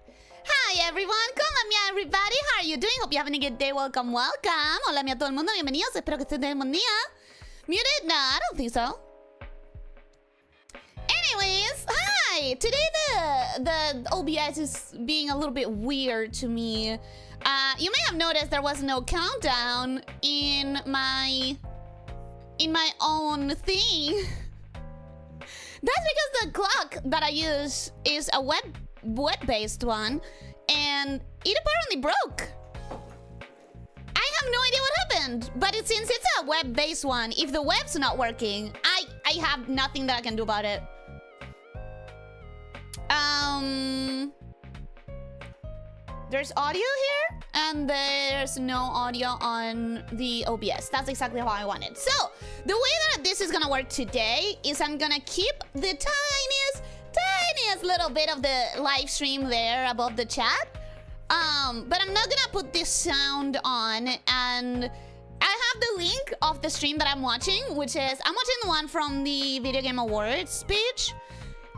Hi everyone, hola everybody, how are you doing? Hope you're having a good day, welcome. Hola a todo el mundo, bienvenidos, espero que estén teniendo un buen día. Muted? No, I don't think so. Anyways, hi! Today the OBS is being a little bit weird to me. You may have noticed there was no countdown in my own thing. That's because the clock that I use is a web-based one, and it apparently broke. I have no idea what happened, but since it's a web-based one, if the web's not working, I have nothing that I can do about it. There's audio here, and there's no audio on the OBS. That's exactly how I want it. So, the way that this is gonna work today is I'm gonna keep the tiniest little bit of the live stream there above the chat. But I'm not gonna put this sound on, and I have the link of the stream that I'm watching, which is, I'm watching the one from the Video Game Awards page.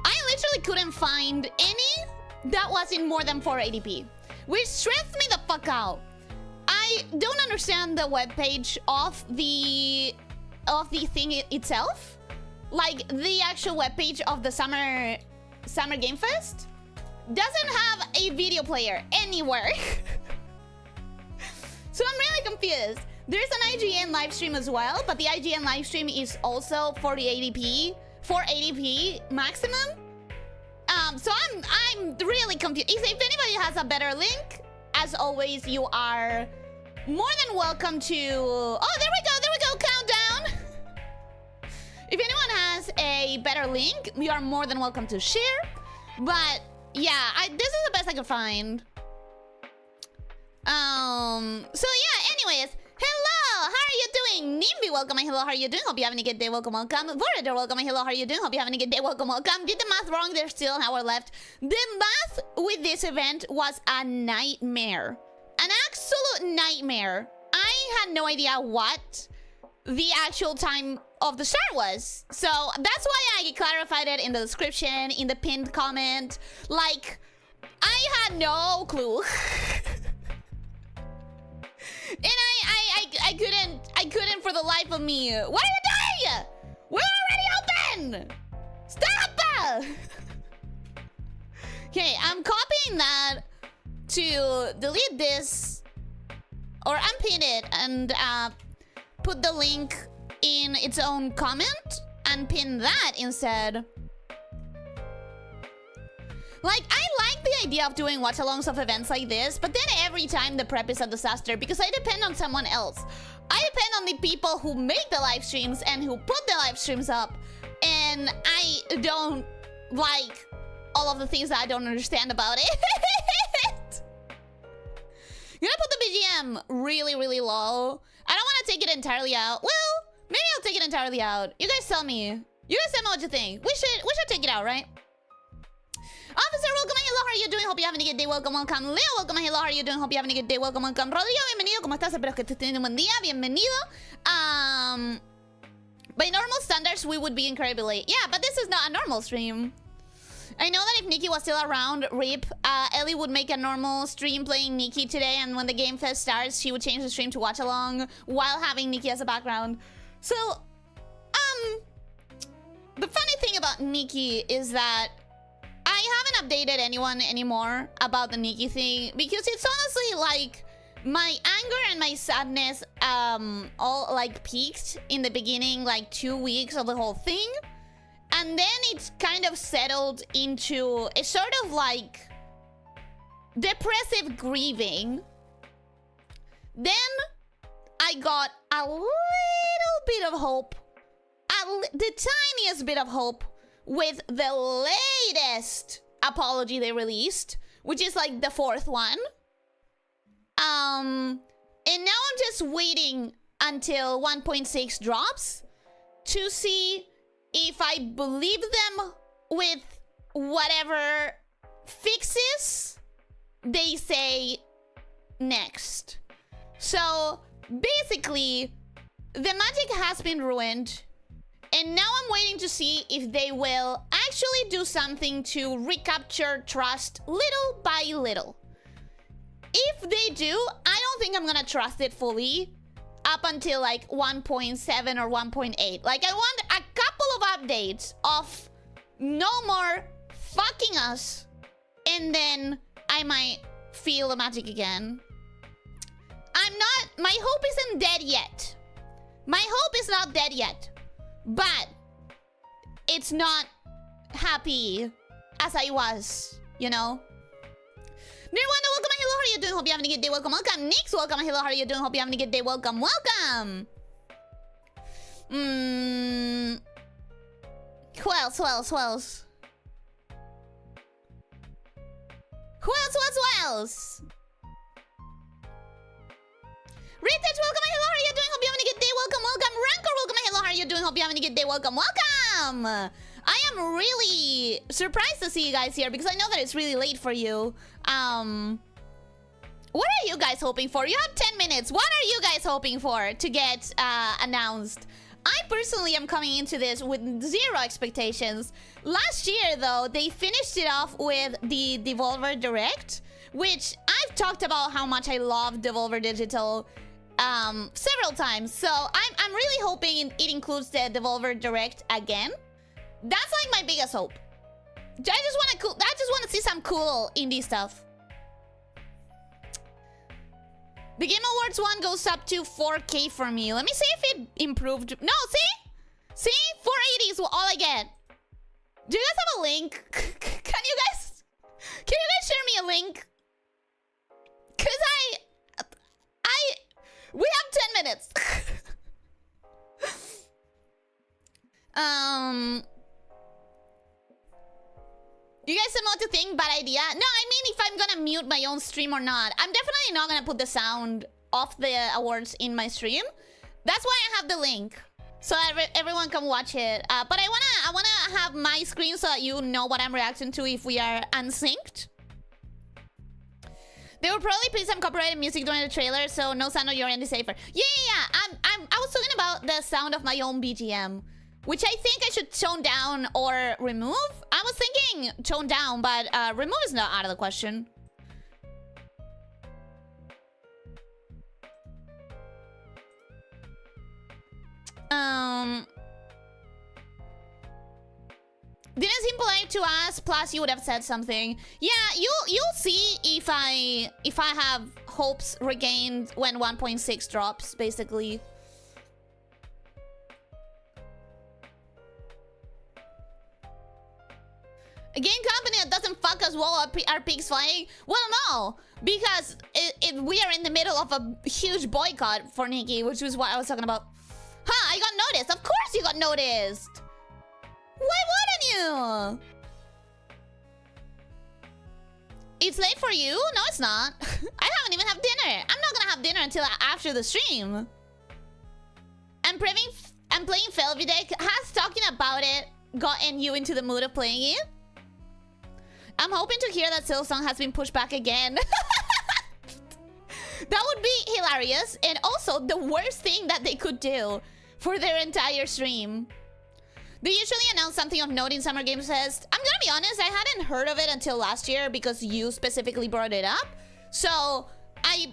I literally couldn't find any that was in more than 480p. Which stressed me the fuck out. I don't understand the webpage of the thing itself. Like the actual webpage of the Summer Game Fest doesn't have a video player anywhere. So I'm really confused. There's an IGN live stream as well, but the IGN live stream is also 480p maximum. So I'm really confused. If anybody has a better link, as always, you are more than welcome to... Oh, there we go, countdown. If anyone has a better link, you are more than welcome to share. But yeah, this is the best I could find. So yeah, anyways, hello, how are you doing? Nimby, welcome, hello, how are you doing? Hope you're having a good day, welcome. Vorager, welcome, hello, how are you doing? Hope you're having a good day, welcome. Did the math wrong, there's still an hour left. The math with this event was a nightmare. An absolute nightmare. I had no idea what the actual time of the start was. So that's why I clarified it in the description, in the pinned comment. Like, I had no clue. And I couldn't for the life of me. What are you doing? We're already open! Stop! Okay, I'm copying that to delete this or unpin it and put the link in its own comment and pin that instead. Like, I like the idea of doing watch-alongs of events like this, but then every time the prep is a disaster because I depend on someone else. I depend on the people who make the live streams and who put the live streams up, and I don't like all of the things that I don't understand about it. I'm gonna put the BGM really, really low. I don't want to take it entirely out. Well, maybe I'll take it entirely out. You guys tell me. You guys tell me what you think. We should take it out, right? Officer, welcome, hello, how are you doing? Hope you're having a good day, welcome. Leo, welcome, hello, how are you doing? Hope you're having a good day, welcome. Rodrigo, bienvenido, ¿cómo estás? Espero que estés teniendo un buen día, bienvenido. By normal standards, we would be incredibly late. Yeah, but this is not a normal stream. I know that if Nikki was still around, RIP, Ellie would make a normal stream playing Nikki today, and when the Game Fest starts, she would change the stream to watch along while having Nikki as a background. So, the funny thing about Nikki is that I haven't updated anyone anymore about the Nikki thing because it's honestly like my anger and my sadness all like peaked in the beginning, like 2 weeks of the whole thing, and then it's kind of settled into a sort of like depressive grieving. Then I got a little bit of hope, the tiniest bit of hope, with the latest apology they released, which is like the 4th one. And now I'm just waiting until 1.6 drops to see if I believe them with whatever fixes they say next. So basically, the magic has been ruined. And now I'm waiting to see if they will actually do something to recapture trust little by little. If they do, I don't think I'm gonna trust it fully up until like 1.7 or 1.8. Like, I want a couple of updates of no more fucking us, and then I might feel the magic again. My hope isn't dead yet. My hope is not dead yet. But it's not happy as I was, you know? Nirwanda, welcome. Hello, how are you doing? Hope you're having a good day. Welcome, welcome. Nix, welcome. Hello, how are you doing? Hope you're having a good day. Welcome, welcome. Who else? Who else? Who else? Who else? Who else? Who else? Retouch, welcome. Hello, how are you doing? Hope you're having a good day. Welcome, welcome. Rancor, welcome. Hello, how are you doing? Hope you're having a good day. Welcome, welcome. I am really surprised to see you guys here because I know that it's really late for you. What are you guys hoping for? You have 10 minutes. What are you guys hoping for to get announced? I personally am coming into this with zero expectations. Last year, though, they finished it off with the Devolver Direct, which I've talked about how much I love Devolver Digital several times. So I'm really hoping it includes the Devolver Direct again. That's like my biggest hope. I just want to see some cool indie stuff. The Game Awards one goes up to 4K for me. Let me see if it improved. No, see? See? 480 is all I get. Do you guys have a link? Can you guys share me a link? Cause we have 10 minutes. You guys don't know what to think? Bad idea? No, I mean if I'm gonna mute my own stream or not. I'm definitely not gonna put the sound of the awards in my stream. That's why I have the link, so everyone can watch it. But I wanna have my screen so that you know what I'm reacting to if we are unsynced. They will probably play some copyrighted music during the trailer, so no sound on your end is safer. Yeah. I was talking about the sound of my own BGM, which I think I should tone down or remove. I was thinking tone down, but remove is not out of the question. Didn't seem polite to us, plus you would have said something. Yeah, you'll see if I have hopes regained when 1.6 drops, basically. A game company that doesn't fuck us while our pigs flying? Well, no, because we are in the middle of a huge boycott for Nikki, which was what I was talking about. Huh, I got noticed. Of course you got noticed. Why wouldn't you? It's late for you? No, it's not. I haven't even had dinner. I'm not gonna have dinner until after the stream. And playing Felvidek. Has talking about it gotten you into the mood of playing it? I'm hoping to hear that Silsong has been pushed back again. That would be hilarious. And also the worst thing that they could do for their entire stream. They usually announce something of note in Summer Games Fest. I'm gonna be honest, I hadn't heard of it until last year because you specifically brought it up. So, is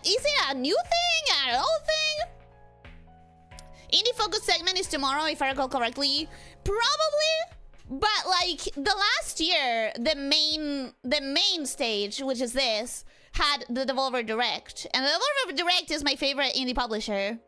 it a new thing? An old thing? Indie Focus segment is tomorrow, if I recall correctly. Probably. But like the last year, the main stage, which is this, had the Devolver Direct. And the Devolver Direct is my favorite indie publisher.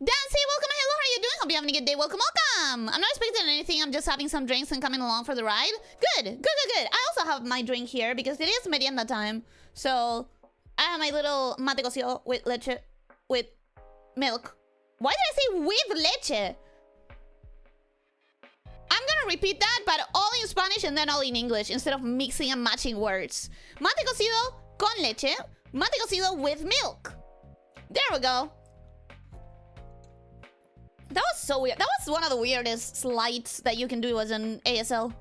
Dancy, welcome. Hello, how are you doing? Hope you're having a good day. Welcome, welcome. I'm not expecting anything. I'm just having some drinks and coming along for the ride. Good. I also have my drink here because it is merienda time. So I have my little mate cocido with leche, with milk. Why did I say with leche? I'm gonna repeat that, but all in Spanish and then all in English instead of mixing and matching words. Mate cocido con leche, mate cocido with milk. There we go. That was so weird. That was one of the weirdest slides that you can do as an ASL.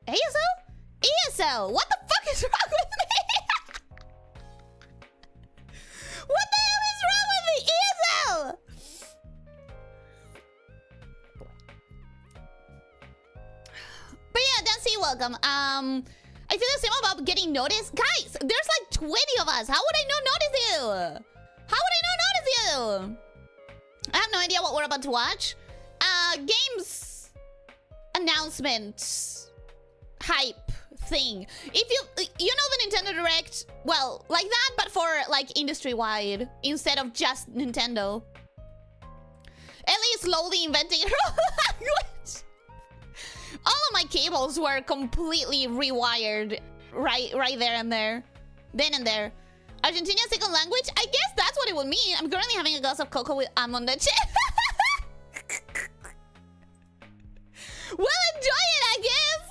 ASL? ESL! What the fuck is wrong with me? What the hell is wrong with me? ESL! welcome. I feel the same about getting noticed. Guys, there's like 20 of us. How would I not notice you? How would I not notice you? I have no idea what we're about to watch. Games announcements hype thing. If you know the Nintendo Direct, well, like that, but for like industry-wide instead of just Nintendo. Ellie is slowly inventing her own language. All of my cables were completely rewired right there and there. Then and there. Argentinian second language? I guess that's what it would mean. I'm currently having a glass of cocoa with almond leche. Well, enjoy it, I guess.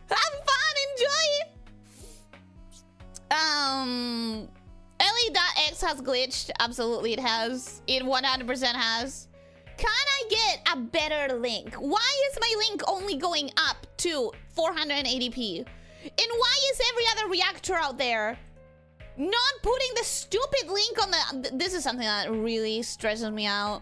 Have fun, enjoy it. Ellie.x has glitched. Absolutely, it has. It 100% has. Can I get a better link? Why is my link only going up to 480p? And why is every other reactor out there not putting the stupid link on the... This is something that really stresses me out.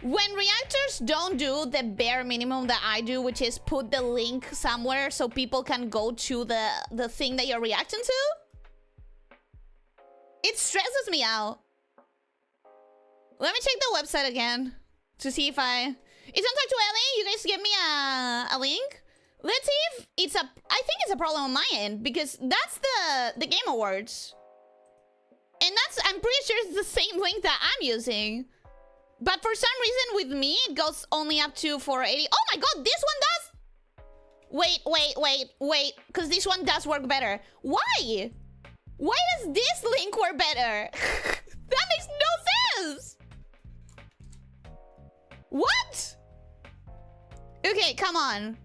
When reactors don't do the bare minimum that I do, which is put the link somewhere so people can go to the thing that you're reacting to, it stresses me out. Let me check the website again to see if I... It's on Talk to Ellie. You guys give me a link. Let's see if it's a... I think it's a problem on my end because that's the Game Awards. And that's... I'm pretty sure it's the same link that I'm using. But for some reason with me, it goes only up to 480. Oh my god, this one does... Wait. Because this one does work better. Why? Why does this link work better? That makes no sense. What? Okay, come on.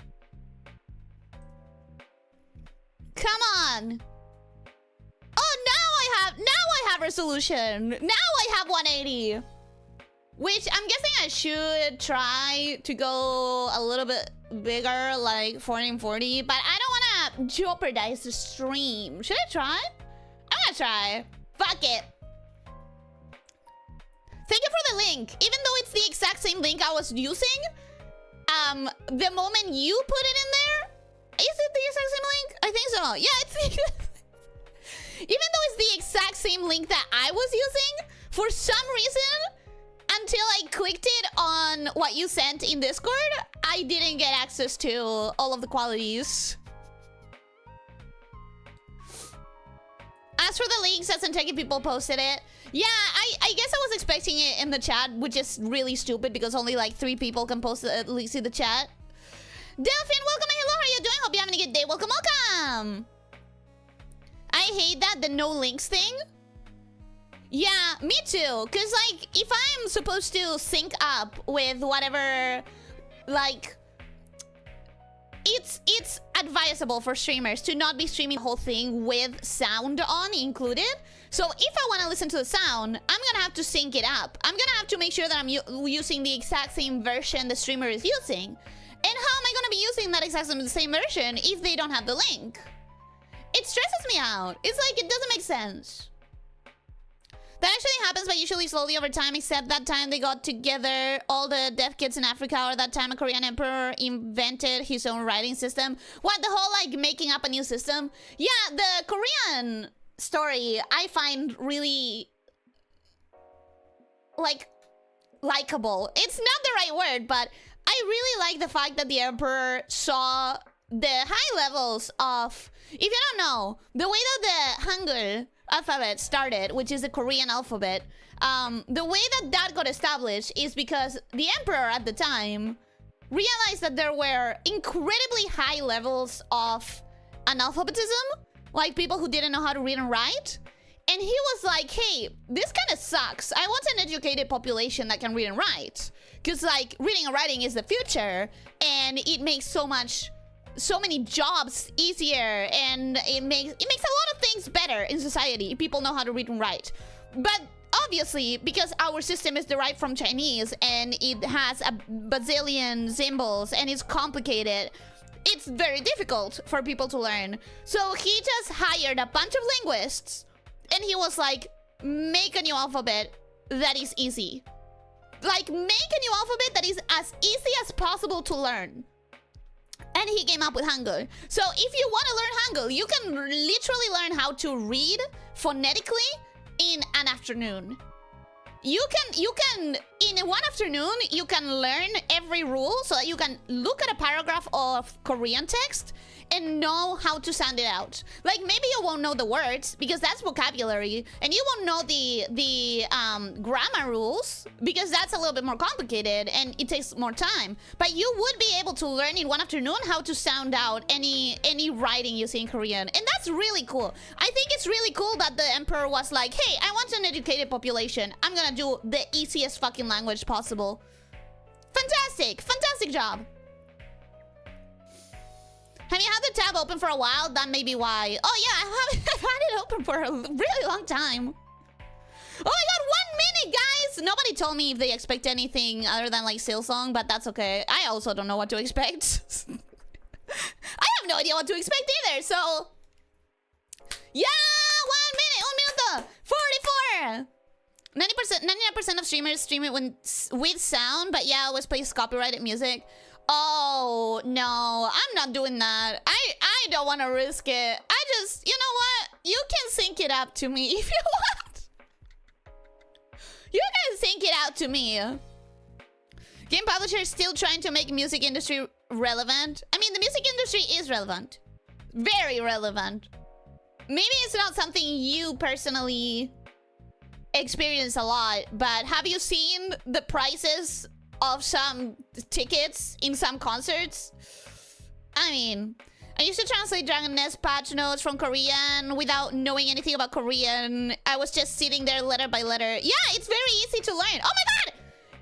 Come on. Oh, now I have resolution. Now I have 180. Which I'm guessing I should try to go a little bit bigger, like 1440, but I don't want to jeopardize the stream. Should I try? I'm gonna try. Fuck it. Thank you for the link. Even though it's the exact same link I was using, the moment you put it in there, is it the exact same link? I think so. Yeah, it's the even though it's the exact same link that I was using, for some reason, until I clicked it on what you sent in Discord, I didn't get access to all of the qualities. As for the links, as in taking people posted it. Yeah, I guess I was expecting it in the chat, which is really stupid because only like 3 people can post at least in the chat. Delphine, welcome and hello, how are you doing? Hope you're having a good day. Welcome. I hate that, the no links thing. Yeah, me too. Because, like, if I'm supposed to sync up with whatever, like... It's advisable for streamers to not be streaming the whole thing with sound on included. So if I want to listen to the sound, I'm going to have to sync it up. I'm going to have to make sure that I'm using the exact same version the streamer is using. And how am I going to be using that exact same version if they don't have the link? It stresses me out. It's like, it doesn't make sense. That actually happens, but usually slowly over time, except that time they got together, all the deaf kids in Africa, or that time a Korean emperor invented his own writing system. What, the whole, like, making up a new system? Yeah, the Korean story, I find really, like, likable. It's not the right word, but I really like the fact that the emperor saw the high levels of... If you don't know, the way that the Hangul alphabet started, which is the Korean alphabet, the way that got established is because the emperor at the time realized that there were incredibly high levels of analphabetism, like people who didn't know how to read and write. And he was like, hey, this kind of sucks. I want an educated population that can read and write. Because, like, reading and writing is the future, and it makes so many jobs easier, and it makes a lot of things better in society if people know how to read and write. But obviously, because our system is derived from Chinese and it has a bazillion symbols and it's complicated, it's very difficult for people to learn. So he just hired a bunch of linguists and he was like, make a new alphabet that is easy. Like, make a new alphabet that is as easy as possible to learn. And he came up with Hangul. So if you want to learn Hangul, you can literally learn how to read phonetically in an afternoon. You can in one afternoon you can learn every rule so that you can look at a paragraph of Korean text and know how to sound it out. Like maybe you won't know the words because that's vocabulary, and you won't know the grammar rules because that's a little bit more complicated and it takes more time. But you would be able to learn in one afternoon how to sound out any writing you see in Korean, and that's really cool. I think it's really cool that the emperor was like, hey, I want an educated population. I'm gonna do the easiest fucking language possible. Fantastic! Fantastic job! Have you had the tab open for a while? That may be why. Oh yeah, I've had it open for a really long time. Oh my god, 1 minute, guys! Nobody told me if they expect anything other than like Silsong, but that's okay. I also don't know what to expect. I have no idea what to expect either, so... Yeah! 1 minute! 1 minute! 44! 99% of streamers stream it with sound, but yeah, always plays copyrighted music. Oh, no, I'm not doing that. I don't want to risk it. I just, you know what? You can sync it up to me if you want. You can sync it out to me. Game publishers still trying to make music industry relevant. I mean, the music industry is relevant. Very relevant. Maybe it's not something you personally experience a lot, but have you seen the prices of some tickets in some concerts? I mean, I used to translate Dragon Nest patch notes from Korean without knowing anything about Korean. I was just sitting there letter by letter. Yeah, it's very easy to learn. Oh my god!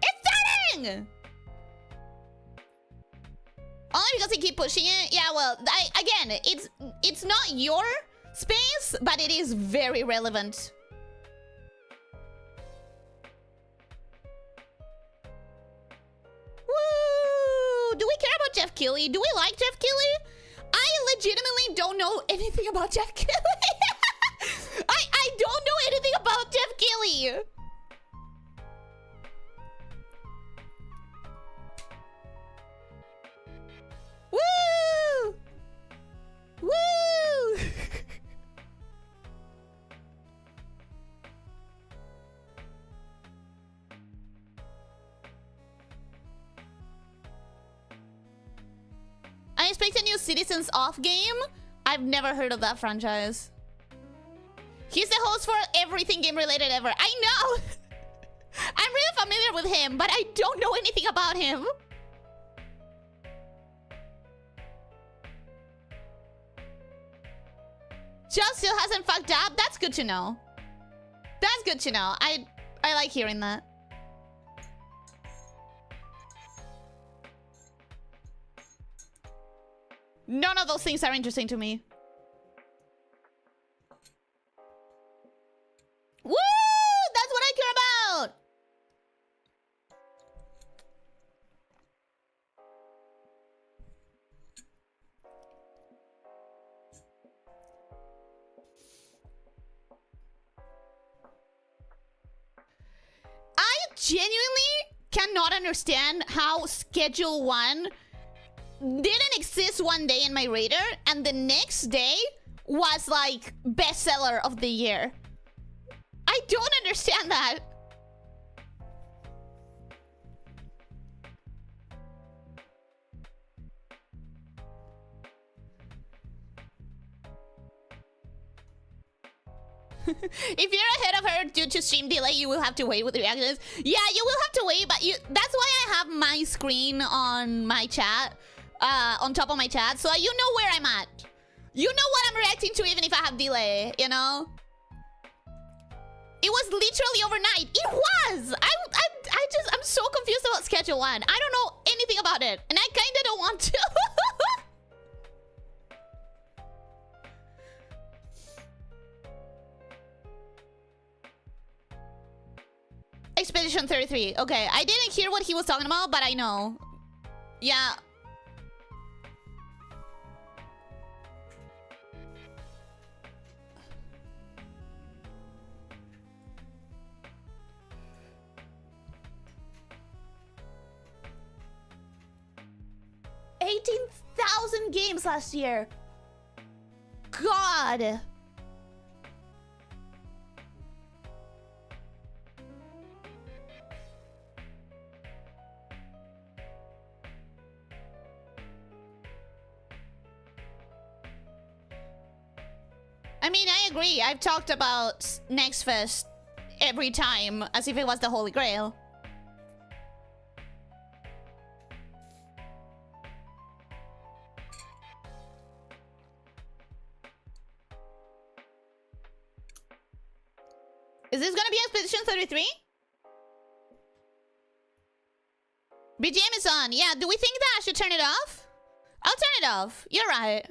It's starting! Only because they keep pushing it? Yeah, well, again, it's not your space, but it is very relevant. Woo! Do we care about Jeff Keighley? Do we like Jeff Keighley? I legitimately don't know anything about Jeff Keighley. I don't know anything about Jeff Keighley. Woo! Woo! I expect a new Citizens Off game. I've never heard of that franchise. He's the host for everything game related ever. I know. I'm really familiar with him, but I don't know anything about him. Just still hasn't fucked up. That's good to know. That's good to know. I like hearing that. None of those things are interesting to me. Woo! That's what I care about! I genuinely cannot understand how Schedule 1 didn't exist one day in my radar and the next day was like bestseller of the year. I don't understand that. If you're ahead of her due to stream delay, you will have to wait with the reactions. Yeah, you will have to wait, but that's why I have my screen on my chat. On top of my chat, so you know where I'm at. You know what I'm reacting to even if I have delay, you know? It was literally overnight. It was! I'm so confused about Schedule 1. I don't know anything about it, and I kinda don't want to. Expedition 33. Okay, I didn't hear what he was talking about, but I know. Yeah. 1,000 games last year. God. I mean, I agree. I've talked about Next Fest every time as if it was the Holy Grail. Is this gonna be Expedition 33? BGM is on. Yeah, do we think that I should turn it off? I'll turn it off. You're right.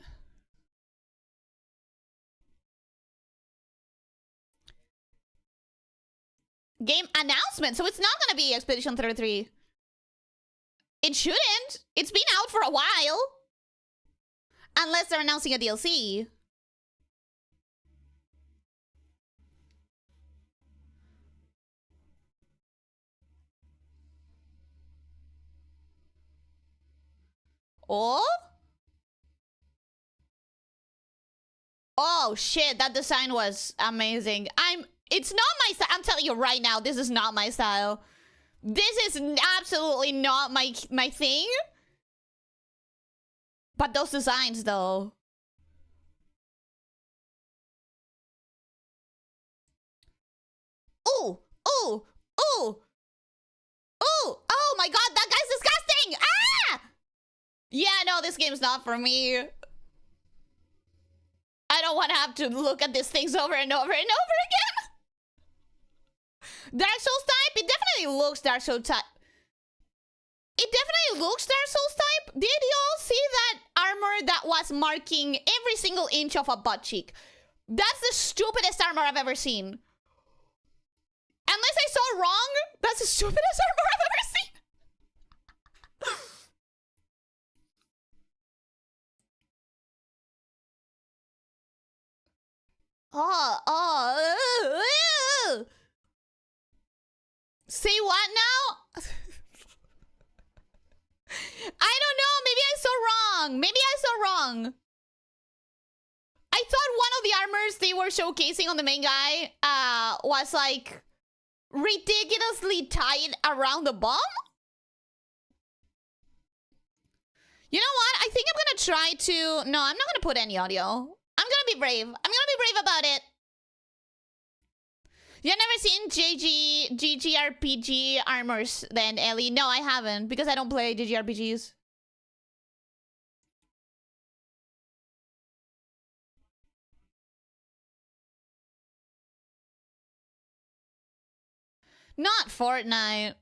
Game announcement. So it's not gonna be Expedition 33. It shouldn't. It's been out for a while. Unless they're announcing a DLC. Oh? Oh shit, that design was amazing. It's not my style. I'm telling you right now, this is not my style. This is absolutely not my thing. But those designs though. Ooh, ooh, ooh. Ooh, oh my god, that guy's disgusting! Ah! Yeah, no, this game's not for me. I don't want to have to look at these things over and over and over again. Dark Souls type? It definitely looks Dark Souls type. It definitely looks Dark Souls type. Did you all see that armor that was marking every single inch of a butt cheek? That's the stupidest armor I've ever seen. Unless I saw wrong, that's the stupidest armor I've ever seen. Say what now? I don't know. Maybe I saw wrong. Maybe I saw wrong. I thought one of the armors they were showcasing on the main guy was like ridiculously tight around the bum. You know what? I think I'm gonna try to... No, I'm not gonna put any audio. I'm gonna be brave. I'm gonna be brave about it. You've never seen GGRPG armors then, Ellie? No, I haven't, because I don't play GGRPGs. Not Fortnite.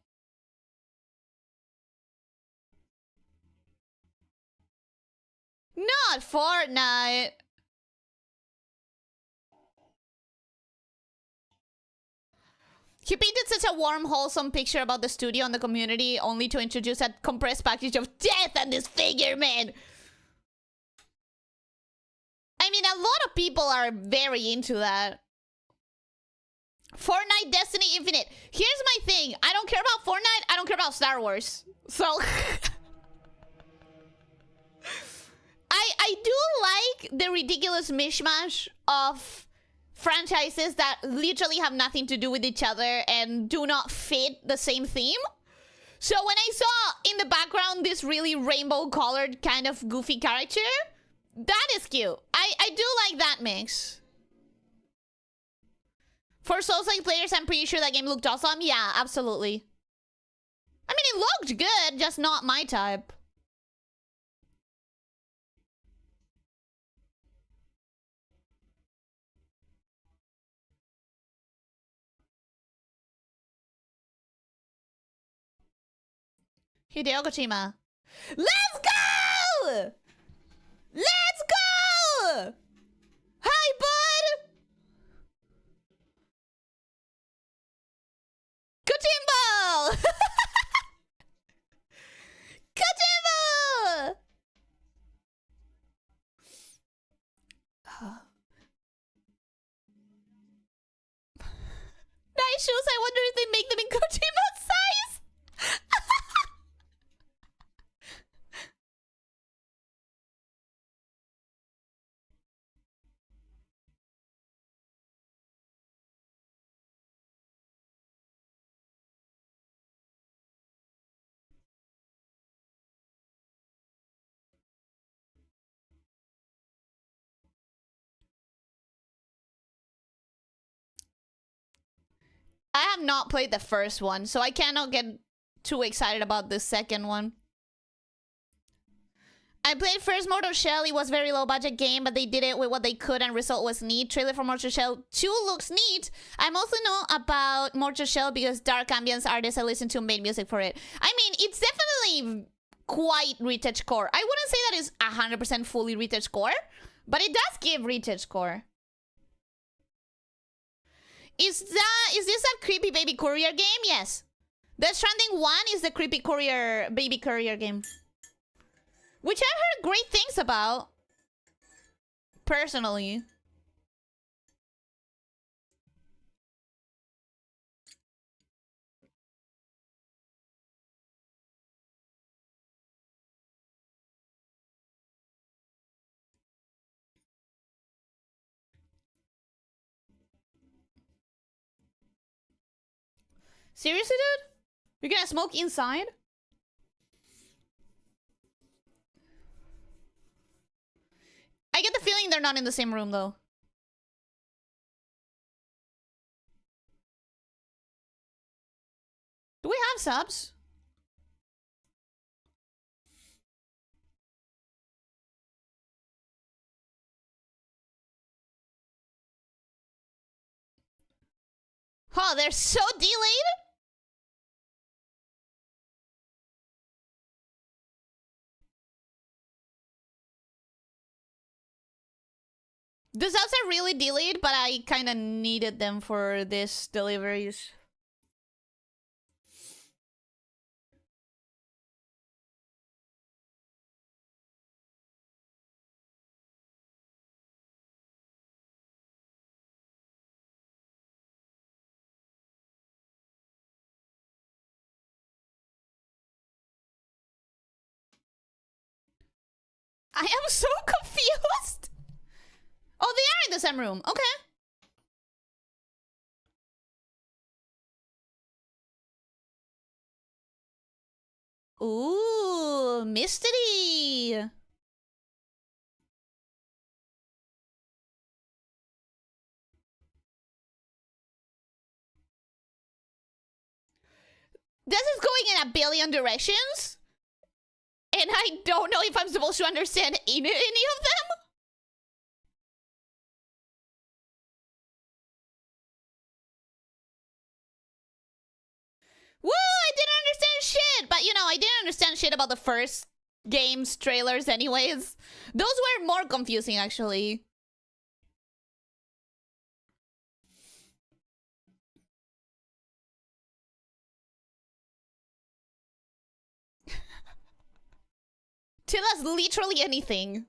Not Fortnite. He painted such a warm, wholesome picture about the studio and the community, only to introduce a compressed package of death and disfigurement. I mean, a lot of people are very into that. Fortnite, Destiny, Infinite. Here's my thing. I don't care about Fortnite. I don't care about Star Wars. So... I do like the ridiculous mishmash of franchises that literally have nothing to do with each other and do not fit the same theme. So when I saw in the background this really rainbow colored kind of goofy character, that is cute. I do like that mix. For Souls-like players, I'm pretty sure that game looked awesome. Yeah, absolutely. I mean, it looked good, just not my type. Hideo Kojima. Let's go! Let's go! Hi, bud! Kojimbo! Kojimbo! Nice shoes. I wonder if they make them in Kojima size. I have not played the first one, so I cannot get too excited about the second one. I played first Mortal Shell. It was very low budget game, but they did it with what they could and result was neat. Trailer for Mortal Shell 2 looks neat. I mostly know about Mortal Shell because Dark Ambience artists I listen to made music for it. I mean, it's definitely quite retouch core. I wouldn't say that it's 100% fully retouch core, but it does give retouch core. Is this a creepy baby courier game? Yes. Death Stranding 1 is the creepy courier baby courier game, which I've heard great things about, personally. Seriously, dude? You're gonna smoke inside? I get the feeling they're not in the same room, though. Do we have subs? Oh, they're so delayed? The subs are really delayed, but I kind of needed them for this deliveries. I am so confused. Oh, they are in the same room. Okay. Ooh, mystery. This is going in a billion directions, and I don't know if I'm supposed to understand any of them. Woo! I didn't understand shit! But, you know, I didn't understand shit about the first game's trailers anyways. Those were more confusing, actually. Tell us literally anything.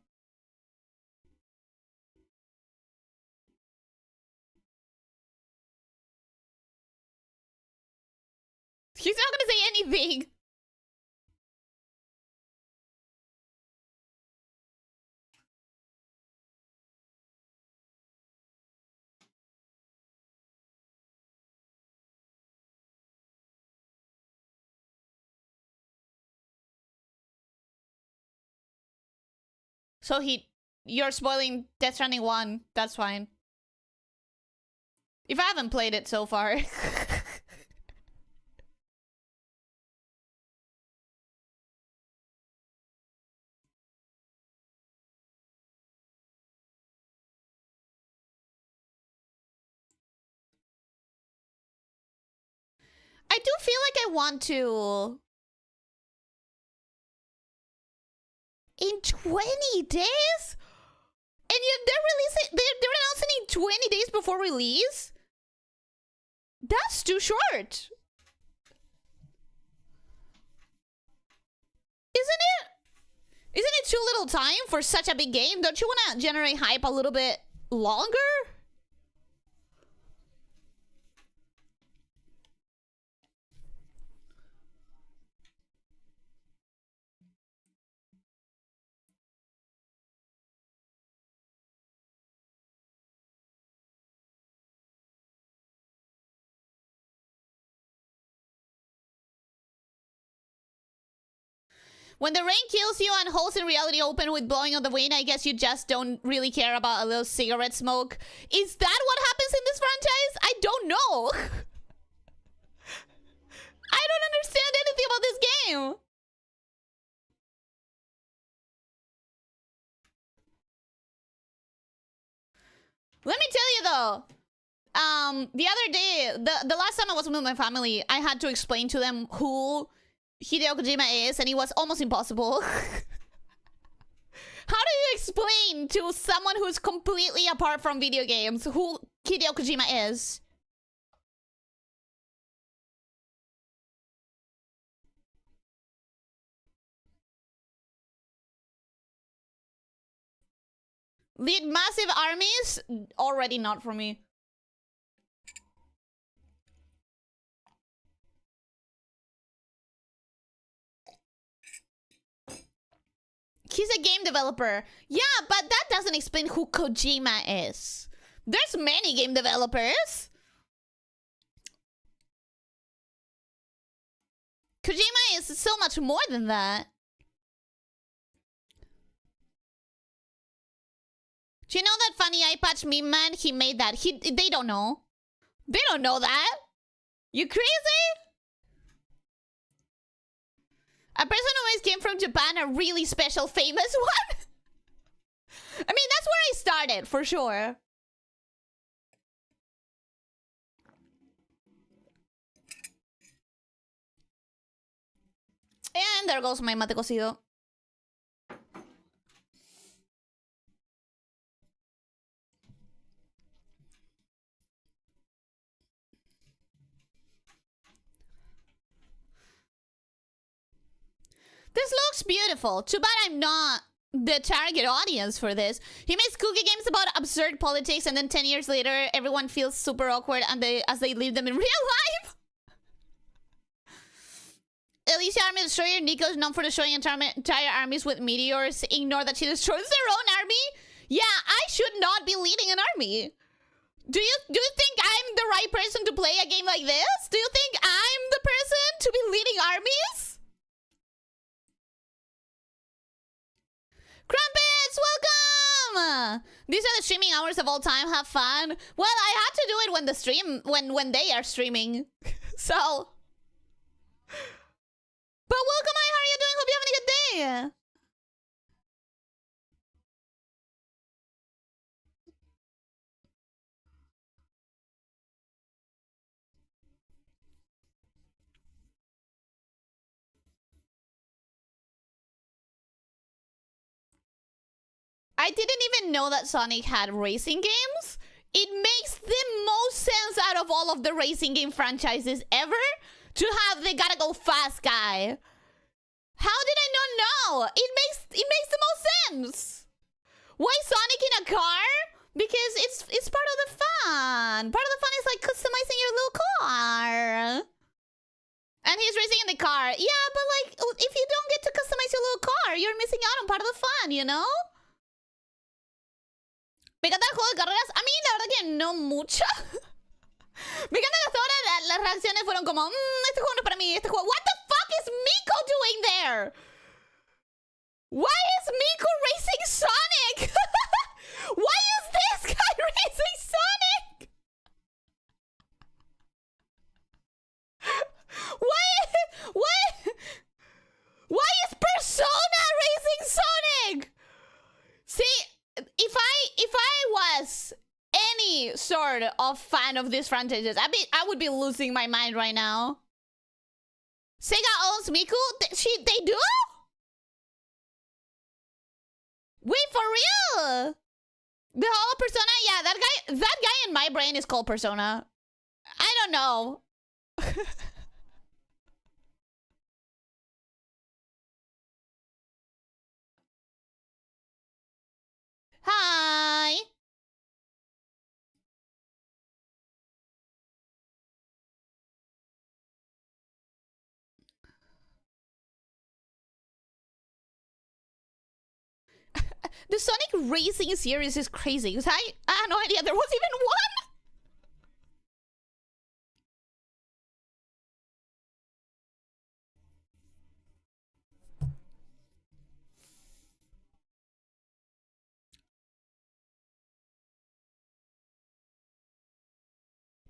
He's not gonna say anything. So you're spoiling Death Stranding 1. That's fine. If I haven't played it so far. I do feel like I want to... In 20 days? And they're announcing in 20 days before release? That's too short. Isn't it too little time for such a big game? Don't you want to generate hype a little bit longer? When the rain kills you and holes in reality open with blowing on the wind, I guess you just don't really care about a little cigarette smoke. Is that what happens in this franchise? I don't know. understand anything about this game. Let me tell you though. The other day, the last time I was with my family, I had to explain to them who Hideo Kojima is, and it was almost impossible. How do you explain to someone who's completely apart from video games who Hideo Kojima is? Lead massive armies? Already not for me. He's a game developer. Yeah, but that doesn't explain who Kojima is. There's many game developers. Kojima is so much more than that. Do you know that funny eye patch meme man? He made that. They don't know. They don't know that. You crazy? A person who always came from Japan, a really special, famous one? I mean, that's where I started, for sure. And there goes my mate cocido. This looks beautiful. Too bad I'm not the target audience for this. He makes cookie games about absurd politics, and then 10 years later, everyone feels super awkward and as they live them in real life. Elyssia Army Destroyer. Nico's known for destroying entire armies with meteors. Ignore that she destroys their own army. Yeah, I should not be leading an army. Do you think I'm the right person to play a game like this? Do you think I'm the person to be leading armies? Crumpets, welcome! These are the streaming hours of all time. Have fun. Well, I had to do it when the stream when they are streaming. So, but welcome. Hi, how are you doing? Hope you're having a good day. I didn't even know that Sonic had racing games. It makes the most sense out of all of the racing game franchises ever to have the gotta go fast guy. How did I not know? It makes the most sense. Why Sonic in a car? Because it's part of the fun. Part of the fun is like customizing your little car. And he's racing in the car. Yeah, but like if you don't get to customize your little car, you're missing out on part of the fun, you know? Me encanta el juego de carreras. A mí, la verdad que no mucho. Me encanta que hasta ahora las reacciones fueron como, este juego no es para mí, este juego... What the fuck is Miko doing there? Why is Miko racing Sonic? Why is this guy racing Sonic? Why is Persona racing Sonic? See... If I was any sort of fan of these franchises, I would be losing my mind right now. Sega owns Miku? They do? Wait, for real? The whole Persona? Yeah, that guy in my brain is called Persona. I don't know. Hi. The Sonic Racing series is crazy because I had no idea there was even one.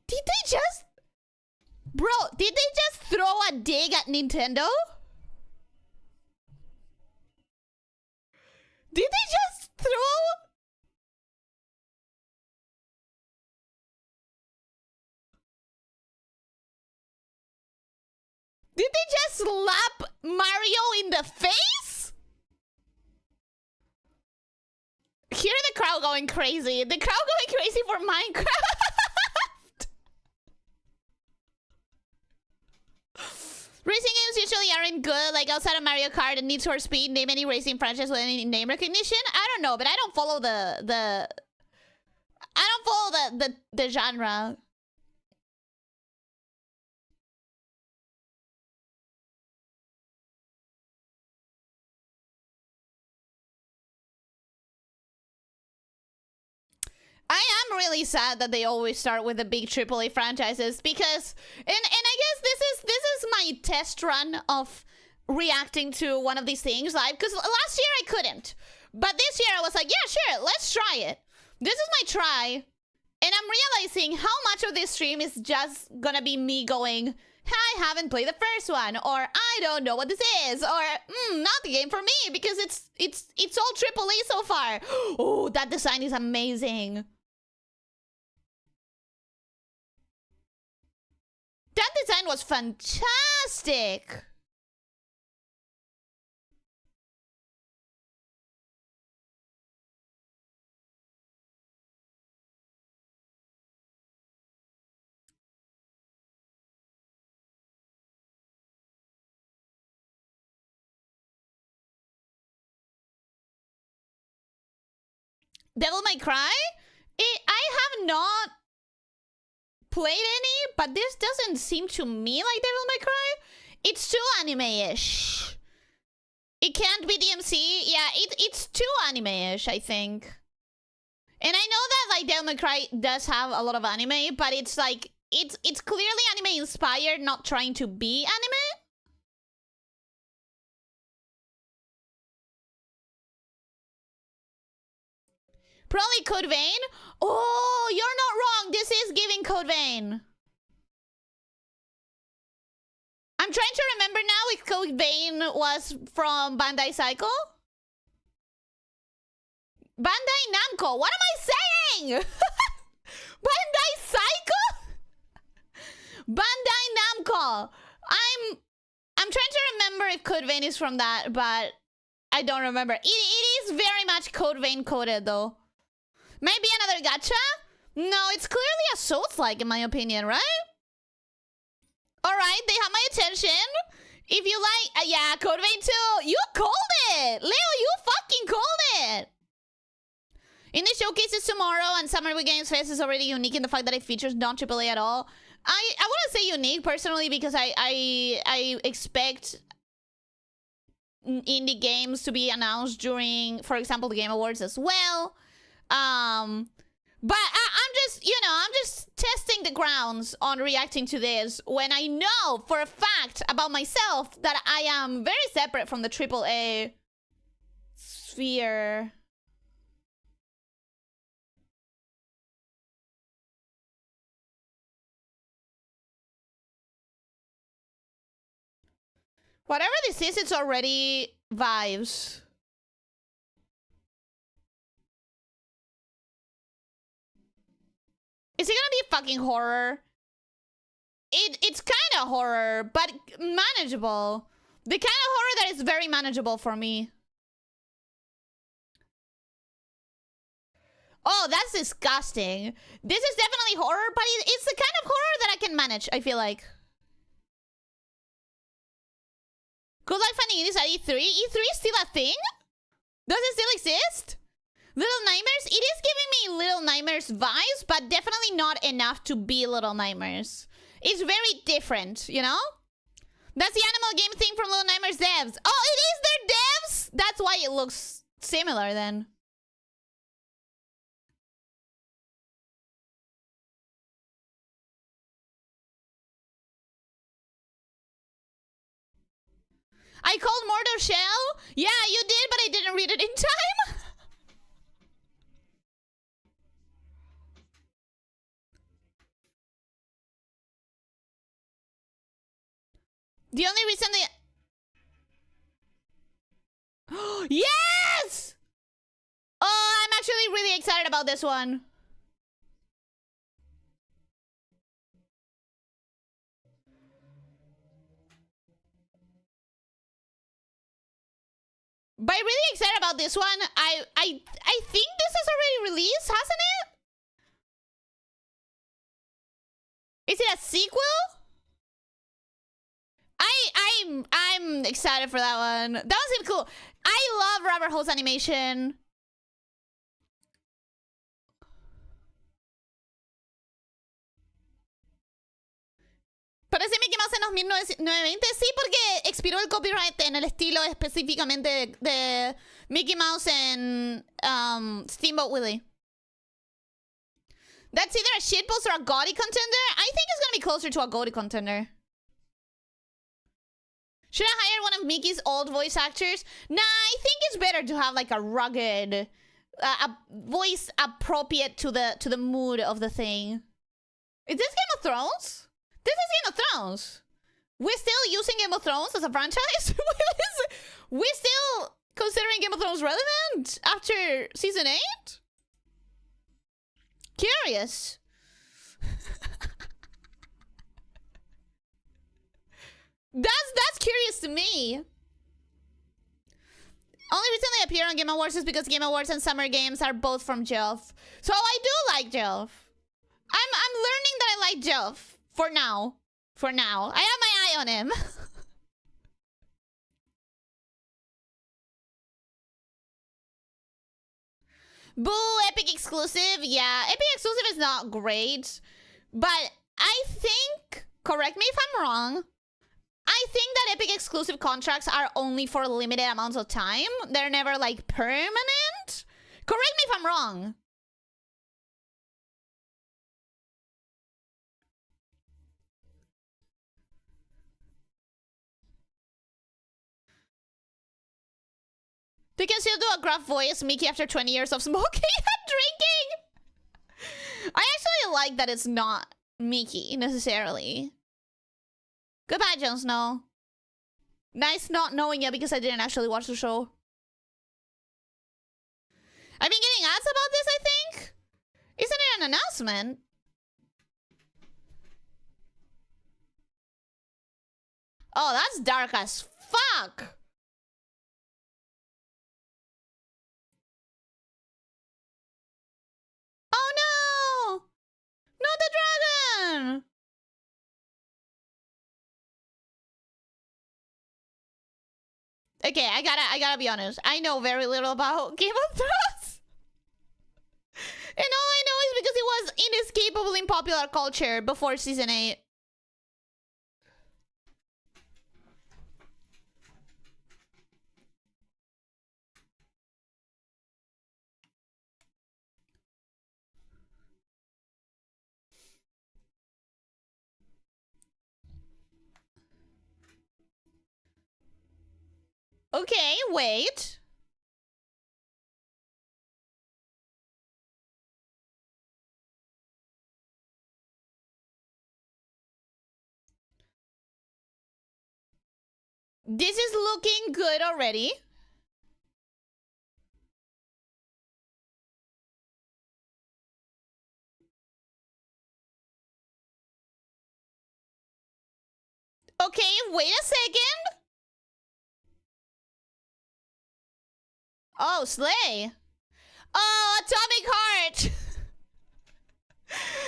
Did they just... Bro, did they just throw a dig at Nintendo? Did they just throw... Did they just slap Mario in the face? Hear the crowd going crazy. The crowd going crazy for Minecraft. Racing games usually aren't good, like outside of Mario Kart and Need for Speed. Name any racing franchise with any name recognition? I don't know, but I don't follow the genre. I am really sad that they always start with the big AAA franchises because, and I guess this is my test run of reacting to one of these things, like, because last year I couldn't, but this year I was like, yeah, sure, let's try it. This is my try, and I'm realizing how much of this stream is just gonna be me going, I haven't played the first one, or I don't know what this is, or not the game for me because it's all AAA so far. Oh, that design is amazing. That design was fantastic. Devil May Cry? I have not played any, but this doesn't seem to me like Devil May Cry. It's too anime-ish. It can't be DMC. Yeah, it's too anime-ish, I think. And I know that like Devil May Cry does have a lot of anime, but it's like it's clearly anime inspired, not trying to be anime. Probably Code Vein. Oh, you're not wrong. This is giving Code Vein. I'm trying to remember now if Code Vein was from Bandai Psycho. Bandai Namco. What am I saying? Bandai Psycho? Bandai Namco. I'm trying to remember if Code Vein is from that, but I don't remember. It is very much Code Vein coded though. Maybe another gacha? No, it's clearly a Souls-like in my opinion, right? Alright, they have my attention. If you like, yeah, Code Vein 2. You called it! Leo, you fucking called it! In the showcases tomorrow and Summer Week Games Fest is already unique in the fact that it features non-AAA at all. I wouldn't say unique personally because I expect indie games to be announced during, for example, the Game Awards as well. But I'm just, you know, I'm just testing the grounds on reacting to this when I know for a fact about myself that I am very separate from the AAA sphere. Whatever this is, it's already vibes. Is it gonna be fucking horror? It's kind of horror, but manageable. The kind of horror that is very manageable for me. Oh, that's disgusting. This is definitely horror, but it's the kind of horror that I can manage, I feel like. Good luck finding it is at E3. E3 is still a thing? Does it still exist? Little Nightmares? It is giving me Little Nightmares vibes, but definitely not enough to be Little Nightmares. It's very different, you know? That's the animal game thing from Little Nightmares devs. Oh, it is their devs? That's why it looks similar then. I called Mortal Shell? Yeah, you did, but I didn't read it in time. The only reason they... Yes! Oh, I'm actually really excited about this one. But I'm really excited about this one. I think this is already released, hasn't it? Is it a sequel? I'm excited for that one. That one seemed cool. I love rubber hose animation. Parece Mickey Mouse en 1920. Sí, porque expiró el copyright en el estilo específicamente de Mickey Mouse en Steamboat Willie. That's either a shitpost or a gaudy contender. I think it's gonna be closer to a gaudy contender. Should I hire one of Mickey's old voice actors? Nah, I think it's better to have like a rugged, a voice appropriate to the mood of the thing. Is this Game of Thrones? This is Game of Thrones. We're still using Game of Thrones as a franchise? We're still considering Game of Thrones relevant after season 8? Curious. That's curious to me. Only reason they appear on Game Awards is because Game Awards and Summer Games are both from Jelf. So I do like Jelf. I'm learning that I like Jelf. For now. For now. I have my eye on him. Boo, Epic exclusive. Yeah, Epic exclusive is not great. But I think, correct me if I'm wrong, I think that Epic exclusive contracts are only for limited amounts of time. They're never like permanent. Correct me if I'm wrong. They can still do a gruff voice, Mickey, after 20 years of smoking and drinking. I actually like that it's not Mickey, necessarily. Goodbye, Jon Snow. Nice not knowing you because I didn't actually watch the show. I've been getting ads about this, I think. Isn't it an announcement? Oh, that's dark as fuck. Oh no! Not the dragon! Okay, I gotta be honest. I know very little about Game of Thrones. And all I know is because it was inescapable in popular culture before season 8. Okay, wait. This is looking good already. Okay, wait a second. Oh, Slay. Oh, Atomic Heart.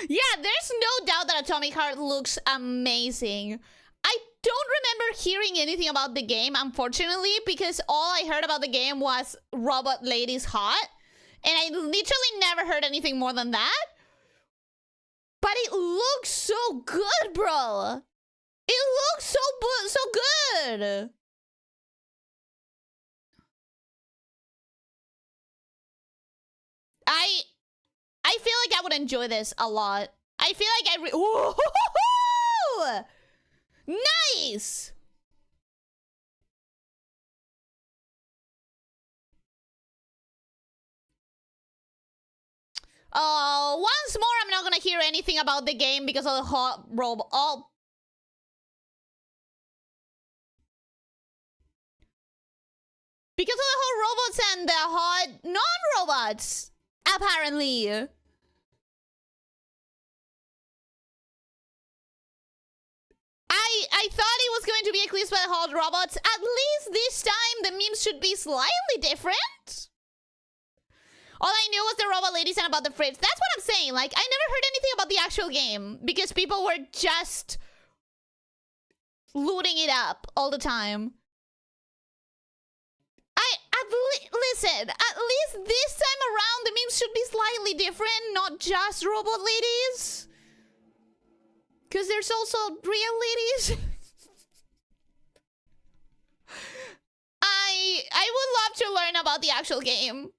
Yeah, there's no doubt that Atomic Heart looks amazing. I don't remember hearing anything about the game, unfortunately, because all I heard about the game was Robot Lady's hot. And I literally never heard anything more than that. But it looks so good, bro. It looks so good. I feel like I would enjoy this a lot. I feel like I nice. Oh, once more, I'm not gonna hear anything about the game because of the hot robot. Oh. Because of the whole robots and the hot non-robots, apparently. I thought it was going to be eclipsed by the hot robots. At least this time the memes should be slightly different. All I knew was the robot ladies and about the fridge. That's what I'm saying. Like, I never heard anything about the actual game because people were just looting it up all the time. Listen, at least this time around the memes should be slightly different, not just robot ladies. Because there's also real ladies. I would love to learn about the actual game.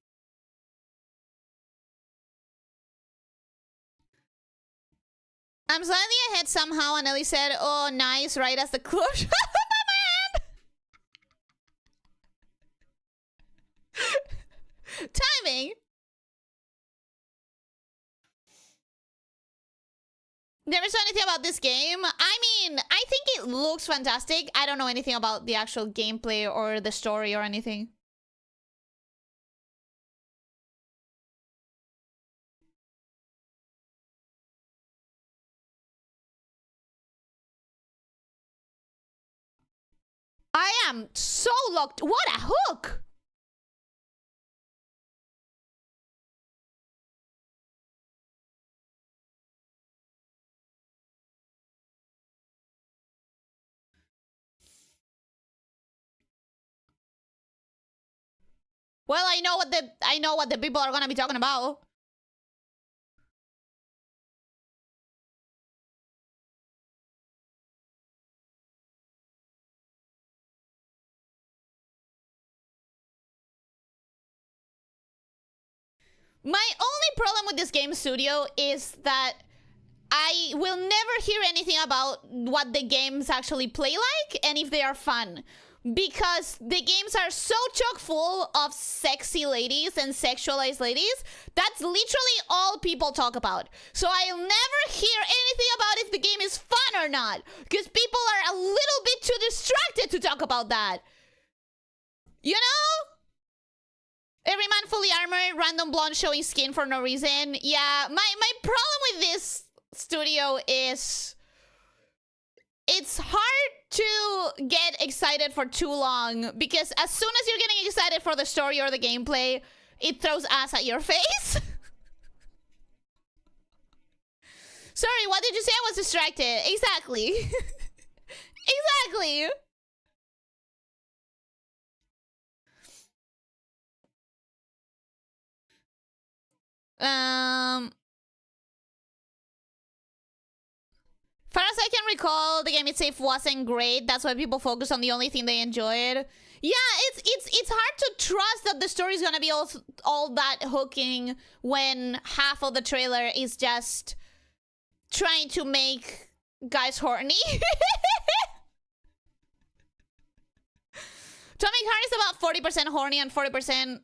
I'm slightly ahead somehow, and Ellie said, "Oh, nice!" Right as the closure of my hand. Timing. Never saw anything about this game. I mean, I think it looks fantastic. I don't know anything about the actual gameplay or the story or anything. I am so locked. What a hook! Well, I know what the people are gonna be talking about. My only problem with this game studio is that I will never hear anything about what the games actually play like and if they are fun. Because the games are so chock full of sexy ladies and sexualized ladies. That's literally all people talk about. So I'll never hear anything about if the game is fun or not. Because people are a little bit too distracted to talk about that. You know? Every man fully armored, random blonde showing skin for no reason. Yeah, my problem with this studio is it's hard to get excited for too long because as soon as you're getting excited for the story or the gameplay, it throws ass at your face. Sorry, what did you say? I was distracted. Exactly. Exactly. Far as I can recall, the game itself wasn't great. That's why people focus on the only thing they enjoyed. Yeah, it's hard to trust that the story is gonna be all that hooking when half of the trailer is just trying to make guys horny. Atomic Heart is about 40% horny and 40%...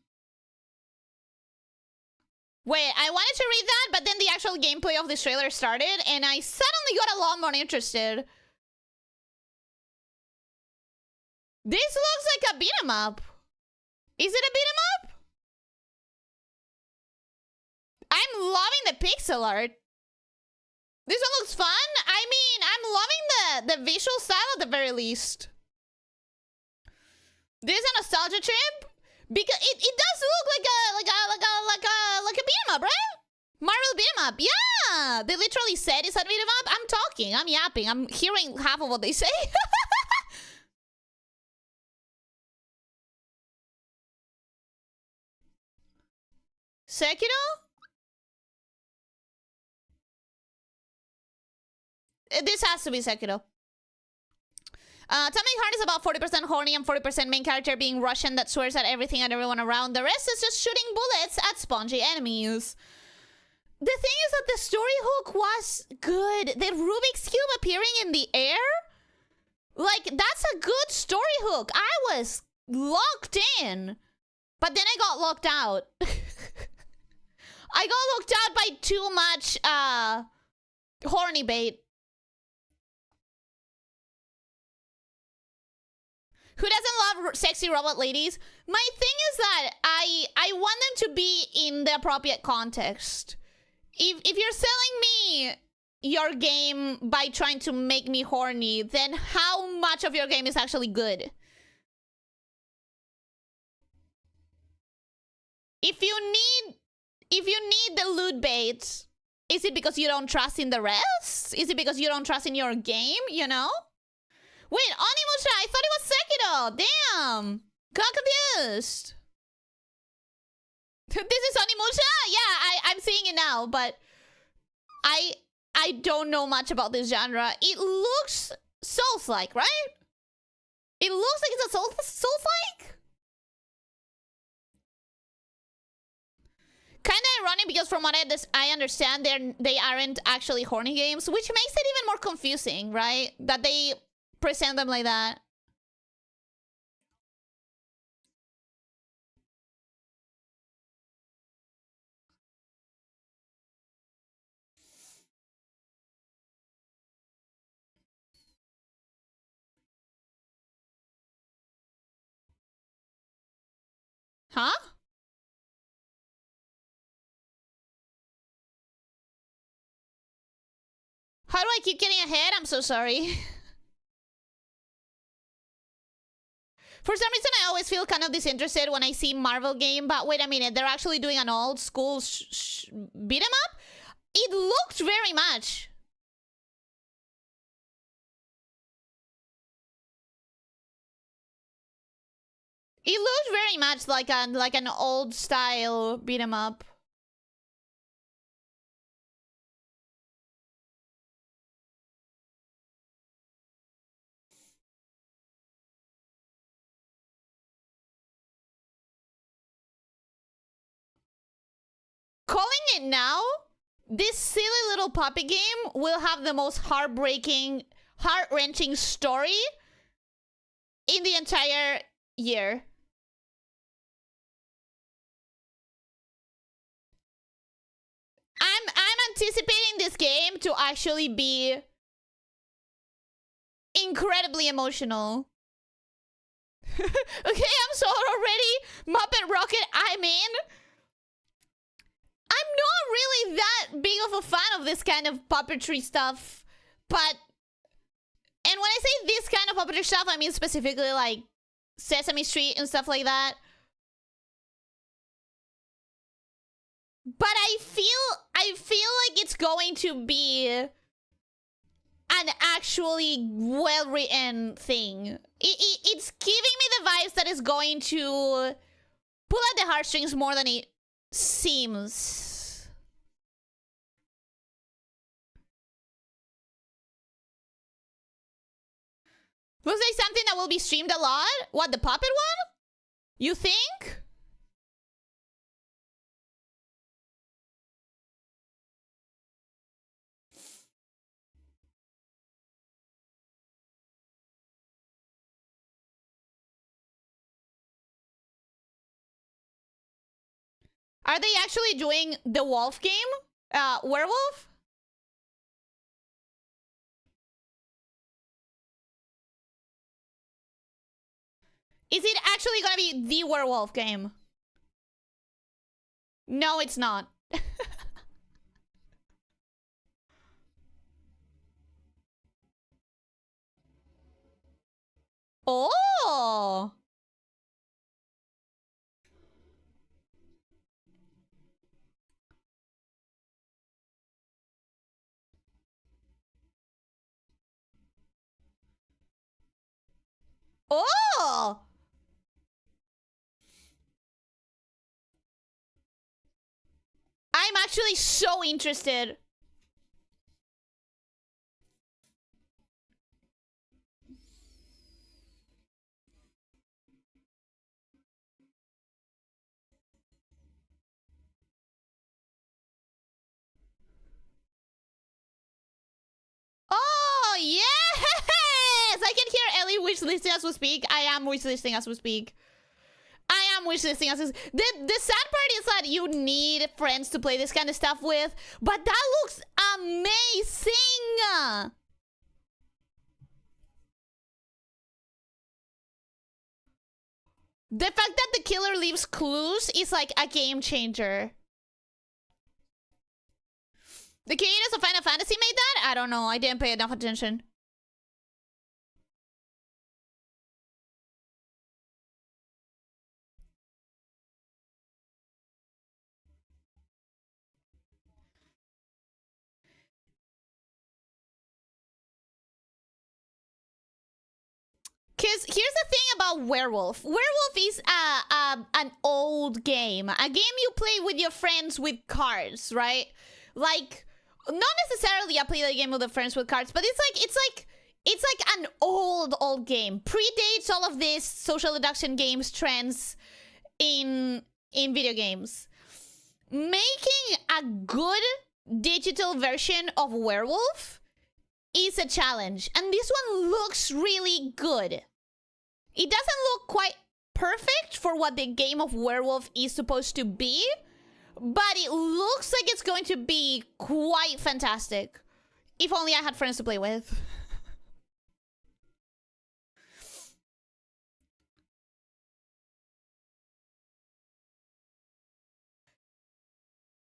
Wait, I wanted to read that, but then the actual gameplay of this trailer started, and I suddenly got a lot more interested. This looks like a beat-em-up. Is it a beat-em-up? I'm loving the pixel art. This one looks fun. I mean, I'm loving the visual style at the very least. This is a nostalgia trip. Because it does look like a beat 'em up, right? Marvel beat 'em up, yeah. They literally said it's a beat 'em up. I'm talking, I'm yapping, I'm hearing half of what they say. Sekiro? This has to be Sekiro. Atomic Heart is about 40% horny and 40% main character being Russian that swears at everything and everyone around. The rest is just shooting bullets at spongy enemies. The thing is that the story hook was good. The Rubik's Cube appearing in the air? Like, that's a good story hook. I was locked in. But then I got locked out. I got locked out by too much, horny bait. Who doesn't love sexy robot ladies? My thing is that I want them to be in the appropriate context. If you're selling me your game by trying to make me horny, then how much of your game is actually good? If you need the loot bait, is it because you don't trust in the rest? Is it because you don't trust in your game, you know? Wait, Onimusha, I thought it was Sekiro. Damn. Got confused. This is Onimusha? Yeah, I'm seeing it now, but I don't know much about this genre. It looks Souls-like, right? It looks like it's a Souls-like? Kind of ironic because from what I understand, they aren't actually horny games, which makes it even more confusing, right? That they present them like that. Huh? How do I keep getting ahead? I'm so sorry. For some reason, I always feel kind of disinterested when I see Marvel game, but wait a minute, they're actually doing an old school beat 'em up? It looked very much. It looked very much like an old style beat 'em up. Calling it now, this silly little puppy game will have the most heartbreaking, heart-wrenching story in the entire year. I'm anticipating this game to actually be incredibly emotional. Okay, I'm sold already. Muppet Rocket, I'm in. I'm not really that big of a fan of this kind of puppetry stuff, but... And when I say this kind of puppetry stuff, I mean specifically like Sesame Street and stuff like that. But I feel like it's going to be an actually well-written thing. It's giving me the vibes that it's going to pull at the heartstrings more than it seems. Looks like something that will be streamed a lot. What, the puppet one? You think? Are they actually doing the wolf game? Werewolf? Is it actually gonna be the werewolf game? No, it's not. Oh! Oh! I'm actually so interested. Oh, yes! I can hear Ellie wishlisting as we speak. I am wishlisting as we speak. I am wishlisting as we speak. The sad part is that you need friends to play this kind of stuff with, but that looks amazing! The fact that the killer leaves clues is like a game changer. The creators of Final Fantasy made that? I don't know. I didn't pay enough attention. Because here's the thing about Werewolf. Werewolf is an old game. A game you play with your friends with cards, right? Like, not necessarily a play the game with the friends with cards, but it's like an old game. Predates all of these social deduction games trends in video games. Making a good digital version of Werewolf is a challenge, and this one looks really good. It doesn't look quite perfect for what the game of Werewolf is supposed to be, but it looks like it's going to be quite fantastic. If only I had friends to play with.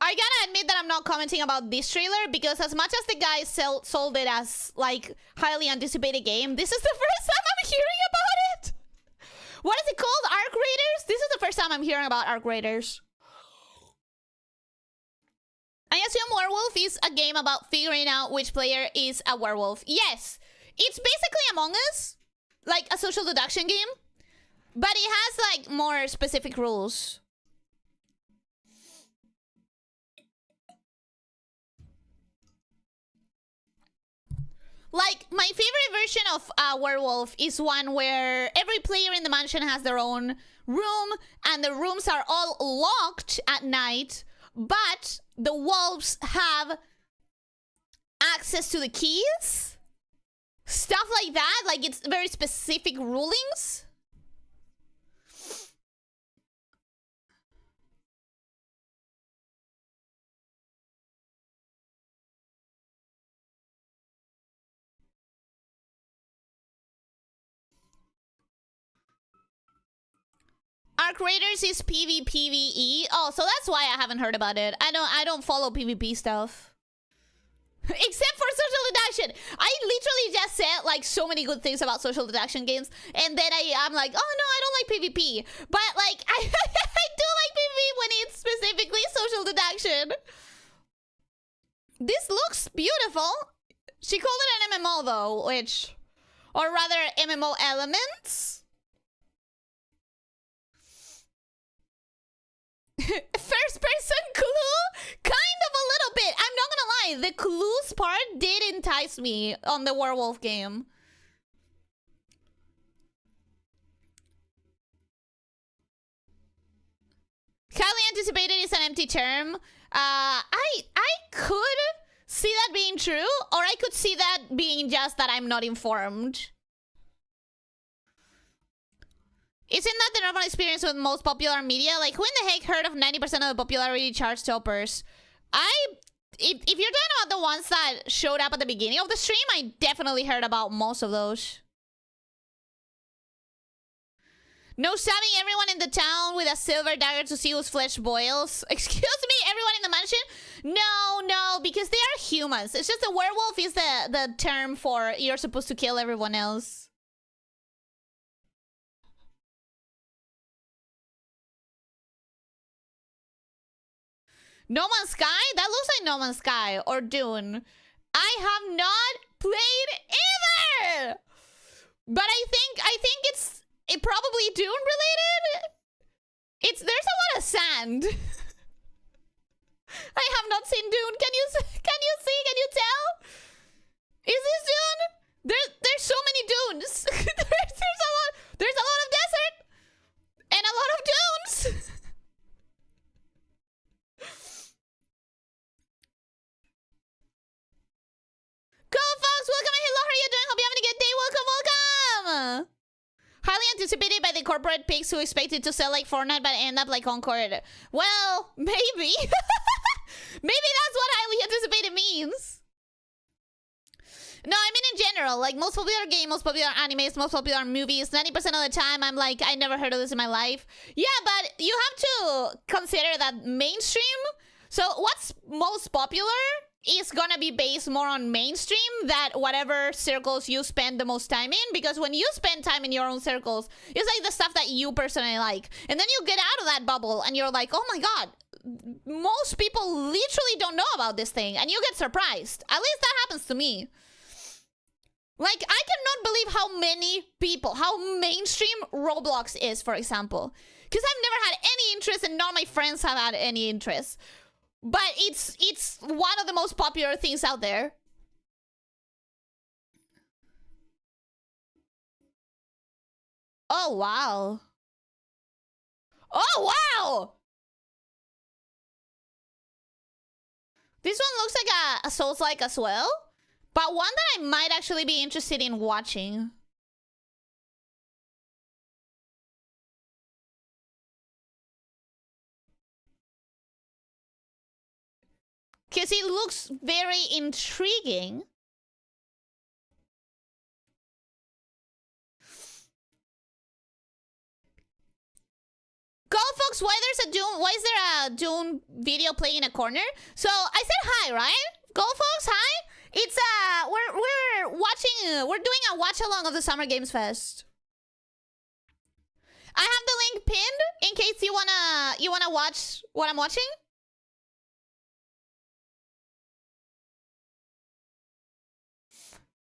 I gotta admit that I'm not commenting about this trailer because as much as the guy sold it as like highly anticipated game, this is the first time I'm hearing about it. What is it called? Arc Raiders? This is the first time I'm hearing about Arc Raiders. I assume Werewolf is a game about figuring out which player is a werewolf. Yes, it's basically Among Us, like a social deduction game, but it has like more specific rules. Like, my favorite version of Werewolf is one where every player in the mansion has their own room, and the rooms are all locked at night, but the wolves have access to the keys. Stuff like that, like it's very specific rulings. Arc Raiders is PvPvE. Oh, so that's why I haven't heard about it. I don't follow PvP stuff. Except for social deduction. I literally just said like so many good things about social deduction games, and then I'm like, oh no, I don't like PvP. But like I do like PvP when it's specifically social deduction. This looks beautiful. She called it an MMO though, which, or rather MMO elements. First person clue? Kind of a little bit. I'm not gonna lie. The clues part did entice me on the werewolf game. Highly anticipated is an empty term. I could see that being true, or I could see that being just that I'm not informed. Isn't that the normal experience with most popular media? Like, who in the heck heard of 90% of the popularity chart toppers? If you're talking about the ones that showed up at the beginning of the stream, I definitely heard about most of those. No stabbing everyone in the town with a silver dagger to see whose flesh boils. Excuse me, everyone in the mansion? No, because they are humans. It's just a werewolf is the term for you're supposed to kill everyone else. No Man's Sky? That looks like No Man's Sky or Dune. I have not played either! But I think it's probably Dune related. There's a lot of sand. I have not seen Dune. Can you see? Can you tell? Is this Dune? There's so many dunes. there's a lot of desert and a lot of dunes. Cool, folks. Welcome. Hello, how are you doing? Hope you're having a good day. Welcome. Highly anticipated by the corporate pigs who expected to sell like Fortnite but end up like Concord. Well, maybe. Maybe that's what highly anticipated means. No, I mean in general, like most popular game, most popular animes, most popular movies, 90% of the time I'm like, I never heard of this in my life. Yeah, but you have to consider that mainstream. So what's most popular is gonna be based more on mainstream than whatever circles you spend the most time in, because when you spend time in your own circles, it's like the stuff that you personally like, and then you get out of that bubble and you're like, oh my god, most people literally don't know about this thing, and you get surprised. At least that happens to me. Like, I cannot believe how many people, how mainstream Roblox is, for example, because I've never had any interest and none of my friends have had any interest. But it's one of the most popular things out there. Oh, wow. Oh, wow! This one looks like a Souls-like as well. But one that I might actually be interested in watching. Because it looks very intriguing. Folks, why is there a Dune video playing in a corner? So I said hi, right? Folks, hi. It's we're doing a watch along of the Summer Games Fest. I have the link pinned in case you wanna watch what I'm watching.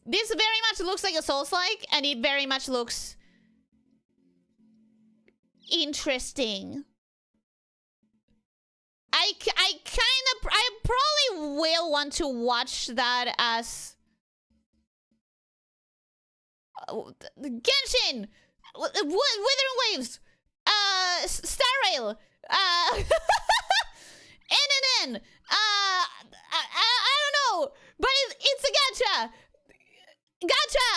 This very much looks like a Souls-like, and it very much looks interesting. I probably will want to watch that as Genshin, Withering Waves, Star Rail, NNN, I don't know, but it's a gacha. Gacha!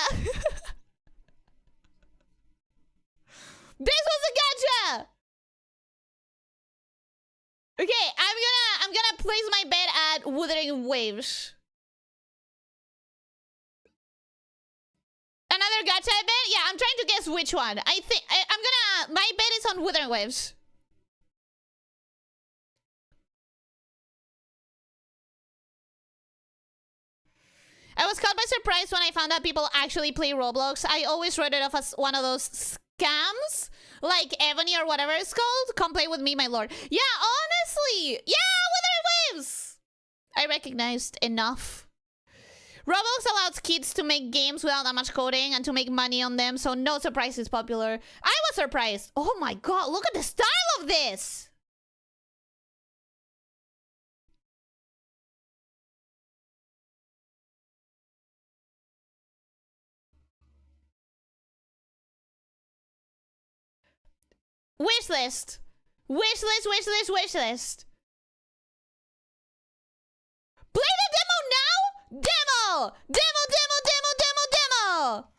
This was a gacha! Okay, I'm gonna place my bet at Withering Waves. Another gacha bet? Yeah, I'm trying to guess which one. I think my bet is on Withering Waves. I was caught by surprise when I found out people actually play Roblox. I always wrote it off as one of those scams, like Ebony or whatever it's called. Come play with me, my lord. Yeah, honestly. Yeah, Withering Waves! I recognized enough. Roblox allows kids to make games without that much coding and to make money on them, so no surprise it's popular. I was surprised. Oh my god, look at the style of this! Wishlist. Wishlist, wishlist, wishlist. Play the demo now? Demo! Demo, demo, demo, demo, demo!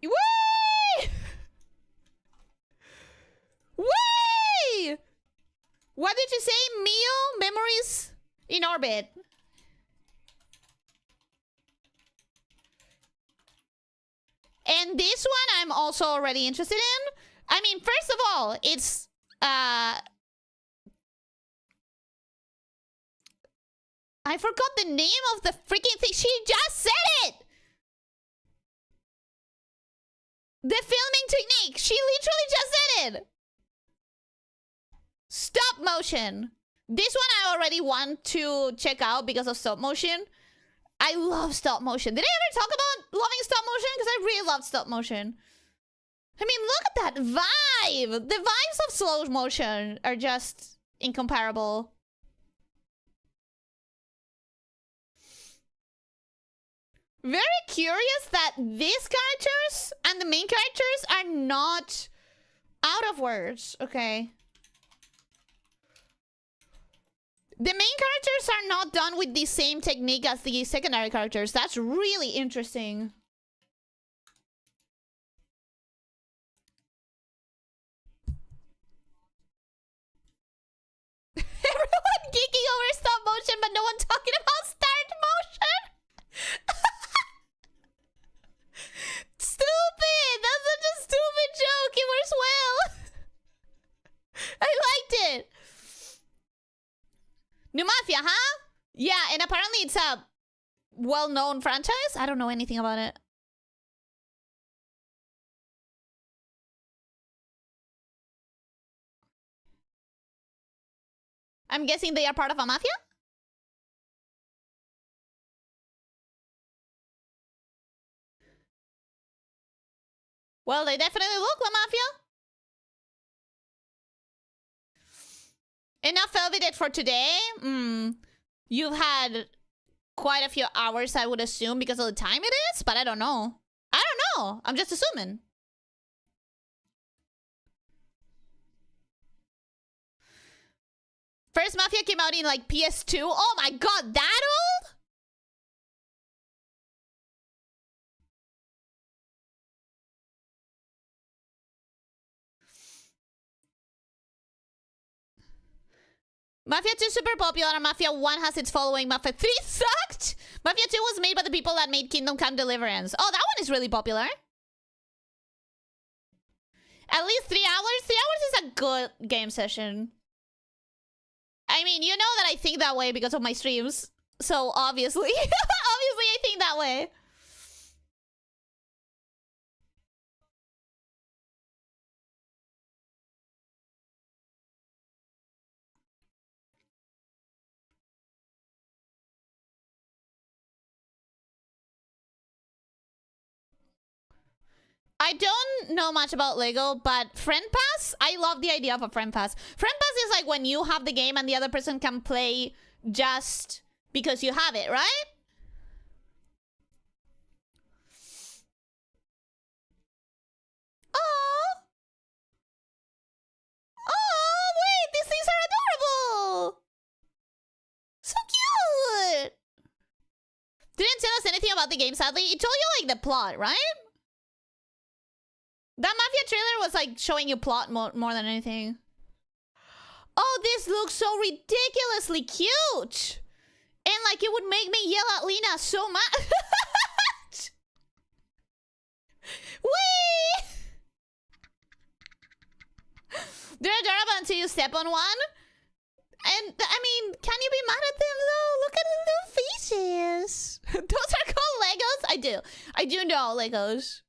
Whee! Whee! What did you say? Mio? Memories in orbit. And this one I'm also already interested in. I mean, first of all, it's I forgot the name of the freaking thing. She just said it! The filming technique. She literally just said it. Stop motion. This one I already want to check out because of stop motion. I love stop motion. Did I ever talk about loving stop motion? Because I really love stop motion. I mean, look at that vibe. The vibes of slow motion are just incomparable. Very curious that these characters and the main characters are not out of words. Okay. The main characters are not done with the same technique as the secondary characters. That's really interesting. New Mafia, huh? Yeah, and apparently it's a well-known franchise. I don't know anything about it. I'm guessing they are part of a mafia? Well, they definitely look like mafia. Enough Velvet for today? You've had quite a few hours, I would assume, because of the time it is, but I don't know. I don't know. I'm just assuming. First Mafia came out in like PS2. Oh my god, that old? Mafia 2 super popular. Mafia 1 has its following. Mafia 3 sucked. Mafia 2 was made by the people that made Kingdom Come Deliverance. Oh, that one is really popular. At least 3 hours? 3 hours is a good game session. I mean, you know that I think that way because of my streams. So, obviously. Obviously, I think that way. I don't know much about Lego, but Friend Pass? I love the idea of a Friend Pass. Friend Pass is like when you have the game and the other person can play just because you have it, right? Oh! Oh, wait! These things are adorable! So cute! Didn't tell us anything about the game, sadly. It told you, like, the plot, right? That Mafia trailer was, like, showing you plot more than anything. Oh, this looks so ridiculously cute! And, like, it would make me yell at Lena so much. Whee! They're adorable until you step on one. And, I mean, can you be mad at them, though? Look at the little faces. Those are called Legos? I do. I do know Legos.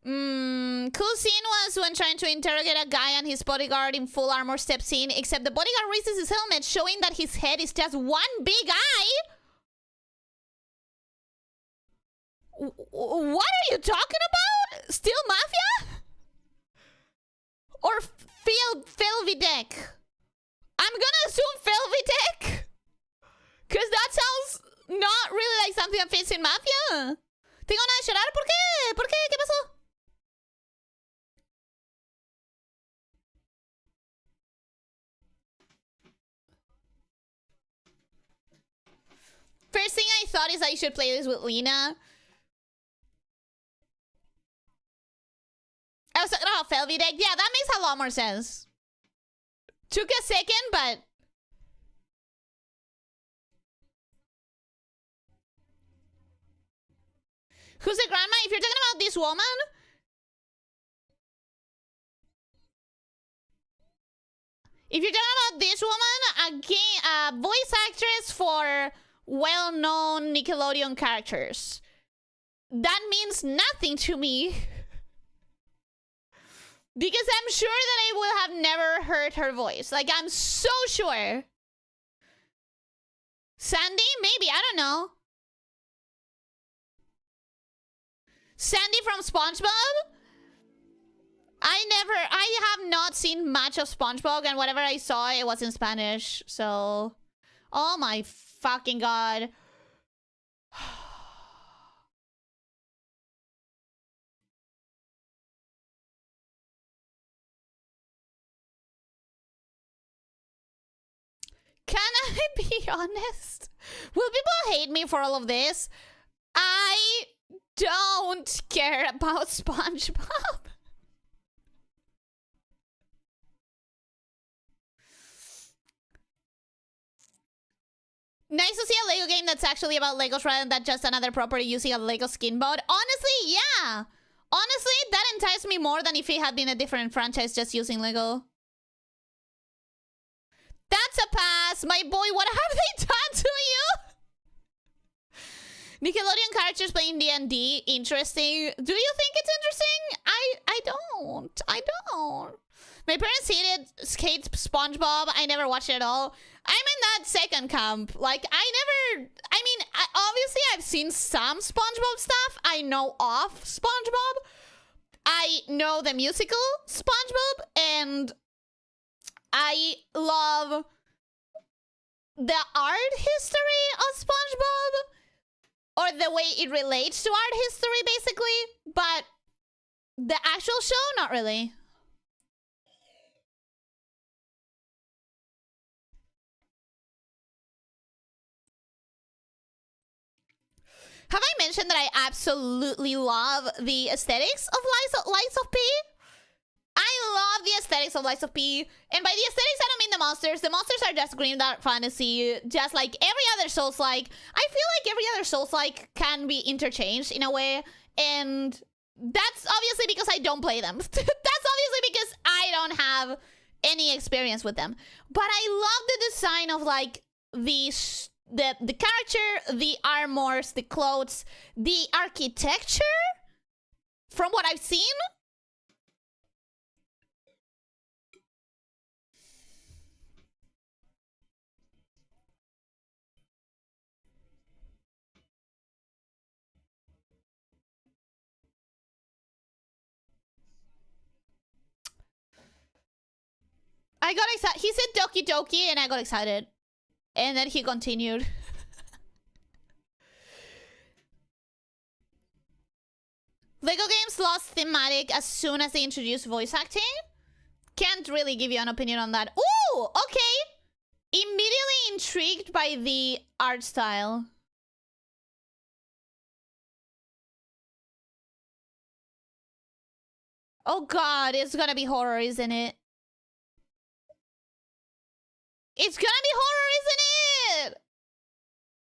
Cool scene was when trying to interrogate a guy and his bodyguard in full armor steps in, except the bodyguard raises his helmet, showing that his head is just one big eye. What are you talking about? Still Mafia? Or Velvidek? I'm gonna assume Velvidek. Cause that sounds not really like something that fits in Mafia. Tengo nada de llorar, ¿por qué? ¿Por qué? ¿Qué pasó? First thing I thought is I should play this with Lena. I was talking about Velvidek. Yeah, that makes a lot more sense. Took a second, but... Who's the grandma? If you're talking about this woman... If you're talking about this woman, a voice actress for well-known Nickelodeon characters. That means nothing to me. Because I'm sure that I will have never heard her voice. Like, I'm so sure. Sandy? Maybe, I don't know. Sandy from SpongeBob? I have not seen much of SpongeBob, and whatever I saw, it was in Spanish, so... Oh my fucking god. Can I be honest? Will people hate me for all of this? I don't care about SpongeBob. Nice to see a Lego game that's actually about Legos rather than just another property using a Lego skin mod. Honestly, yeah. Honestly, that enticed me more than if it had been a different franchise just using Lego. a pass. My boy, what have they done to you? Nickelodeon characters playing D&D. Interesting. Do you think it's interesting? I don't. I don't. My parents hated SpongeBob. I never watched it at all. I'm in that second camp. Like, obviously I've seen some SpongeBob stuff. I know of SpongeBob. I know the musical SpongeBob, and I love the art history of SpongeBob, or the way it relates to art history, basically. But the actual show, not really. Have I mentioned that I absolutely love the aesthetics of Lies of P? I love the aesthetics of Lies of P. And by the aesthetics, I don't mean the monsters. The monsters are just green dark fantasy, just like every other Souls-like. I feel like every other Souls-like can be interchanged in a way. And that's obviously because I don't play them. That's obviously because I don't have any experience with them. But I love the design of like the character, the armors, the clothes, the architecture from what I've seen. I got excited. He said Doki Doki and I got excited. And then he continued. Lego games lost thematic as soon as they introduced voice acting. Can't really give you an opinion on that. Ooh, okay. Immediately intrigued by the art style. Oh god, it's gonna be horror, isn't it? It's gonna be horror, isn't it?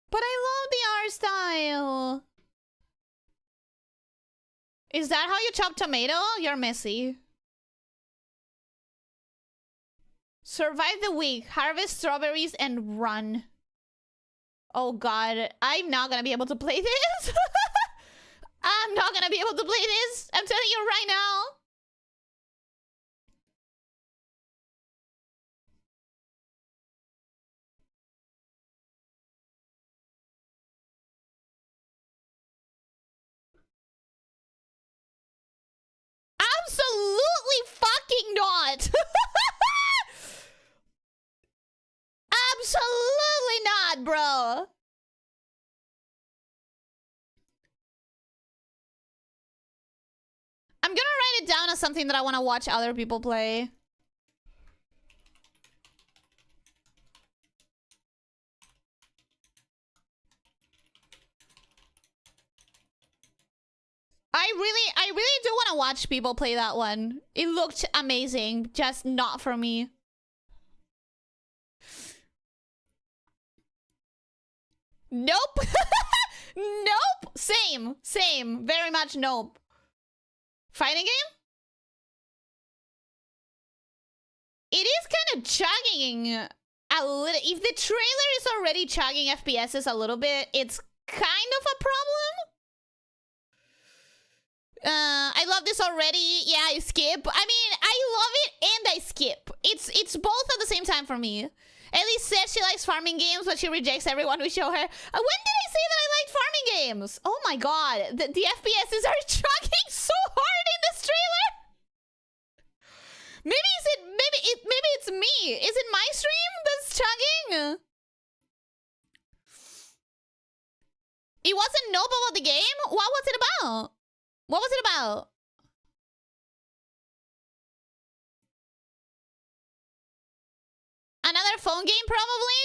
But I love the art style. Is that how you chop tomato? You're messy. Survive the week, harvest strawberries, and run. Oh god, I'm not gonna be able to play this. I'm not gonna be able to play this. I'm telling you right now. Absolutely fucking not. Absolutely not, bro. I'm gonna write it down as something that I want to watch other people play. I really do want to watch people play that one. It looked amazing, just not for me. Nope. Nope. Same. Very much nope. Fighting game? It is kind of chugging a little. If the trailer is already chugging FPSs a little bit, it's kind of a problem. I love this already. Yeah, I skip. I mean, I love it and I skip. It's both at the same time for me. Ellie says she likes farming games, but she rejects everyone we show her. When did I say that I liked farming games? Oh my god, the FPSs are chugging so hard in this trailer. Maybe it's me. Is it my stream that's chugging? It wasn't nope about the game? What was it about? What was it about? Another phone game, probably?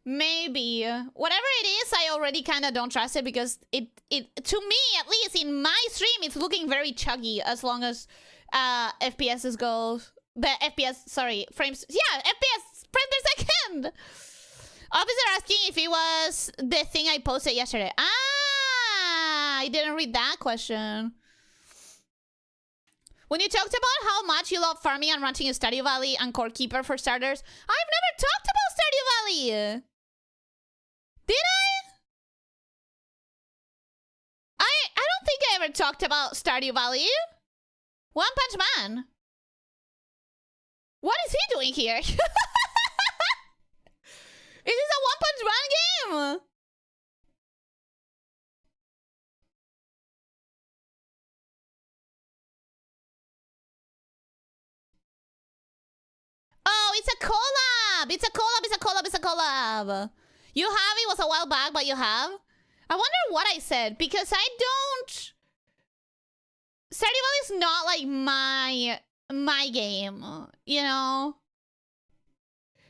Maybe. Whatever it is, I already kind of don't trust it because it to me, at least in my stream, it's looking very chuggy as long as FPSs go. The FPS, sorry, frames. Yeah, FPS, frames per second. Officer asking if it was the thing I posted yesterday. Ah, I didn't read that question. When you talked about how much you love farming and ranting in Stardew Valley and Core Keeper for starters, I've never talked about Stardew Valley. Did I don't think I ever talked about Stardew Valley. One Punch Man. What is he doing here? Is this a One Punch Man game? Oh, it's a collab! It's a collab, it's a collab, it's a collab! You have, it was a while back, but you have? I wonder what I said, because I don't... Stardew Valley is not like my game, you know?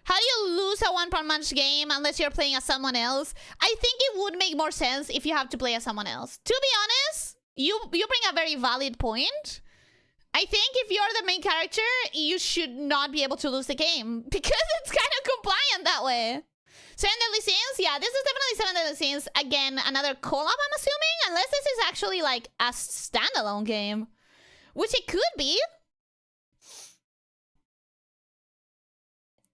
How do you lose a One Punch Man game unless you're playing as someone else? I think it would make more sense if you have to play as someone else. To be honest, you bring a very valid point. I think if you're the main character, you should not be able to lose the game because it's kind of compliant that way. 7 Deadly Sins? Yeah, this is definitely 7 Deadly Sins. Again, another collab, I'm assuming? Unless this is actually like a standalone game. Which it could be.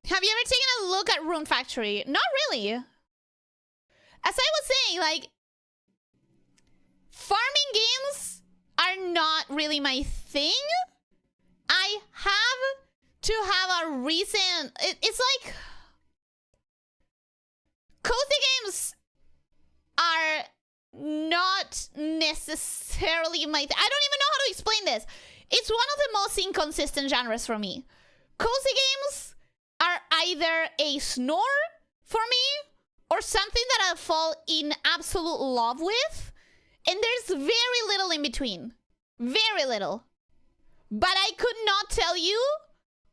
Have you ever taken a look at Rune Factory? Not really. As I was saying, like... farming games are not really my thing. I have to have a reason. It's like... cozy games are not necessarily my... I don't even know how to explain this. It's one of the most inconsistent genres for me. Cozy games are either a snore for me or something that I fall in absolute love with. And there's very little in between. Very little. But I could not tell you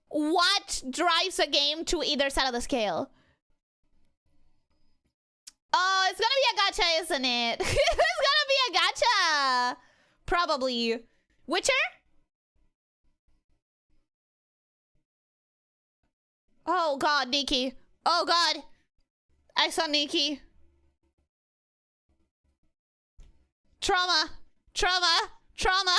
what drives a game to either side of the scale. Oh, it's gonna be a gacha, isn't it? It's gonna be a gacha. Probably. Witcher? Oh god, Nikki. Oh god. I saw Nikki. Trauma. Trauma. Trauma.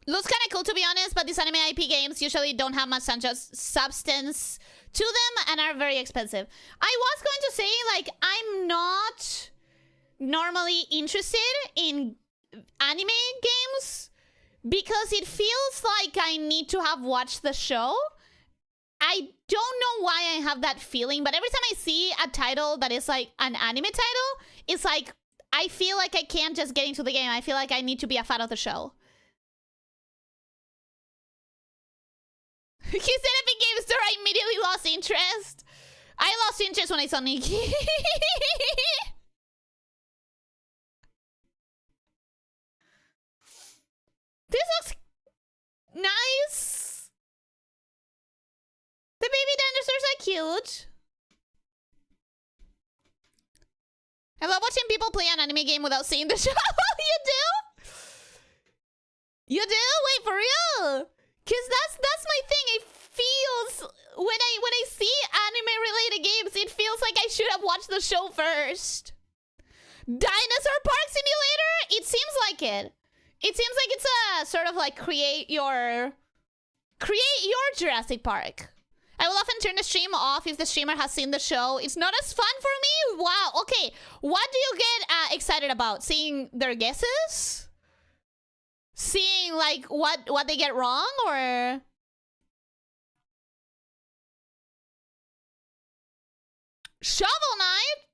Looks kind of cool, to be honest, but these anime IP games usually don't have much substance to them and are very expensive. I was going to say, like, I'm not normally interested in anime games because it feels like I need to have watched the show. I don't know why I have that feeling, but every time I see a title that is like an anime title, it's like, I feel like I can't just get into the game. I feel like I need to be a fan of the show. He said Epic Games Store, I immediately lost interest. I lost interest when I saw Nikki. This looks nice. The baby dinosaurs are cute. I love watching people play an anime game without seeing the show. You do? You do? Wait, for real? Cause that's my thing. It feels when I see anime related games, it feels like I should have watched the show first. Dinosaur Park Simulator? It seems like it. It seems like it's a sort of like create your Jurassic Park. I will often turn the stream off if the streamer has seen the show. It's not as fun for me. Wow. Okay. What do you get excited about? Seeing their guesses? Seeing like what they get wrong, or Shovel Knight?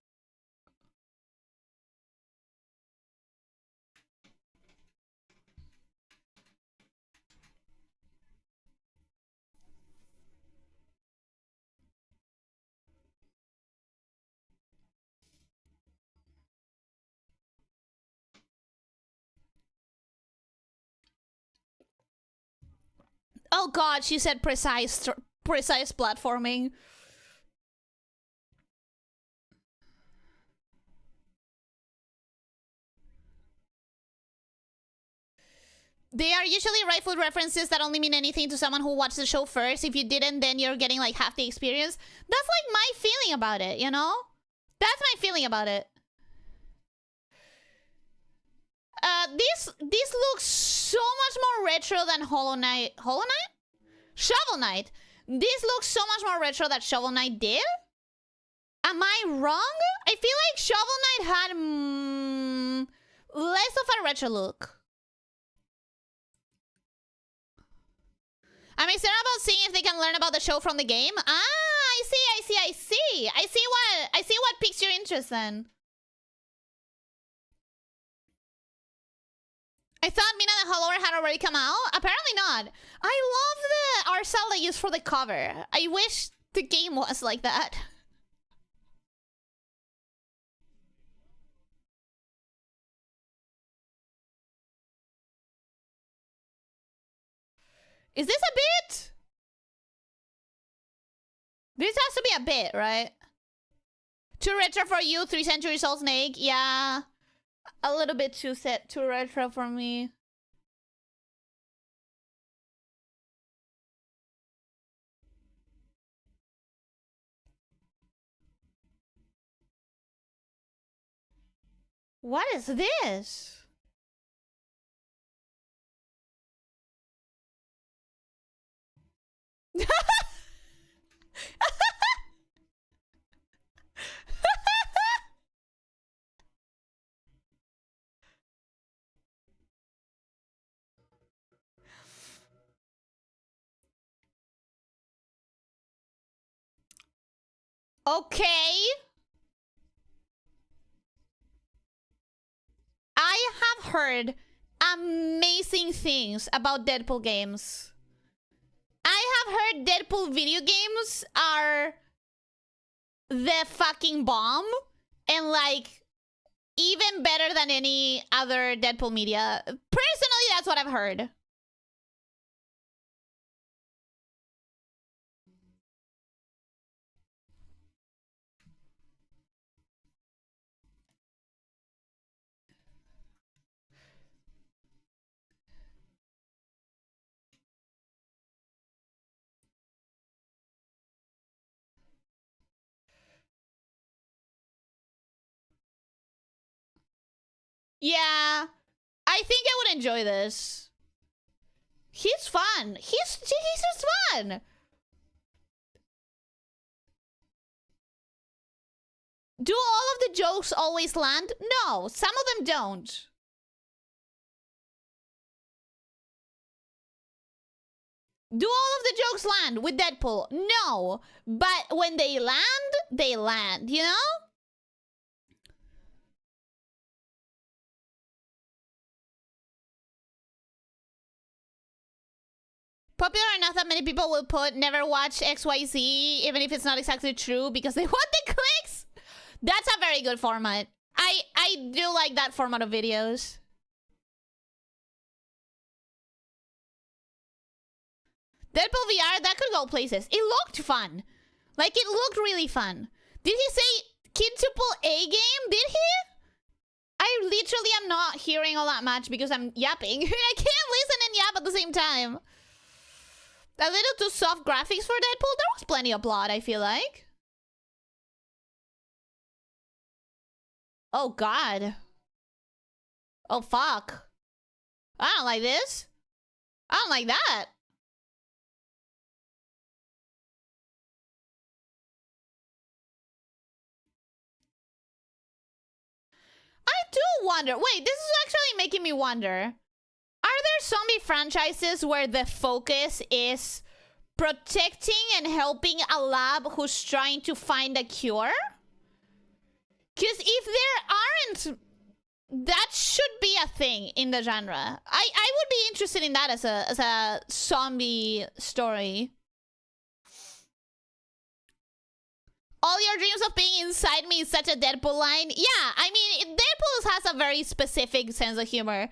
Oh god, she said precise platforming. They are usually rightful references that only mean anything to someone who watched the show first. If you didn't, then you're getting like half the experience. That's like my feeling about it, you know? That's my feeling about it. This looks so much more retro than Hollow Knight. Hollow Knight? Shovel Knight. This looks so much more retro than Shovel Knight did. Am I wrong? I feel like Shovel Knight had less of a retro look. I'm excited about seeing if they can learn about the show from the game. Ah, I see. I see what piques your interest then. I thought Mina the Hollower had already come out. Apparently not. I love the art style they used for the cover. I wish the game was like that. Is this a bit? This has to be a bit, right? Too retro for you, 3 centuries old snake. Yeah. A little bit too retro for me. What is this? Okay. I have heard amazing things about Deadpool games. I have heard Deadpool video games are the fucking bomb and like even better than any other Deadpool media. Personally, that's what I've heard. Yeah, I think I would enjoy this. He's fun. He's just fun. Do all of the jokes always land? No, some of them don't. Do all of the jokes land with Deadpool? No, but when they land, you know? Popular enough that many people will put never watch XYZ, even if it's not exactly true, because they want the clicks. That's a very good format. I do like that format of videos. Deadpool VR, that could go places. It looked fun. Like, it looked really fun. Did he say Kidtuple A game? Did he? I literally am not hearing all that much because I'm yapping. I can't listen and yap at the same time. A little too soft graphics for Deadpool? There was plenty of blood, I feel like. Oh, God. Oh, fuck. I don't like this. I don't like that. I do wonder. Wait, this is actually making me wonder. Are there zombie franchises where the focus is protecting and helping a lab who's trying to find a cure? Because if there aren't, that should be a thing in the genre. I would be interested in that as a zombie story. All your dreams of being inside me is such a Deadpool line. Yeah, I mean, Deadpool has a very specific sense of humor.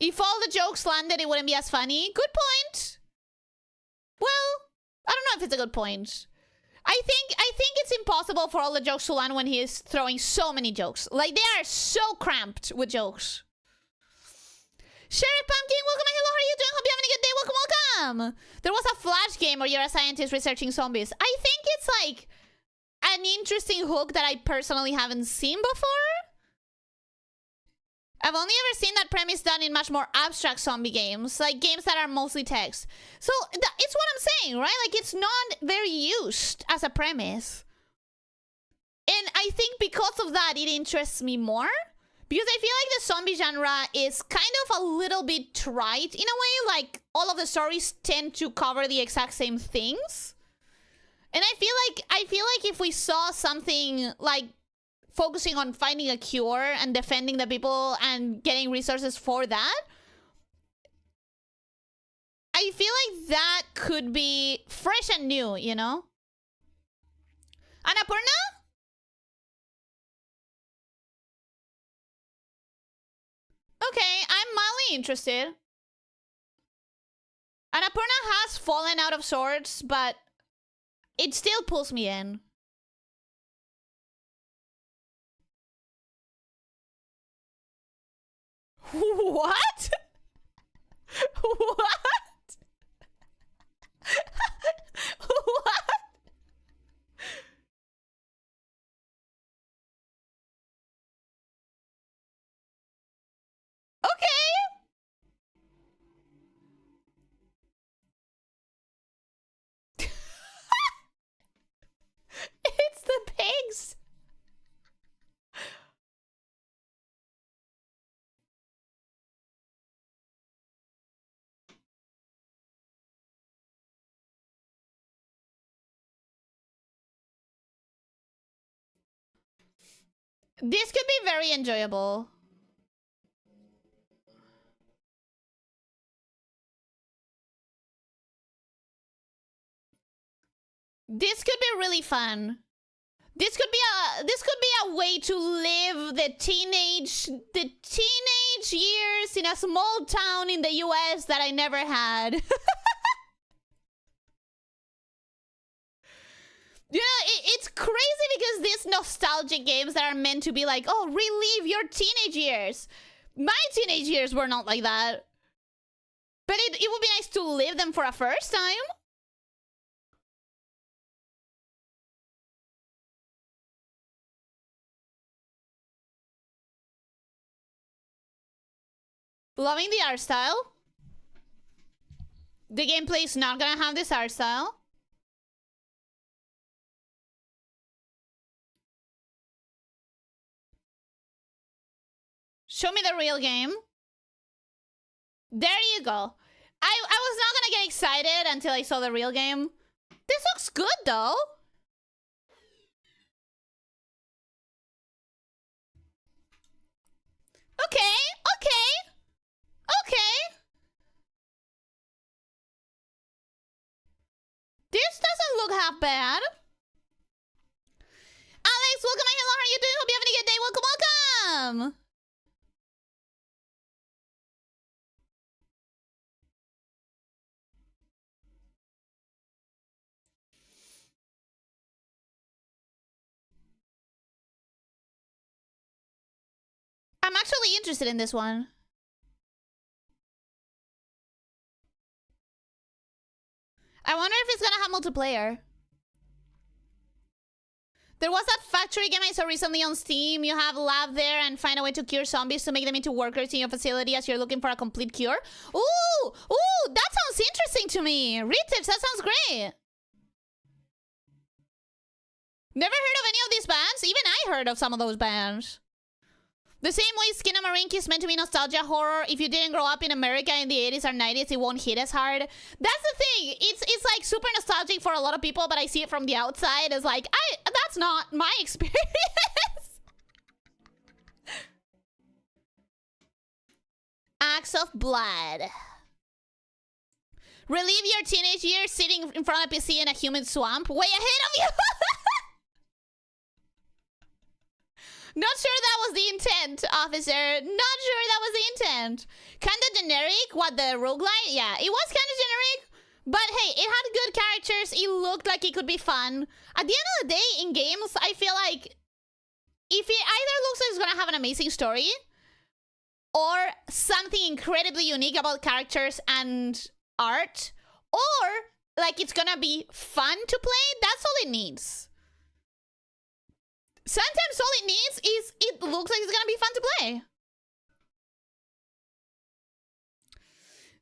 If all the jokes landed, it wouldn't be as funny. Good point. Well, I don't know if it's a good point. I think it's impossible for all the jokes to land when he is throwing so many jokes. Like, they are so cramped with jokes. Sheriff Pumpkin, welcome. Hello, how are you doing? Hope you're having a good day. Welcome, welcome. There was a Flash game where you're a scientist researching zombies. I think it's like an interesting hook that I personally haven't seen before. I've only ever seen that premise done in much more abstract zombie games, like games that are mostly text. So it's what I'm saying, right? Like, it's not very used as a premise. And I think because of that, it interests me more. Because I feel like the zombie genre is kind of a little bit trite in a way. Like, all of the stories tend to cover the exact same things. And I feel like if we saw something like focusing on finding a cure and defending the people and getting resources for that, I feel like that could be fresh and new, you know? Annapurna? Okay, I'm mildly interested. Annapurna has fallen out of sorts, but it still pulls me in. What? What? What? Okay. It's the pigs. This could be very enjoyable. This could be really fun. This could be a way to live the teenage years in a small town in the US that I never had. You know, it's crazy because these nostalgic games that are meant to be like, oh, relive your teenage years. My teenage years were not like that. But it would be nice to live them for a first time. Loving the art style. The gameplay is not gonna have this art style. Show me the real game. There you go. I was not gonna get excited until I saw the real game. This looks good though. Okay, okay. Okay. This doesn't look half bad. Alex, welcome. Hello, how are you doing? Hope you're having a good day. Welcome, welcome. I'm actually interested in this one. I wonder if it's gonna have multiplayer. There was that factory game I saw recently on Steam. You have lab there and find a way to cure zombies to make them into workers in your facility as you're looking for a complete cure. Ooh, ooh, that sounds interesting to me. Retouch, that sounds great. Never heard of any of these bands? Even I heard of some of those bands. The same way Skinamarink is meant to be nostalgia horror. If you didn't grow up in America in the 80s or 90s, it won't hit as hard. That's the thing. It's like super nostalgic for a lot of people, but I see it from the outside as like, that's not my experience. Acts of Blood. Relive your teenage years sitting in front of a PC in a humid swamp. Way ahead of you! Not sure that was the intent, officer. Not sure that was the intent. Kinda generic. What, the roguelite? Yeah, it was kinda generic. But hey, it had good characters. It looked like it could be fun. At the end of the day, in games, I feel like if it either looks like it's gonna have an amazing story or something incredibly unique about characters and art, or like it's gonna be fun to play, that's all it needs. Sometimes all it needs is it looks like it's gonna be fun to play.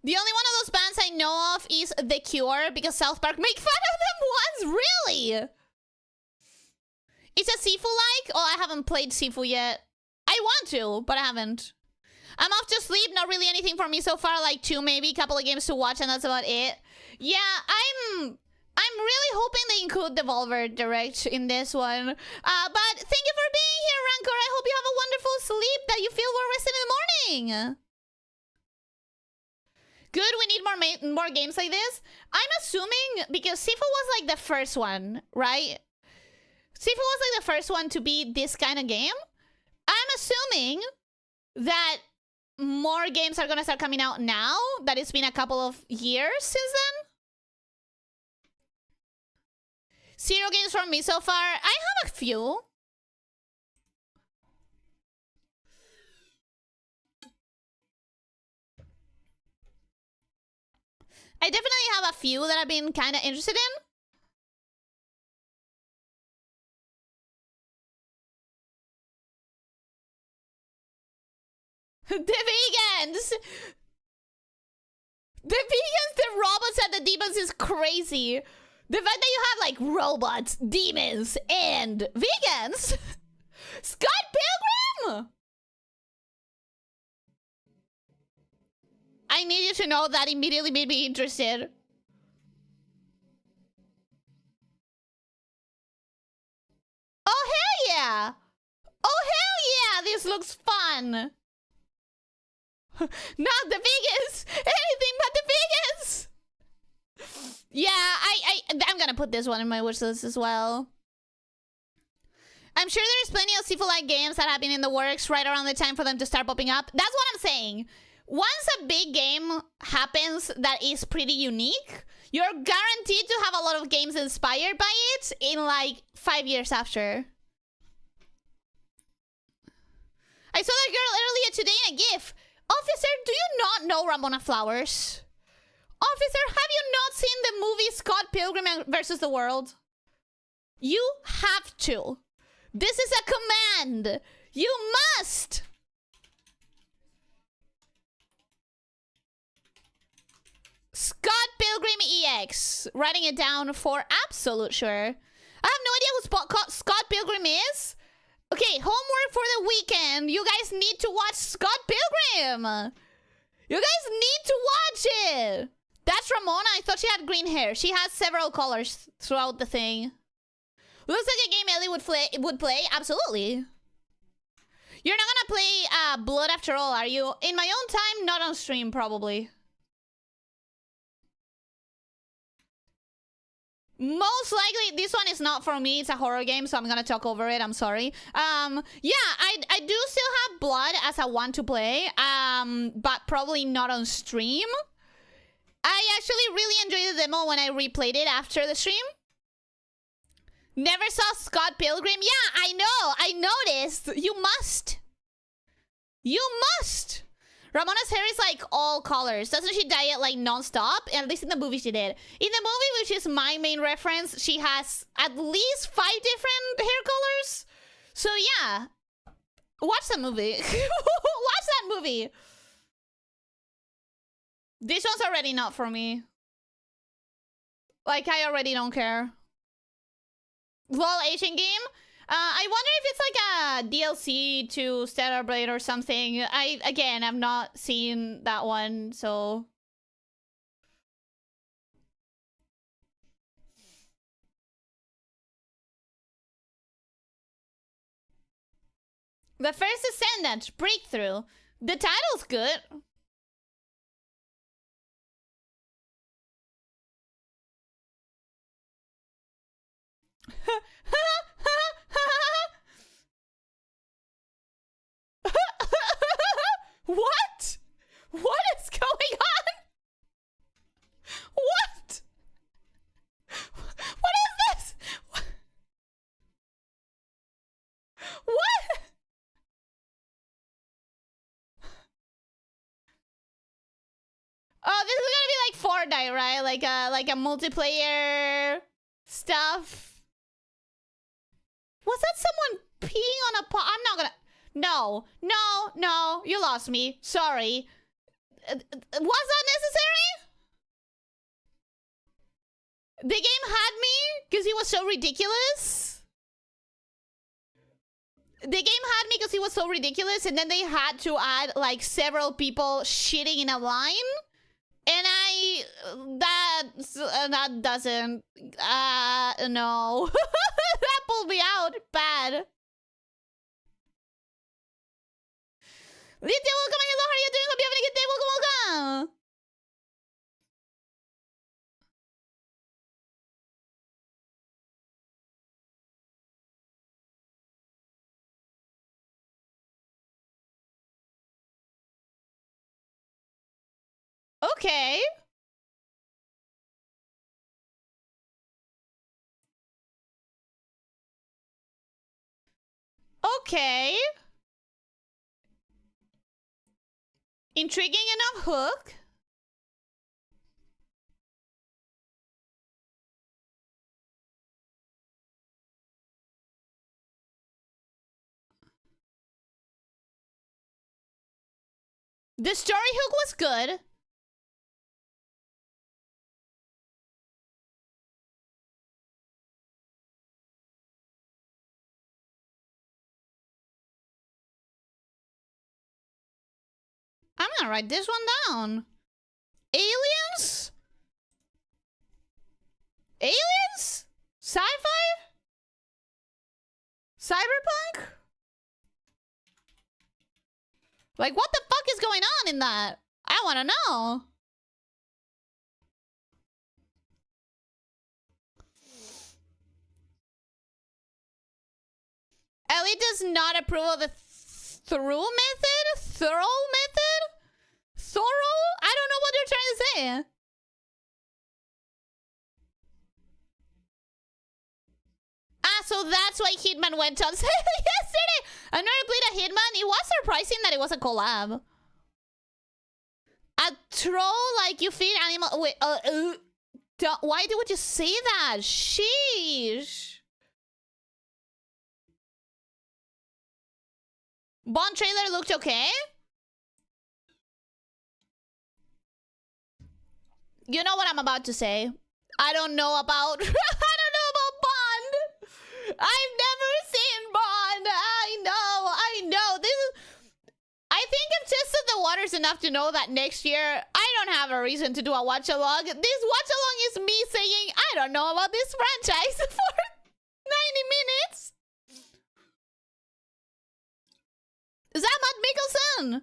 The only one of those bands I know of is The Cure, because South Park make fun of them once. Really? It's a Sifu-like? Oh, I haven't played Sifu yet. I want to, but I haven't. I'm off to sleep. Not really anything for me so far. Like 2, maybe. Couple of games to watch, and that's about it. Yeah, I'm really hoping they include Devolver Direct in this one. But thank you for being here, Rancor. I hope you have a wonderful sleep, that you feel well rested in the morning. Good, we need more games like this. I'm assuming, because Sifu was like the first one, right? Sifu was like the first one to be this kind of game. I'm assuming that more games are gonna start coming out now, that it's been a couple of years since then. 0 games from me so far. I have a few. I definitely have a few that I've been kind of interested in. The vegans! The vegans, the robots, and the demons is crazy. The fact that you have, like, robots, demons, and vegans! Scott Pilgrim! I need you to know that immediately made me interested. Oh, hell yeah! Oh, hell yeah! This looks fun! Not the vegans! Anything but the vegans! Yeah, I'm gonna put this one in my wish list as well. I'm sure there's plenty of Sifu-like games that have been in the works right around the time for them to start popping up. That's what I'm saying. Once a big game happens that is pretty unique, you're guaranteed to have a lot of games inspired by it in like 5 years after. I saw that girl earlier today in a GIF. Officer, do you not know Ramona Flowers? Officer, have you not seen the movie Scott Pilgrim versus the World? You have to. This is a command. You must. Scott Pilgrim EX. Writing it down for absolute sure. I have no idea who Scott Pilgrim is. Okay, homework for the weekend. You guys need to watch Scott Pilgrim. You guys need to watch it. That's Ramona. I thought she had green hair. She has several colors throughout the thing. Looks like a game Ellie would play. Absolutely. You're not gonna play Blood after all, are you? In my own time, not on stream, probably. Most likely, this one is not for me. It's a horror game, so I'm gonna talk over it. I'm sorry. Yeah, I do still have Blood as a one to play, but probably not on stream. I actually really enjoyed the demo when I replayed it after the stream. Never saw Scott Pilgrim. Yeah, I know. I noticed. You must. You must. Ramona's hair is like all colors. Doesn't she dye it like non-stop? At least in the movie she did. In the movie, which is my main reference, she has at least 5 different hair colors. So yeah. Watch the movie. Watch that movie. This one's already not for me. Like, I already don't care. LOL Asian game? I wonder if it's like a DLC to Stellar Blade or something. Again, I'm not seeing that one, so... The First Ascendant, Breakthrough. The title's good. What? What is going on? What? Fortnite, right? Like a multiplayer stuff. Was that someone peeing on a pot? I'm not gonna. No. You lost me. Sorry. Was that necessary? The game had me because he was so ridiculous. The game had me because he was so ridiculous, and then they had to add like several people shitting in a line, and that doesn't no. That pulled me out bad. Lydia, welcome. Hello, how are you doing? Hope you're having a good day. Welcome. Okay. Okay. Intriguing enough hook. The story hook was good. I'm gonna write this one down. Aliens? Aliens? Sci-fi? Cyberpunk? Like, what the fuck is going on in that? I wanna know. Ellie does not approve of the thorough method? Thorough method? Thorough? I don't know what you're trying to say. Ah, so that's why Hitman went on sale yesterday. I've never played a Hitman. It was surprising that it was a collab. A troll, like you feed animal. Wait, why would you say that? Sheesh. Bond trailer looked okay. You know what I'm about to say. I don't know about. I don't know about Bond. I've never seen Bond. I know. This is. I think I've tested the waters enough to know that next year I don't have a reason to do a watch along. This watch along is me saying I don't know about this franchise for 90 minutes. Is that Matt Mikkelsen?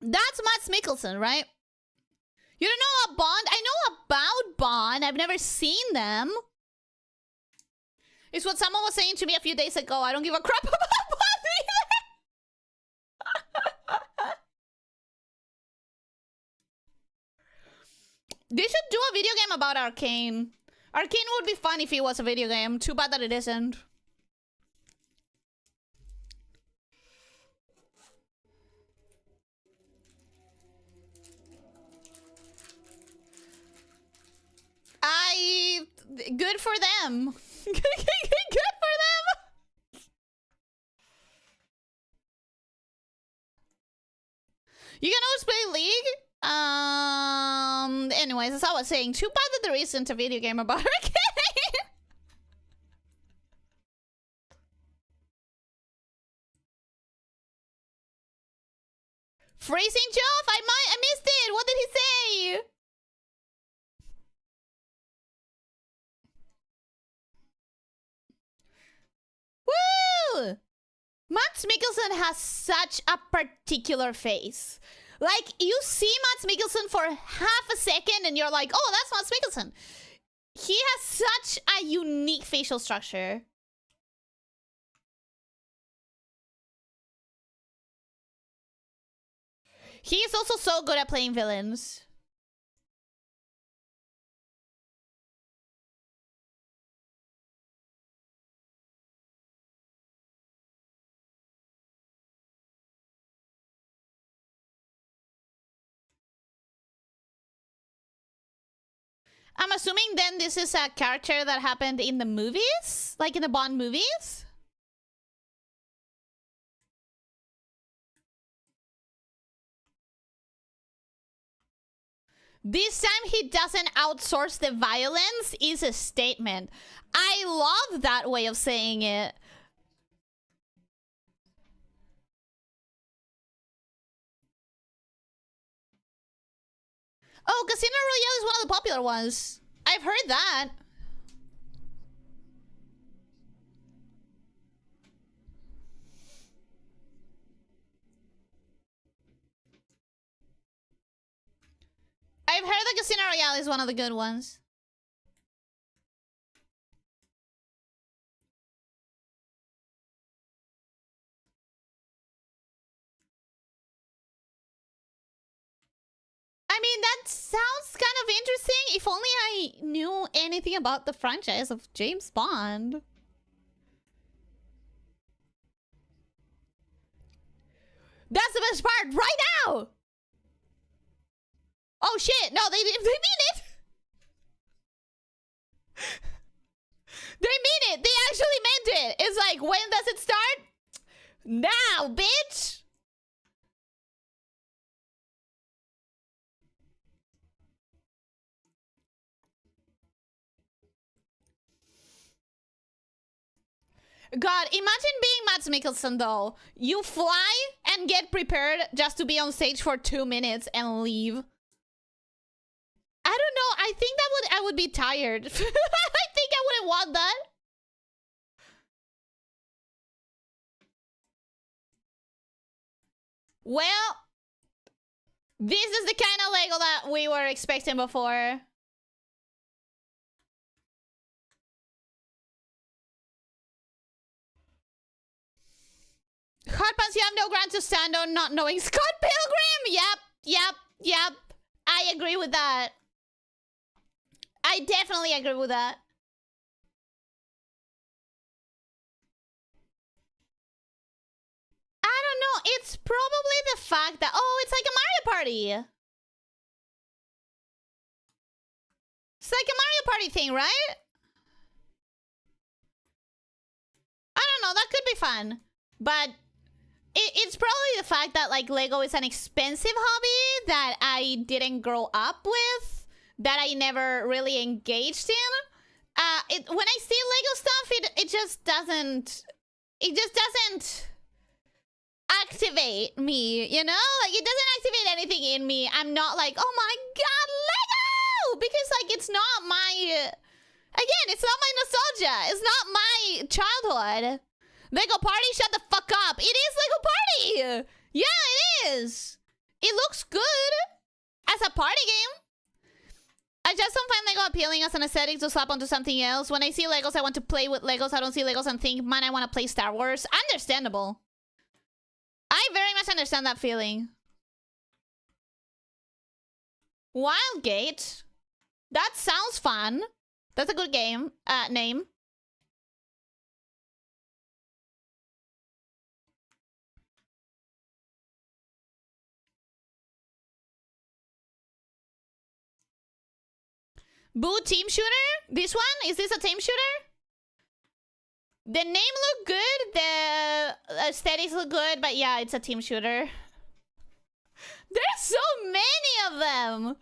That's Matt Mikkelsen, right? You don't know about Bond? I know about Bond. I've never seen them. It's what someone was saying to me a few days ago. I don't give a crap about Bond either. They should do a video game about Arcane. Arcane would be fun if it was a video game. Too bad that it isn't. Good for them. Good for them. You can always play League. Anyways, as I was saying, too bad that there isn't a video game about Arcane. Phrasing Joff? I missed it. What did he say? Woo! Mads Mikkelsen has such a particular face. Like, you see Mads Mikkelsen for half a second and you're like, oh, that's Mads Mikkelsen. He has such a unique facial structure. He is also so good at playing villains. I'm assuming then this is a character that happened in the movies? Like in the Bond movies? This time he doesn't outsource the violence is a statement. I love that way of saying it. Oh, Casino Royale is one of the popular ones. I've heard that. I've heard that Casino Royale is one of the good ones. I mean, that sounds kind of interesting. If only I knew anything about the franchise of James Bond. That's the best part right now! Oh shit, no, they mean it! They mean it! They actually meant it! It's like, when does it start? Now, bitch! God, imagine being Mads Mikkelsen though. You fly and get prepared just to be on stage for 2 minutes and leave. I don't know. I think I would be tired. I think I wouldn't want that. Well, this is the kind of Lego that we were expecting before. Hot pants, you have no ground to stand on not knowing Scott Pilgrim! Yep. I agree with that. I definitely agree with that. I don't know. It's probably the fact that... Oh, it's like a Mario Party. It's like a Mario Party thing, right? I don't know. That could be fun. But... It's probably the fact that, like, Lego is an expensive hobby that I didn't grow up with, that I never really engaged in. When I see Lego stuff, it just doesn't activate me, you know? Like, it doesn't activate anything in me. I'm not like, oh my god, Lego! Because, like, it's not my... Again, it's not my nostalgia. It's not my childhood. Lego Party, shut the fuck up. It is Lego Party. Yeah, it is. It looks good as a party game. I just don't find Lego appealing as an aesthetic to slap onto something else. When I see Legos, I want to play with Legos. I don't see Legos and think, man, I want to play Star Wars. Understandable. I very much understand that feeling. Wildgate. That sounds fun. That's a good game. Name. Boo team shooter? This one? Is this a team shooter? The name look good, the aesthetics look good, but yeah, it's a team shooter. There's so many of them!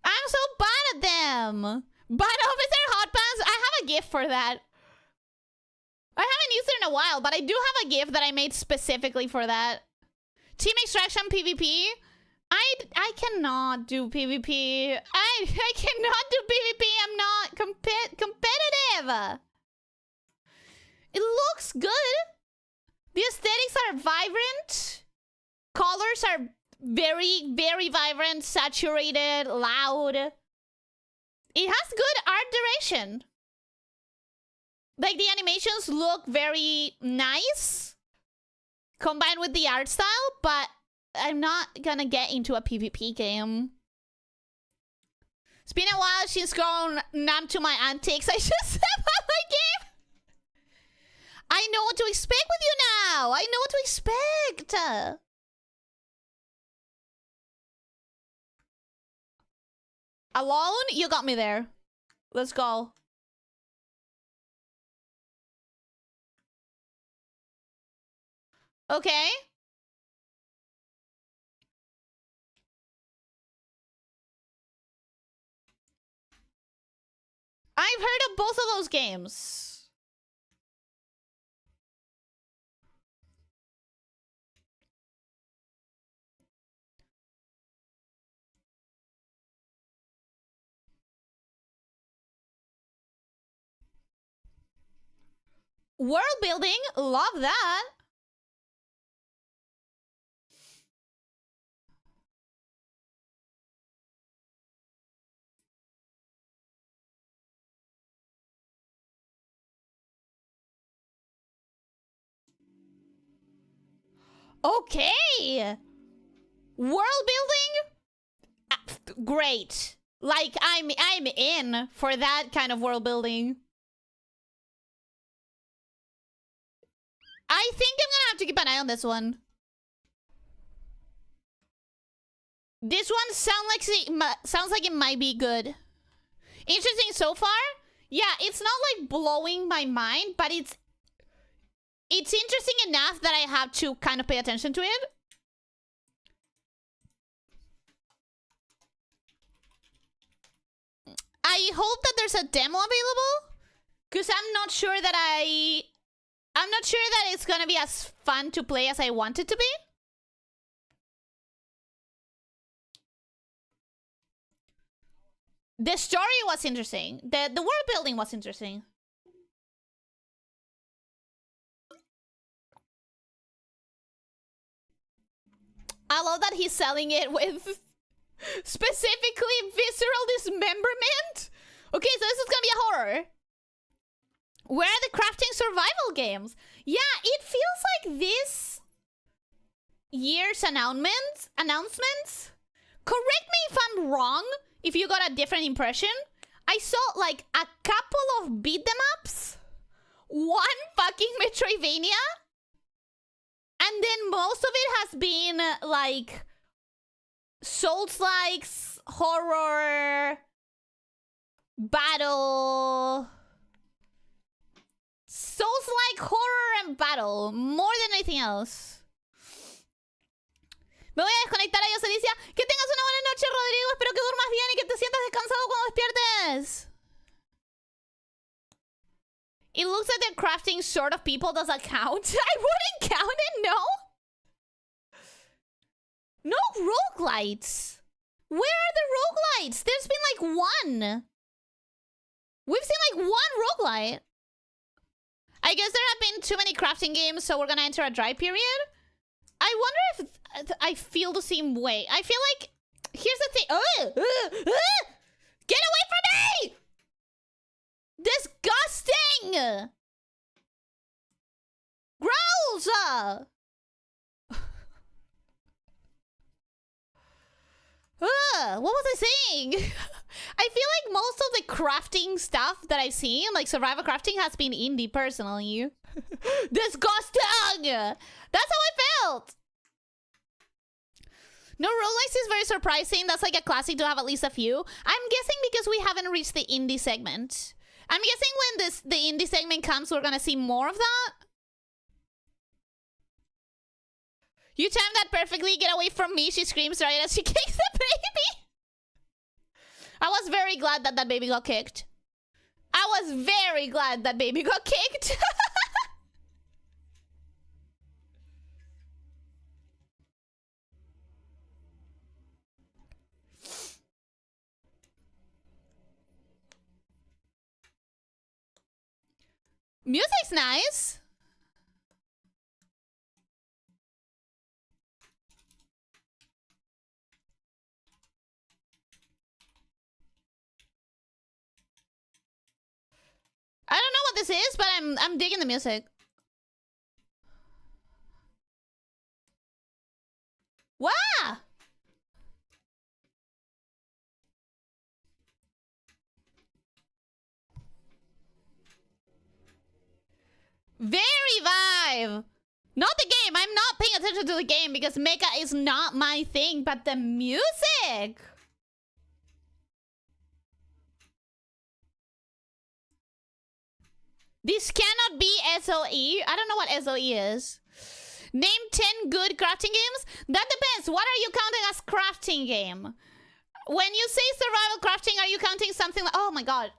I'm so bad at them! But Officer Hot Pants, I have a gift for that. I haven't used it in a while, but I do have a gift that I made specifically for that. Team Extraction PvP. I cannot do PvP. I cannot do PvP. I'm not competitive. It looks good. The aesthetics are vibrant. Colors are very, very vibrant, saturated, loud. It has good art direction. Like, the animations look very nice combined with the art style, but I'm not gonna get into a PvP game. It's been a while since grown numb to my antics. I just said about my game. I know what to expect with you now. I know what to expect. Alone? You got me there. Let's go. Okay. I've heard of both of those games. World building, love that. Okay. World building? Great. Like I'm in for that kind of world building. I think I'm gonna have to keep an eye on this one. This one sounds like it might be good. Interesting so far. Yeah, it's not like blowing my mind, but it's interesting enough that I have to kind of pay attention to it. I hope that there's a demo available, because I'm not sure that it's gonna be as fun to play as I want it to be. The story was interesting. The world building was interesting. I love that he's selling it with specifically visceral dismemberment. Okay, so this is gonna be a horror. Where are the crafting survival games? Yeah, it feels like this year's announcements. Correct me if I'm wrong, if you got a different impression. I saw like a couple of beat 'em ups, one fucking Metroidvania, and then most of it has been like Souls-likes, horror, battle. Souls-like, horror, and battle. More than anything else. Me voy a desconectar. Adiós, Elyssia. Que tengas una buena noche, Rodrigo. Espero que duermas bien y que te sientas descansado cuando despiertes. It looks like they're crafting sort of people. Does that count? I wouldn't count it, no. No roguelites. Where are the roguelites? There's been like one. We've seen like one roguelite. I guess there have been too many crafting games, so we're gonna enter a dry period. I wonder if I feel the same way. I feel like... Here's the thing. Get away from me! Disgusting! Gross! What was I saying? I feel like most of the crafting stuff that I've seen, like survival crafting, has been indie personally. Disgusting! That's how I felt! No, roguelikes is very surprising. That's like a classic to have at least a few. I'm guessing because we haven't reached the indie segment. I'm guessing when the indie segment comes, we're gonna see more of that. You timed that perfectly. Get away from me, she screams right as she kicks the baby. I was very glad that that baby got kicked. I was very glad that baby got kicked. Music's nice. I don't know what this is, but I'm digging the music. Wow! Very vibe! Not the game. I'm not paying attention to the game because mecha is not my thing, but the music! This cannot be SOE. I don't know what SOE is. Name 10 good crafting games? That depends. What are you counting as crafting game? When you say survival crafting, are you counting something like... Oh my god.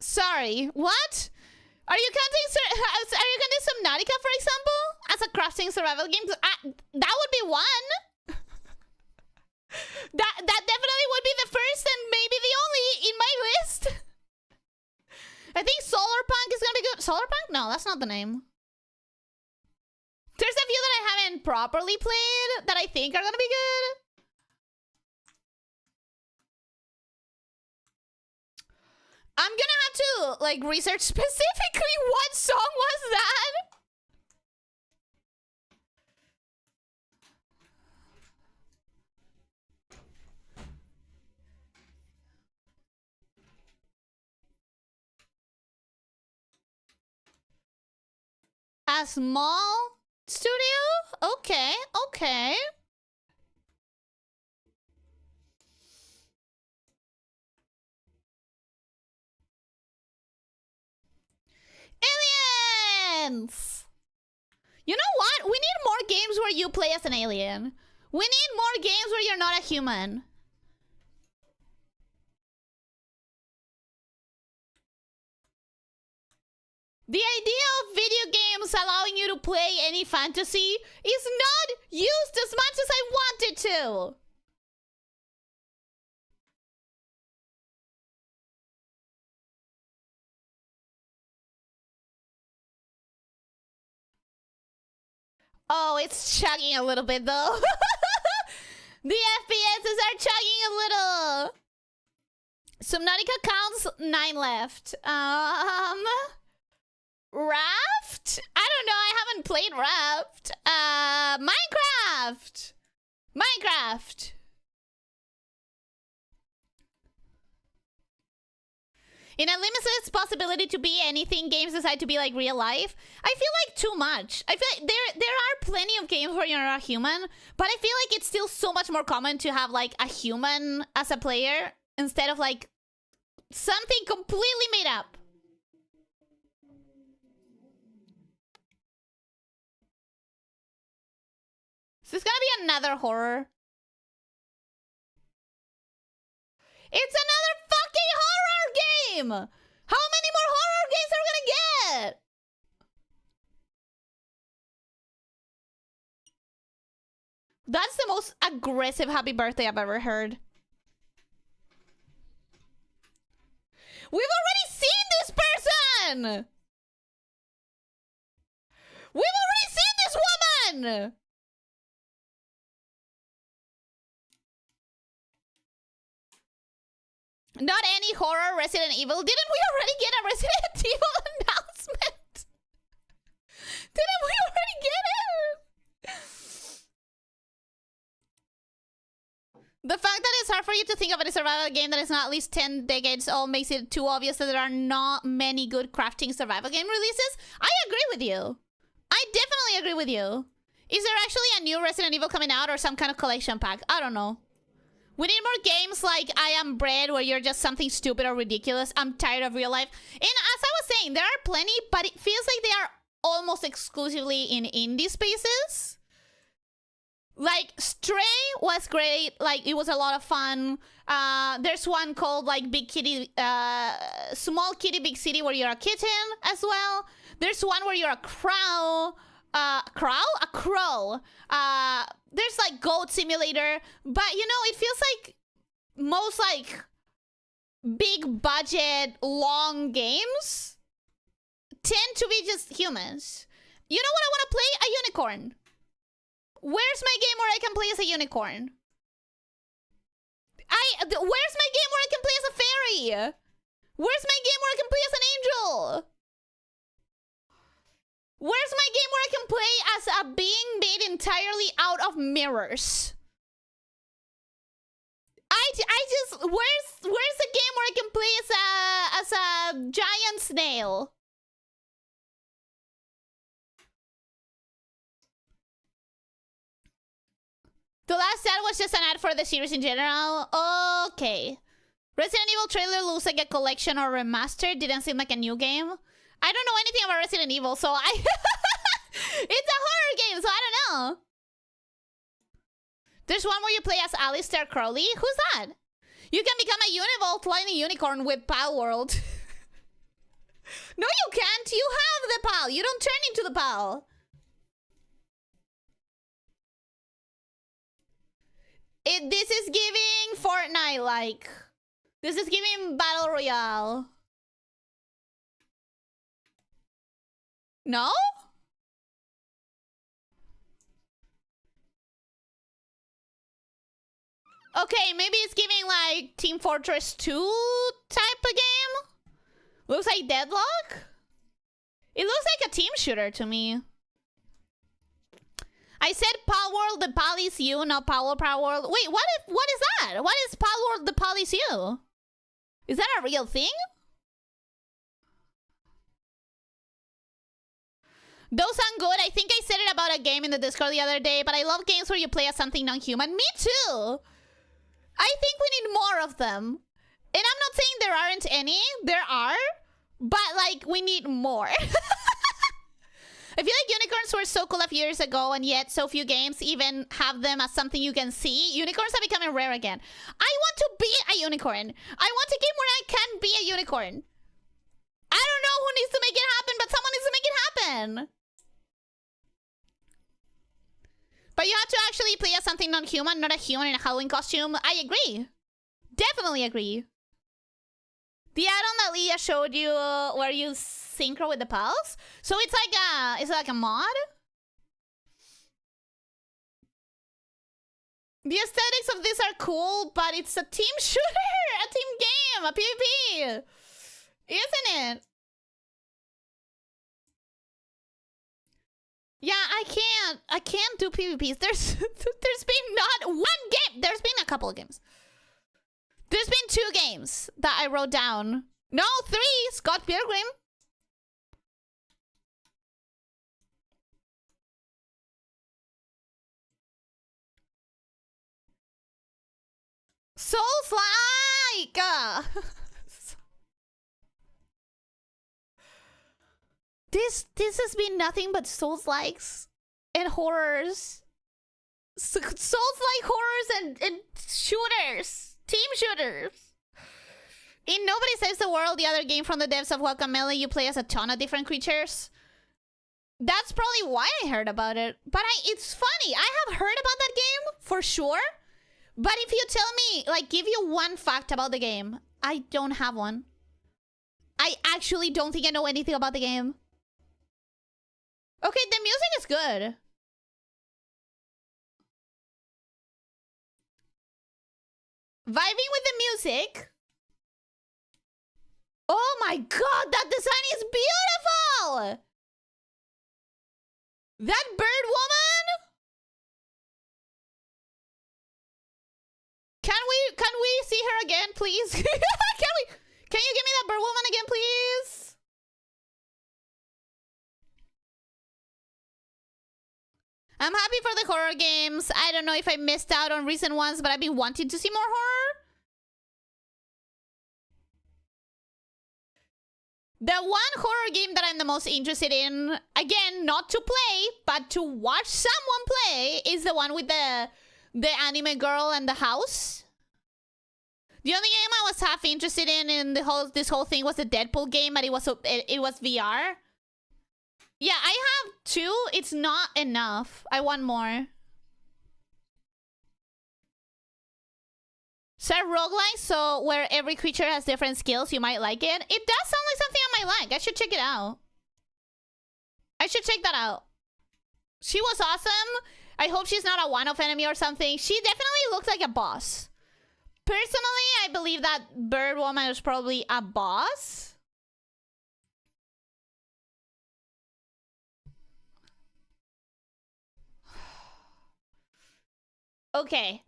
Sorry, what? Are you counting Subnautica, for example, as a crafting survival game? That would be one. that definitely would be the first and maybe the only in my list. I think Solarpunk is gonna be good. Solarpunk? No, that's not the name. There's a few that I haven't properly played that I think are gonna be good. I'm gonna have to, like, research specifically what song was that. A small studio? Okay, okay. Aliens! You know what? We need more games where you play as an alien. We need more games where you're not a human. The idea of video games allowing you to play any fantasy is not used as much as I want it to. Oh, it's chugging a little bit though. The FPSs are chugging a little. Subnautica counts 9 left. Raft? I don't know. I haven't played Raft. Minecraft. Minecraft. In a limitless possibility to be anything, games decide to be like real life. I feel like too much. I feel like there are plenty of games where you're a human, but I feel like it's still so much more common to have like a human as a player instead of like something completely made up. Is this gonna be another horror? It's another fucking horror game! How many more horror games are we gonna get? That's the most aggressive happy birthday I've ever heard. We've already seen this person! We've already seen this woman! Not any horror Resident Evil. Didn't we already get a Resident Evil announcement? Didn't we already get it? The fact that it's hard for you to think of it as a survival game that is not at least 10 decades old makes it too obvious that there are not many good crafting survival game releases. I agree with you. I definitely agree with you. Is there actually a new Resident Evil coming out or some kind of collection pack? I don't know. We need more games like I Am Bread where you're just something stupid or ridiculous. I'm tired of real life. And as I was saying, there are plenty, but it feels like they are almost exclusively in indie spaces. Like, Stray was great. Like, it was a lot of fun. There's one called, like, Big Kitty... Small Kitty, Big City where you're a kitten as well. There's one where you're a crow. Crow? A crow. There's like Goat Simulator, but you know, it feels like most like big budget long games tend to be just humans. You know what I want to play? A unicorn. Where's my game where I can play as a unicorn? Where's my game where I can play as a fairy? Where's my game where I can play as an angel? Where's my game where I can play as a being made entirely out of mirrors? I just where's the game where I can play as a giant snail? The last ad was just an ad for the series in general. Okay. Resident Evil trailer looks like a collection or remaster. Didn't seem like a new game. I don't know anything about Resident Evil, so I... It's a horror game, so I don't know. There's one where you play as Alistair Crowley. Who's that? You can become a Univolt flying unicorn with Pal World. No, you can't. You have the Pal. You don't turn into the Pal. This is giving Fortnite, like. This is giving Battle Royale. No? Okay, maybe it's giving like Team Fortress 2 type of game. Looks like Deadlock. It looks like a team shooter to me. I said Pal World, the Pal is you, not Power World. Wait, what is that? What is Pal World, the Pal is you? Is that a real thing? Those sound good. I think I said it about a game in the Discord the other day, but I love games where you play as something non-human. Me too. I think we need more of them. And I'm not saying there aren't any. There are. But, like, we need more. I feel like unicorns were so cool a few years ago, and yet so few games even have them as something you can see. Unicorns are becoming rare again. I want to be a unicorn. I want a game where I can be a unicorn. I don't know who needs to make it happen, but someone needs to make it happen. But you have to actually play as something non-human, not a human in a Halloween costume. I agree. Definitely agree. The add-on that Leah showed you where you synchro with the pals. So it's like a mod. The aesthetics of this are cool, but it's a team shooter, a team game, a PvP. Isn't it? Yeah, I can't do PvPs. There's been not one game. There's been a couple of games. There's been 2 games that I wrote down. No, 3. Scott Pilgrim. Souls-like. This has been nothing but Souls-likes and horrors. Souls-like horrors and shooters. Team shooters. In Nobody Saves the World, the other game from the devs of Guacamelee, you play as a ton of different creatures. That's probably why I heard about it. But it's funny. I have heard about that game, for sure. But if you tell me, like, give you one fact about the game, I don't have one. I actually don't think I know anything about the game. Okay, the music is good. Vibing with the music. Oh my god, that design is beautiful! That bird woman? Can we see her again, please? Can you give me that bird woman again, please? I'm happy for the horror games. I don't know if I missed out on recent ones, but I've been wanting to see more horror. The one horror game that I'm the most interested in, again, not to play, but to watch someone play, is the one with the anime girl and the house. The only game I was half interested in this whole thing was the Deadpool game, but it was VR. Yeah, I have 2. It's not enough. I want more. So roguelike, so where every creature has different skills, you might like it. It does sound like something I might like. I should check it out. I should check that out. She was awesome. I hope she's not a one-off enemy or something. She definitely looked like a boss. Personally, I believe that bird woman was probably a boss. Okay.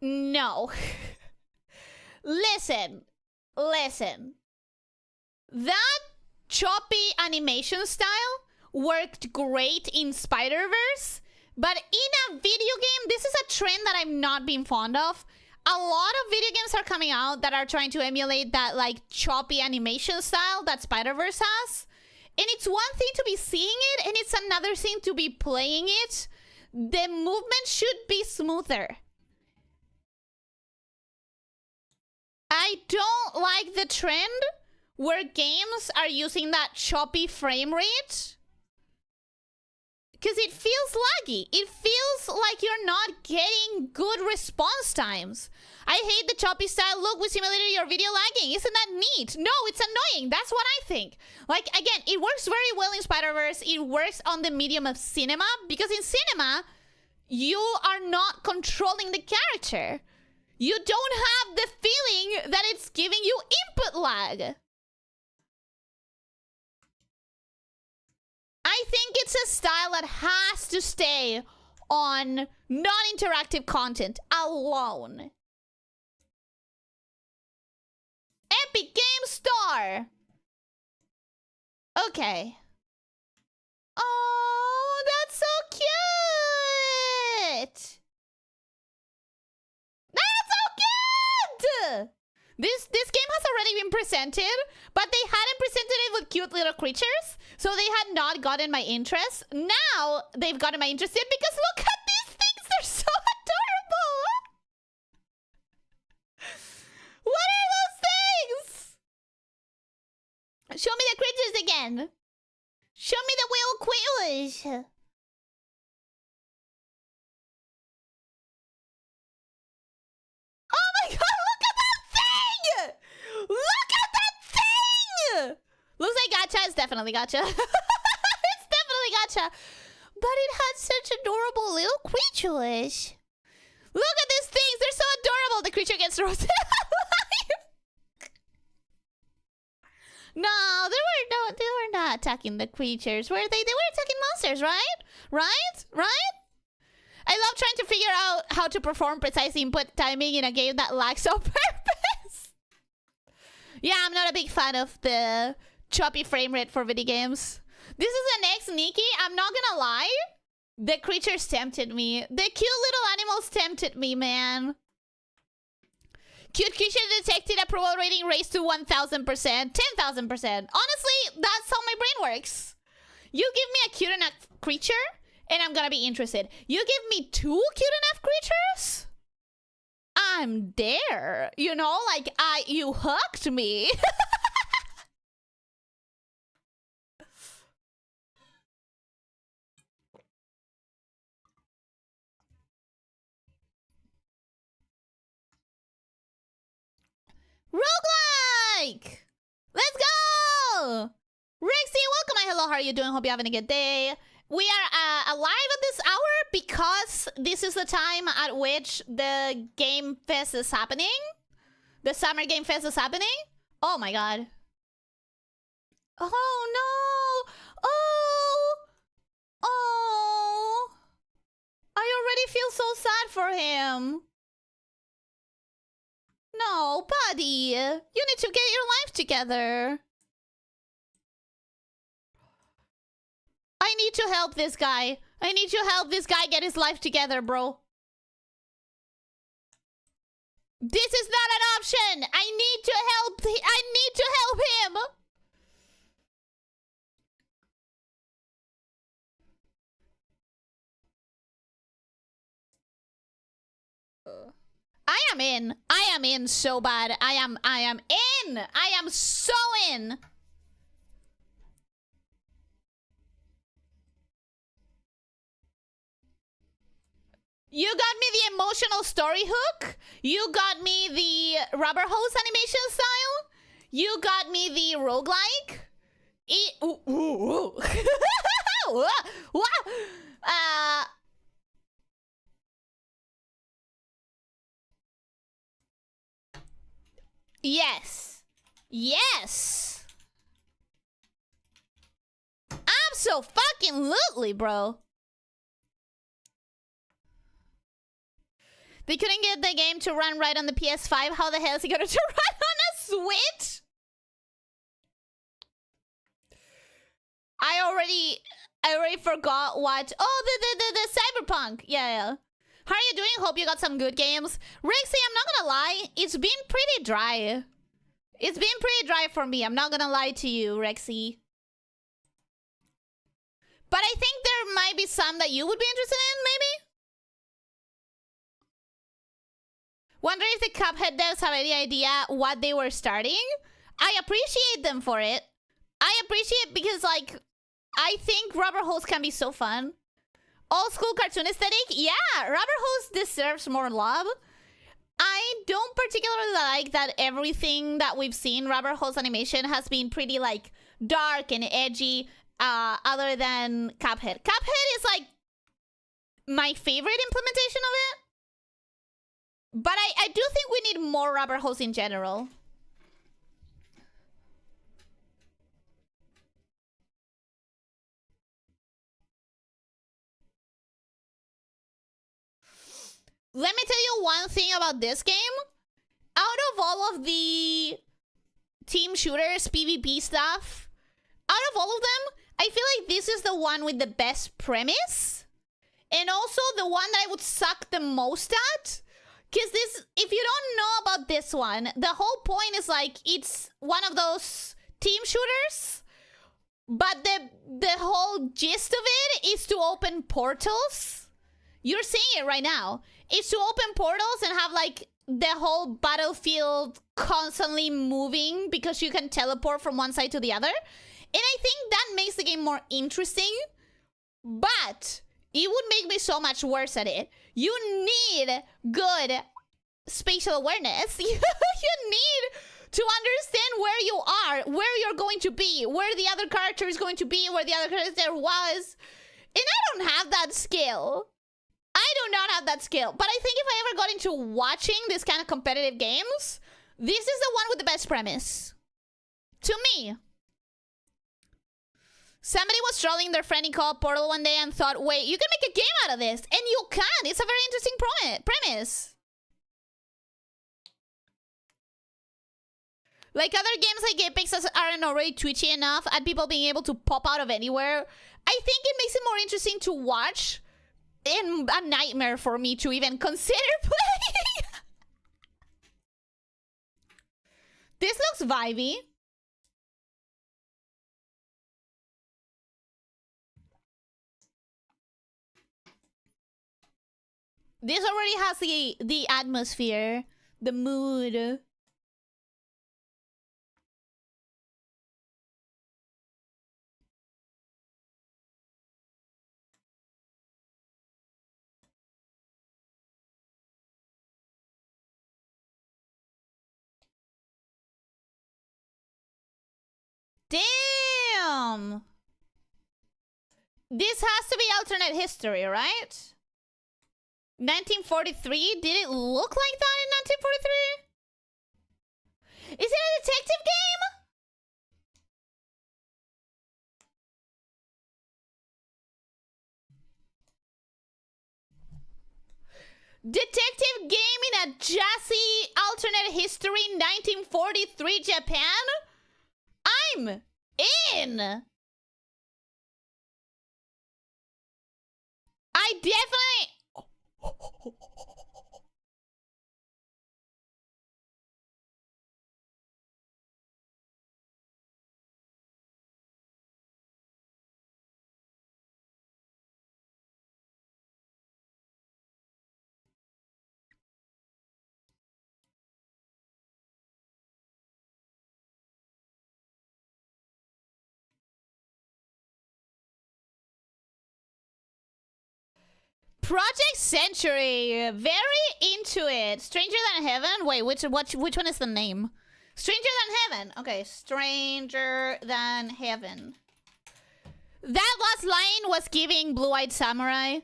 No. Listen. That choppy animation style worked great in Spider-Verse, But in a video game, this is a trend that I'm not being fond of. A lot of video games are coming out that are trying to emulate that like choppy animation style that Spider-Verse has. And it's one thing to be seeing it, and it's another thing to be playing it. The movement should be smoother. I don't like the trend where games are using that choppy frame rate. Because it feels laggy. It feels like you're not getting good response times. I hate the choppy style. Look, we simulated your video lagging. Isn't that neat? No, it's annoying. That's what I think. Like, again, it works very well in Spider-Verse. It works on the medium of cinema. Because in cinema, you are not controlling the character. You don't have the feeling that it's giving you input lag. I think it's a style that has to stay on non-interactive content alone. Epic Game Store. Okay. Oh, that's so cute. That's so cute. This game has already been presented, but they hadn't presented it with cute little creatures, so they had not gotten my interest. Now they've gotten my interest in because look at these things, they're so adorable. What are those things? Show me the creatures again. Show me the whale quills. Oh my god, look at that thing! Look at that thing! Looks like gacha. It's definitely gacha. It's definitely gacha. But it had such adorable little creatures. Look at these things. They're so adorable. The creature gets roasted alive. No, they were not attacking the creatures, were they? They were attacking monsters, right? Right? I love trying to figure out how to perform precise input timing in a game that lacks on purpose. Yeah, I'm not a big fan of the choppy frame rate for video games. This is an ex-Nikki. I'm not gonna lie. The creatures tempted me. The cute little animals tempted me, man. Cute creature detected, approval rating raised to 1,000%, 10,000%. Honestly, that's how my brain works. You give me a cute enough creature, and I'm gonna be interested. You give me 2 cute enough creatures? I'm there. You know, like, you hooked me. Roguelike! Let's go! Rexy, welcome. Hello, how are you doing? Hope you're having a good day. We are alive at this hour because this is the time at which the Game Fest is happening. The Summer Game Fest is happening. Oh my god. Oh no! Oh! I already feel so sad for him. No, buddy. You need to get your life together. I need to help this guy. I need to help this guy get his life together, bro. This is not an option. I need to help. I need to help him. I am in. I am in so bad. I am in. I am so in. You got me the emotional story hook. You got me the rubber hose animation style. You got me the roguelike. Yes. Yes. Abso-fucking-lutely, bro. They couldn't get the game to run right on the PS5. How the hell is it going to run on a Switch? I I already forgot what. Oh, the cyberpunk. Yeah. How are you doing? Hope you got some good games. Rexy, I'm not gonna lie, it's been pretty dry. It's been pretty dry for me. I'm not gonna lie to you, Rexy. But I think there might be some that you would be interested in, maybe? Wonder if the Cuphead devs have any idea what they were starting? I appreciate them for it. I appreciate because, like, I think rubber hose can be so fun. Old school cartoon aesthetic? Yeah, rubber hose deserves more love. I don't particularly like that everything that we've seen rubber hose animation has been pretty, like, dark and edgy, other than Cuphead. Cuphead is, like, my favorite implementation of it. But I do think we need more rubber hose in general. Let me tell you one thing about this game. Out of all of the team shooters, PvP stuff, out of all of them, I feel like this is the one with the best premise. And also the one that I would suck the most at. Because this, if you don't know about this one, the whole point is like, it's one of those team shooters. But the whole gist of it is to open portals. You're seeing it right now. It's to open portals and have like the whole battlefield constantly moving because you can teleport from one side to the other. And I think that makes the game more interesting. But it would make me so much worse at it. You need good spatial awareness. You need to understand where you are, where you're going to be, where the other character is going to be, where the other character was. And I don't have that skill. I do not have that skill. But I think if I ever got into watching this kind of competitive games, this is the one with the best premise. To me. Somebody was trolling their friend in co-op Portal one day and thought, wait, you can make a game out of this. And you can. It's a very interesting premise. Like other games like Apex aren't already twitchy enough at people being able to pop out of anywhere. I think it makes it more interesting to watch and a nightmare for me to even consider playing. This looks vibey. This already has the atmosphere, the mood. Damn! This has to be alternate history, right? 1943? Did it look like that in 1943? Is it a detective game? Detective game in a jazzy alternate history 1943 Japan? I'm in! I definitely... Project Century, very into it. Stranger Than Heaven. Wait, which one is the name? Stranger Than Heaven. Okay, Stranger Than Heaven. That last line was giving Blue-Eyed Samurai.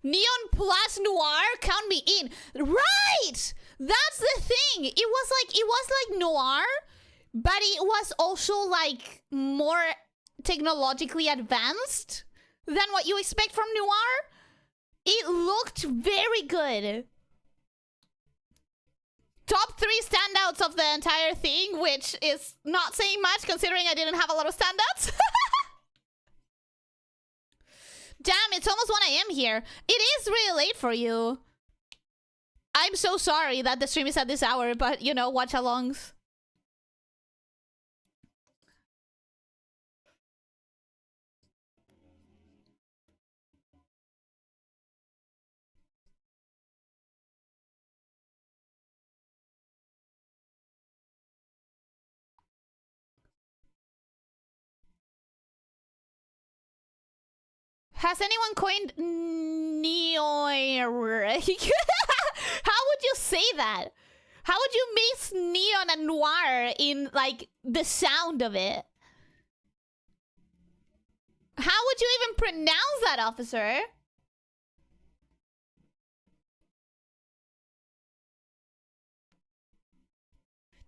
Neon plus noir, count me in. Right! That's the thing. It was like noir. But it was also, like, more technologically advanced than what you expect from noir. It looked very good. top 3 standouts of the entire thing, which is not saying much considering I didn't have a lot of standouts. Damn, it's almost 1 AM here. It is really late for you. I'm so sorry that the stream is at this hour, but you know, watch-alongs. Has anyone coined neo-noir? How would you say that? How would you mix neon and noir in, like, the sound of it? How would you even pronounce that, officer?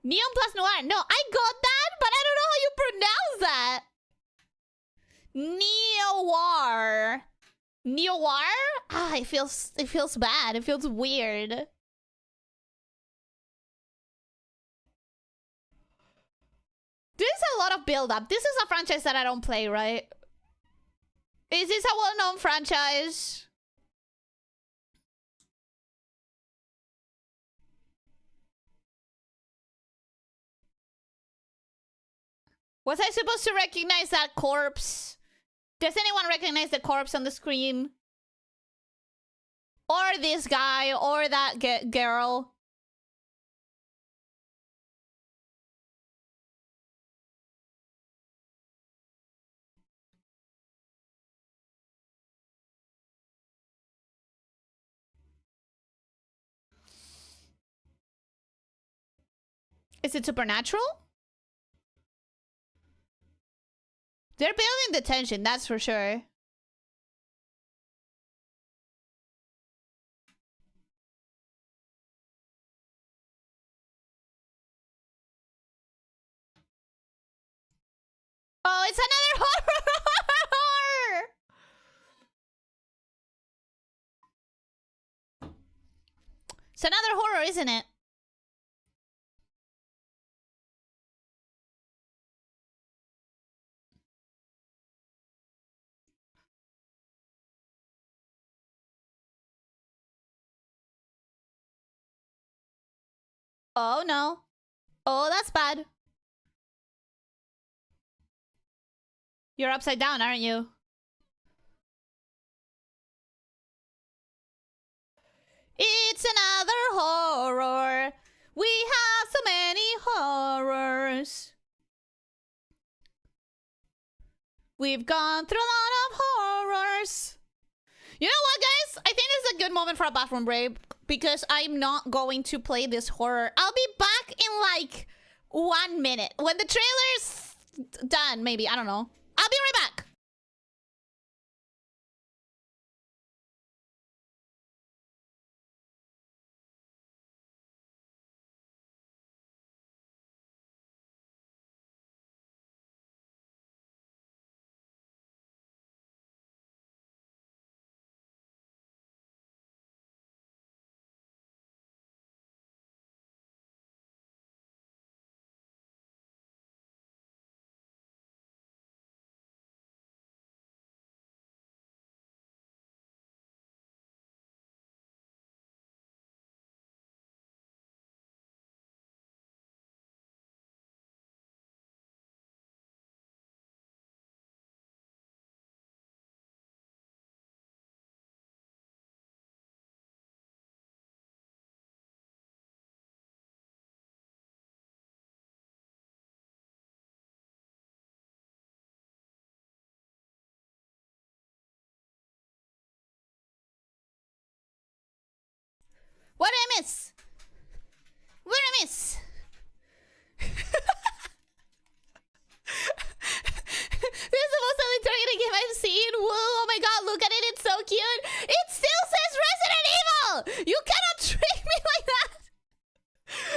Neon plus noir. No, I got that, but I don't know how you pronounce that. Neo-noir. Neo-noir? Ah, it feels bad. It feels weird. This is a lot of build-up. This is a franchise that I don't play, right? Is this a well-known franchise? Was I supposed to recognize that corpse? Does anyone recognize the corpse on the screen? Or this guy, or that girl? Is it supernatural? They're building the tension, that's for sure. Oh, it's another horror! It's another horror, isn't it? Oh no. Oh, that's bad. You're upside down, aren't you? It's another horror. We have so many horrors. We've gone through a lot of horrors. You know what, guys? I think this is a good moment for a bathroom break because I'm not going to play this horror. I'll be back in like 1 minute. When the trailer's done, maybe. I don't know. I'll be right back. What did I miss? What did I miss? This is the most ugly targeted game I've seen. Whoa, oh my god, look at it. It's so cute. It still says Resident Evil. You cannot trick me like that.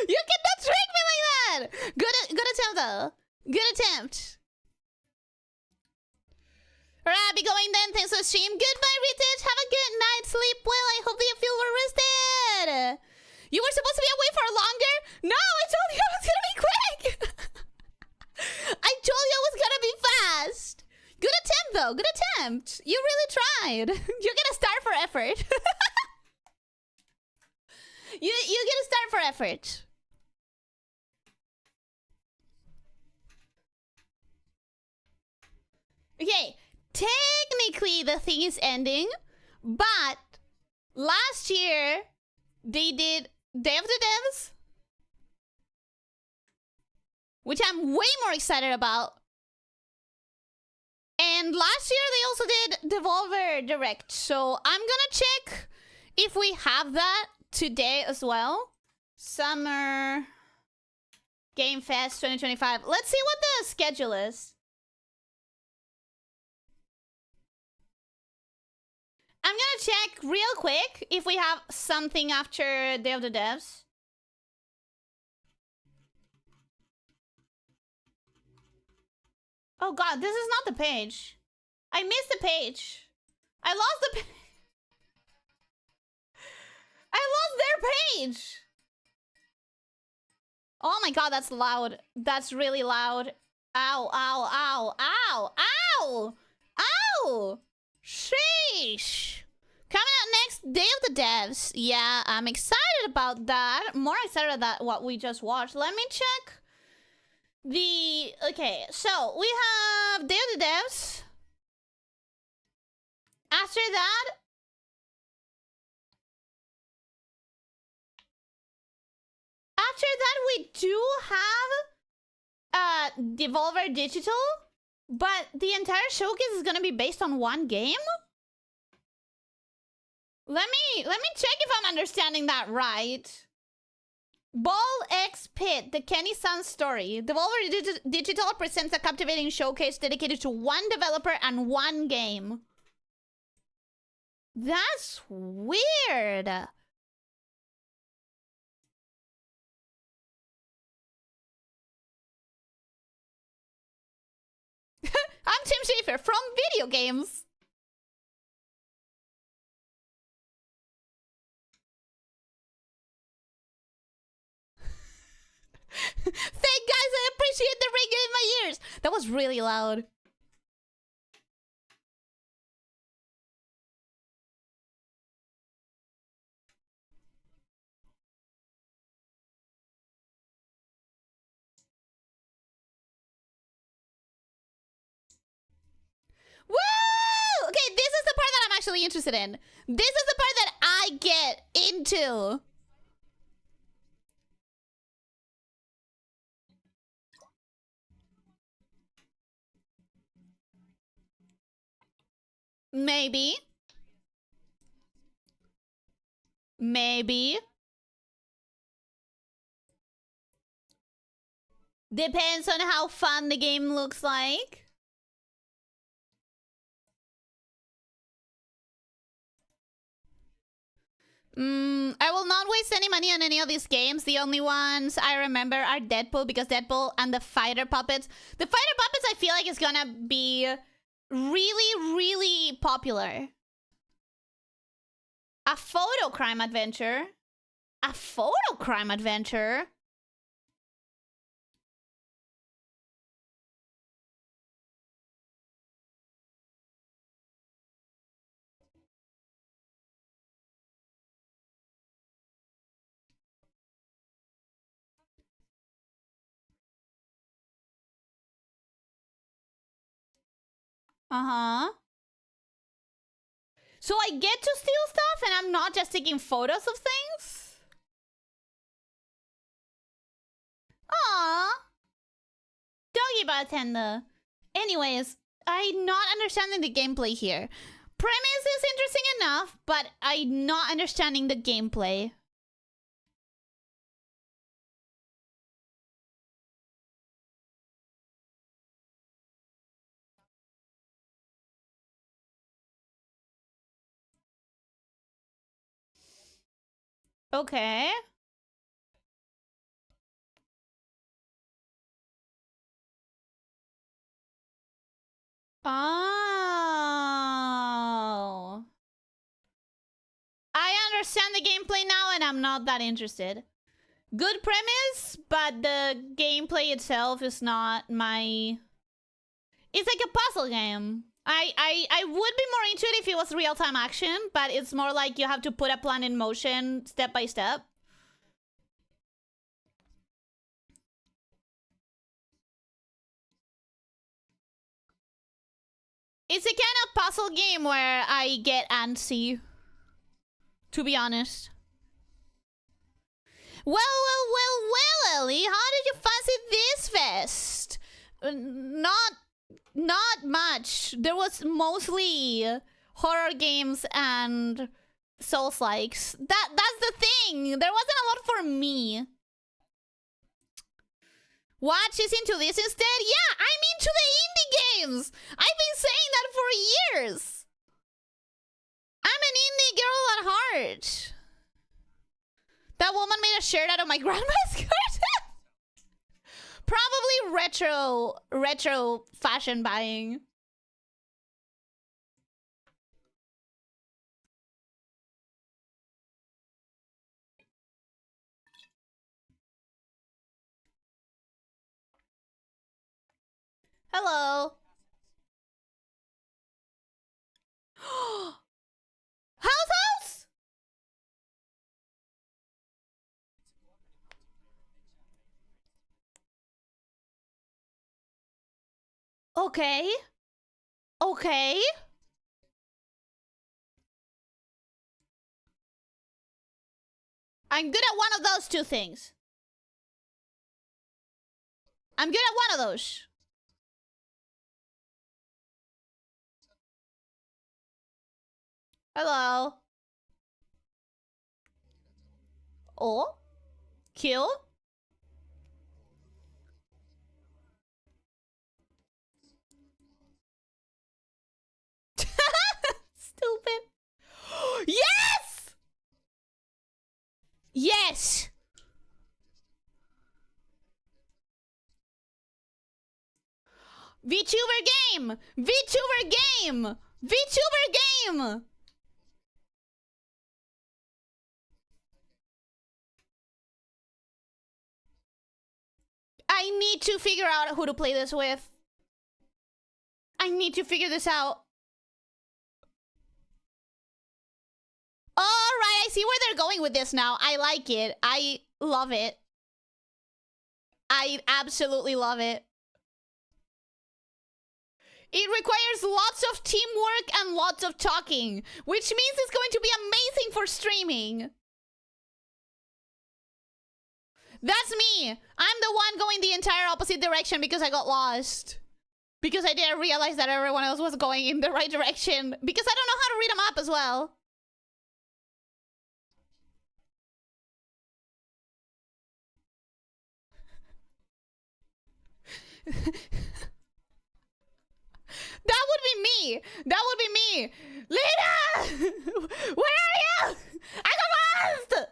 You cannot trick me like that. Good attempt, though. Good attempt. Alright, I'll be going then. Thanks for the stream. Goodbye, Rittich. Have a good night. Sleep well. I hope that you feel well rested. You were supposed to be away for longer? No, I told you I was gonna be quick. I told you I was gonna be fast. Good attempt, though. Good attempt. You really tried. You get a star for effort. You get a star for effort. Okay, technically the thing is ending, but last year they did Day of the Devs, which I'm way more excited about. And last year they also did Devolver Direct, so I'm gonna check if we have that today as well. Summer Game Fest 2025. Let's see what the schedule is. I'm gonna check real quick if we have something after Day of the Devs. Oh god, this is not the page. I missed the page. I lost the page. I lost their page. Oh my god, that's loud. That's really loud. Ow, ow, ow, ow, ow, ow. Sheesh. Coming out next, Day of the Devs. Yeah, I'm excited about that. More excited about what we just watched. Let me check the... Okay, so we have Day of the Devs. After that... After that, we do have Devolver Digital, but the entire showcase is gonna be based on one game? Let me check if I'm understanding that right. Ball X Pit, the Kenny Sun story. Devolver Digital presents a captivating showcase dedicated to one developer and one game. That's weird. I'm Tim Schafer from video games. Thank guys, I appreciate the ringing in my ears. That was really loud. Woo! Okay, this is the part that I'm actually interested in. This is the part that I get into. Maybe. Maybe. Depends on how fun the game looks like. I will not waste any money on any of these games. The only ones I remember are Deadpool, because Deadpool and the Fighter Puppets. The Fighter Puppets I feel like is gonna be really, really popular. A photo crime adventure? A photo crime adventure? Uh-huh. So I get to steal stuff and I'm not just taking photos of things? Aww. Doggy bartender. Anyways, I'm not understanding the gameplay here. Premise is interesting enough, but I'm not understanding the gameplay. Okay. Oh. I understand the gameplay now, and I'm not that interested. Good premise, but the gameplay itself is not my... It's like a puzzle game. I would be more into it if it was real-time action, but it's more like you have to put a plan in motion step by step. It's a kind of puzzle game where I get antsy, to be honest. Well, Ellie, how did you fancy this fest? Not much. There was mostly horror games and Souls-likes. That's the thing. There wasn't a lot for me. Watch is into this instead? Yeah, I'm into the indie games. I've been saying that for years. I'm an indie girl at heart. That woman made a shirt out of my grandma's skirt. Probably retro fashion buying. Hello. House? Okay. Okay. I'm good at one of those two things. I'm good at one of those. Hello. Oh? Kill? Stupid. Yes! Yes! VTuber game! VTuber game! VTuber game! I need to figure out who to play this with. I need to figure this out. Alright, I see where they're going with this now. I like it. I love it. I absolutely love it. It requires lots of teamwork and lots of talking, which means it's going to be amazing for streaming. That's me. I'm the one going the entire opposite direction because I got lost. Because I didn't realize that everyone else was going in the right direction. Because I don't know how to read a map as well. That would be me. That would be me. Lena! Where are you? I got lost!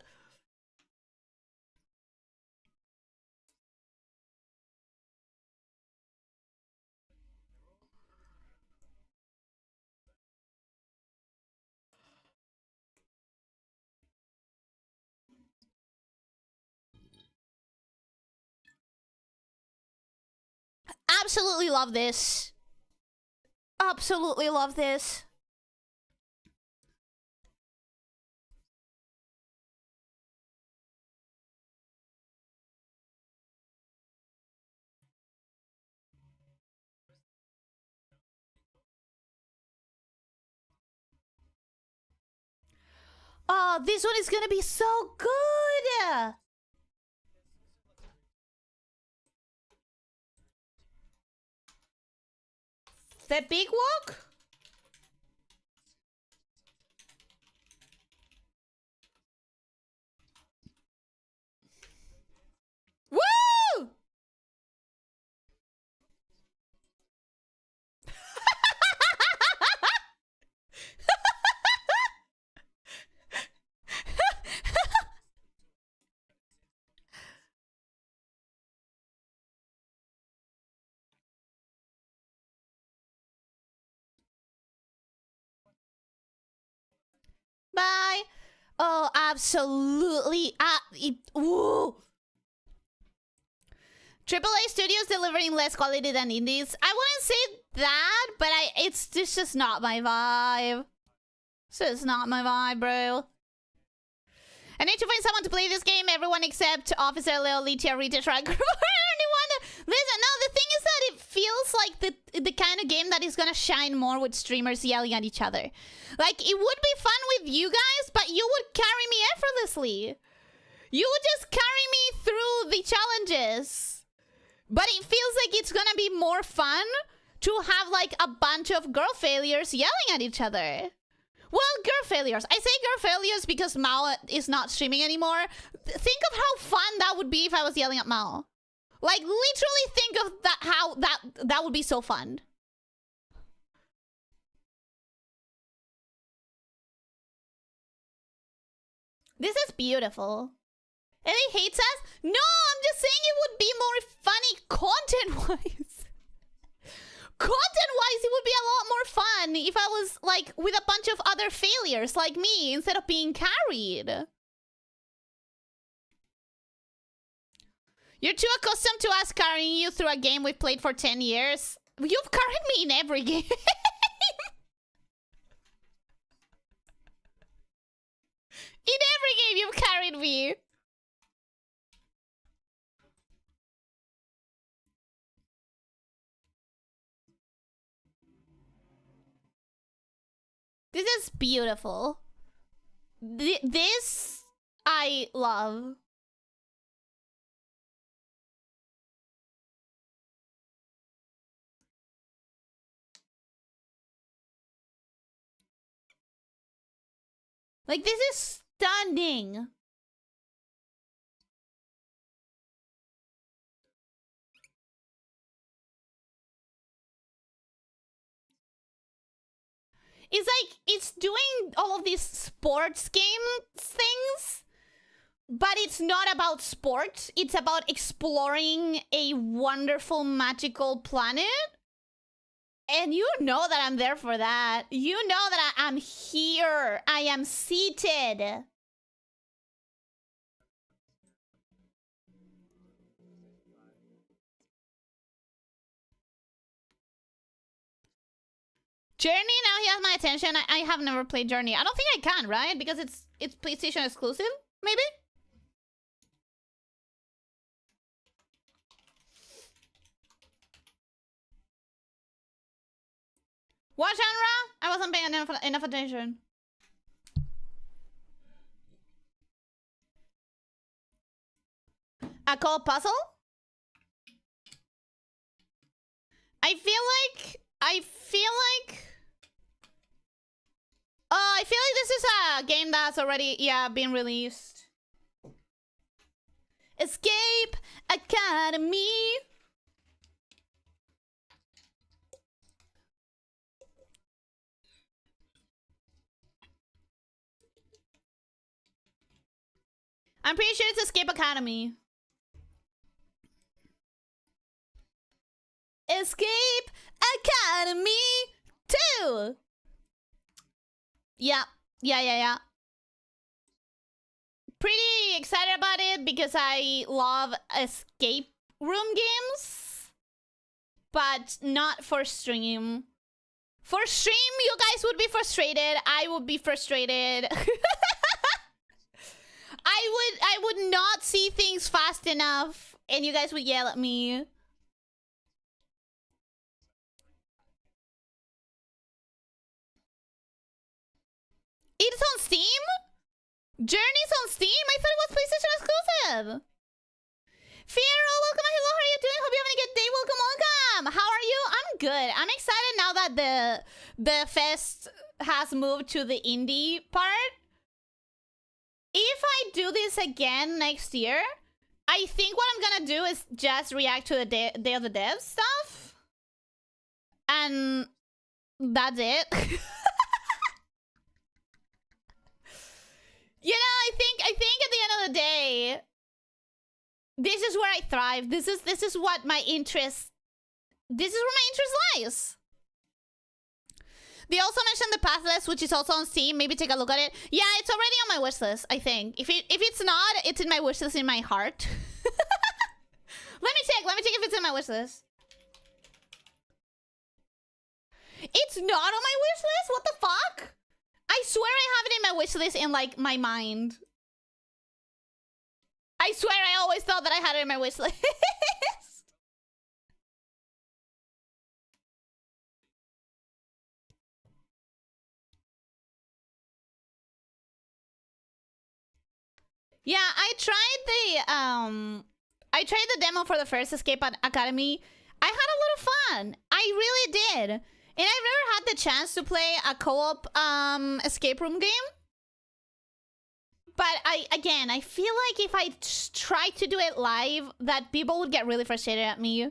Absolutely love this. Absolutely love this. Oh, this one is gonna be so good! The big walk? Woo! Bye. Oh, absolutely. Ooh. AAA studios delivering less quality than indies. I wouldn't say that, but it's just not my vibe. It's just not my vibe, bro. I need to find someone to play this game. Everyone except Officer Elyssia, Rita, Shrek. Listen, no, the thing is that it feels like the kind of game that is gonna shine more with streamers yelling at each other. Like, it would be fun with you guys, but you would carry me effortlessly. You would just carry me through the challenges. But it feels like it's gonna be more fun to have, like, a bunch of girl failures yelling at each other. Well, girl failures. I say girl failures because Mao is not streaming anymore. Think of how fun that would be if I was yelling at Mao. Like, literally think of that, how that would be so fun. This is beautiful. Ellie hates us? No, I'm just saying it would be more funny content-wise. Content-wise, it would be a lot more fun if I was, like, with a bunch of other failures like me instead of being carried. You're too accustomed to us carrying you through a game we've played for 10 years. You've carried me in every game. In every game you've carried me. This is beautiful. This I love. Like, this is stunning. It's like, it's doing all of these sports game things, but it's not about sports. It's about exploring a wonderful, magical planet. And you know that I'm there for that. You know that I'm here. I am seated. Journey, now he has my attention. I have never played Journey. I don't think I can, right? Because it's PlayStation exclusive, maybe? What genre? I wasn't paying enough attention. A co-op puzzle? I feel like this is a game that's already, yeah, been released. Escape Academy. I'm pretty sure it's Escape Academy. Escape Academy 2. Yeah. Pretty excited about it because I love escape room games, but not for stream. For stream, you guys would be frustrated. I would be frustrated. I would not see things fast enough, and you guys would yell at me. It's on Steam? Journey's on Steam? I thought it was PlayStation exclusive. Fiero, welcome. Hello, how are you doing? Hope you're having a good day. Welcome. How are you? I'm good. I'm excited now that the fest has moved to the indie part. If I do this again next year, I think what I'm gonna do is just react to the Day of the Dev stuff. And that's it. You know, I think at the end of the day, this is where I thrive. This is what my interest. This is where my interest lies. They also mentioned the Pathless, which is also on Steam. Maybe take a look at it. Yeah, it's already on my wish list, I think. If it's not, it's in my wish list in my heart. Let me check if it's in my wish list. It's not on my wish list? What the fuck? I swear I have it in my wish list in, like, my mind. I swear I always thought that I had it in my wish list. Yeah, I tried the demo for the first Escape Academy. I had a lot of fun. I really did. And I've never had the chance to play a co-op escape room game. But I feel like if I try to do it live, that people would get really frustrated at me.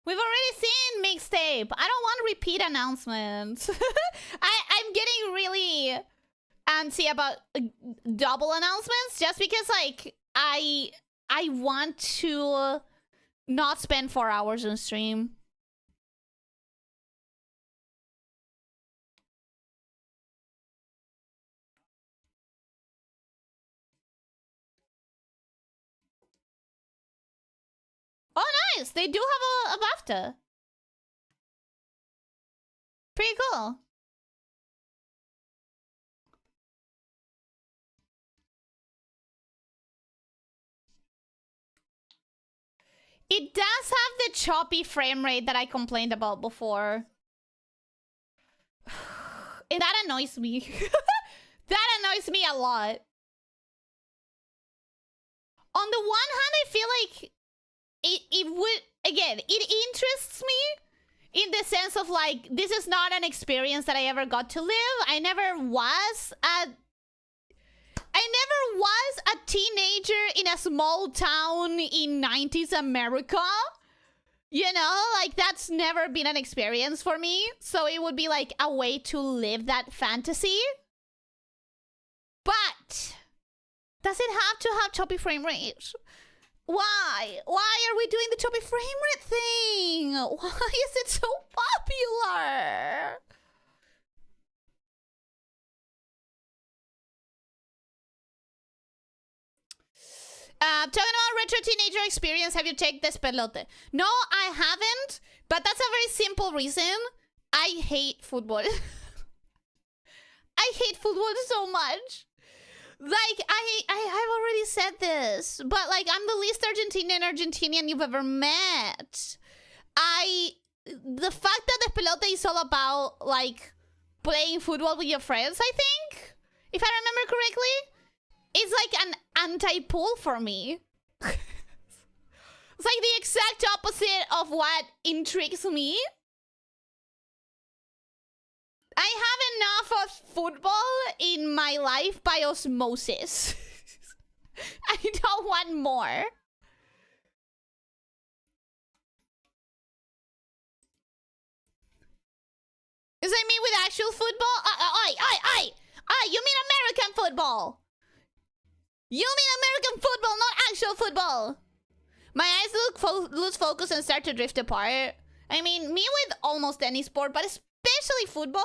We've already seen mixtape. I don't want repeat announcements. I'm getting really antsy about double announcements just because, like, I want to not spend 4 hours on stream. Oh, nice! They do have a BAFTA. Pretty cool. It does have the choppy frame rate that I complained about before. And that annoys me. That annoys me a lot. On the one hand, I feel like it would, again, it interests me in the sense of, like, this is not an experience that I ever got to live. I never was a teenager in a small town in 90s America. You know, like, that's never been an experience for me. So it would be like a way to live that fantasy. But does it have to have choppy frame rate? Why? Why are we doing the choppy frame rate thing? Why is it so popular? Talking about retro teenager experience, have you taken this pelote? No, I haven't, but that's a very simple reason. I hate football. I hate football so much. Like, I have already said this, but, like, I'm the least Argentinian you've ever met. The fact that the pelote is all about, like, playing football with your friends, I think, if I remember correctly, is like an anti-pull for me. It's like the exact opposite of what intrigues me. I have enough of football in my life by osmosis. I don't want more. Is that me with actual football? You mean American football? You mean American football, not actual football. My eyes lose focus and start to drift apart. I mean, me with almost any sport, but especially football,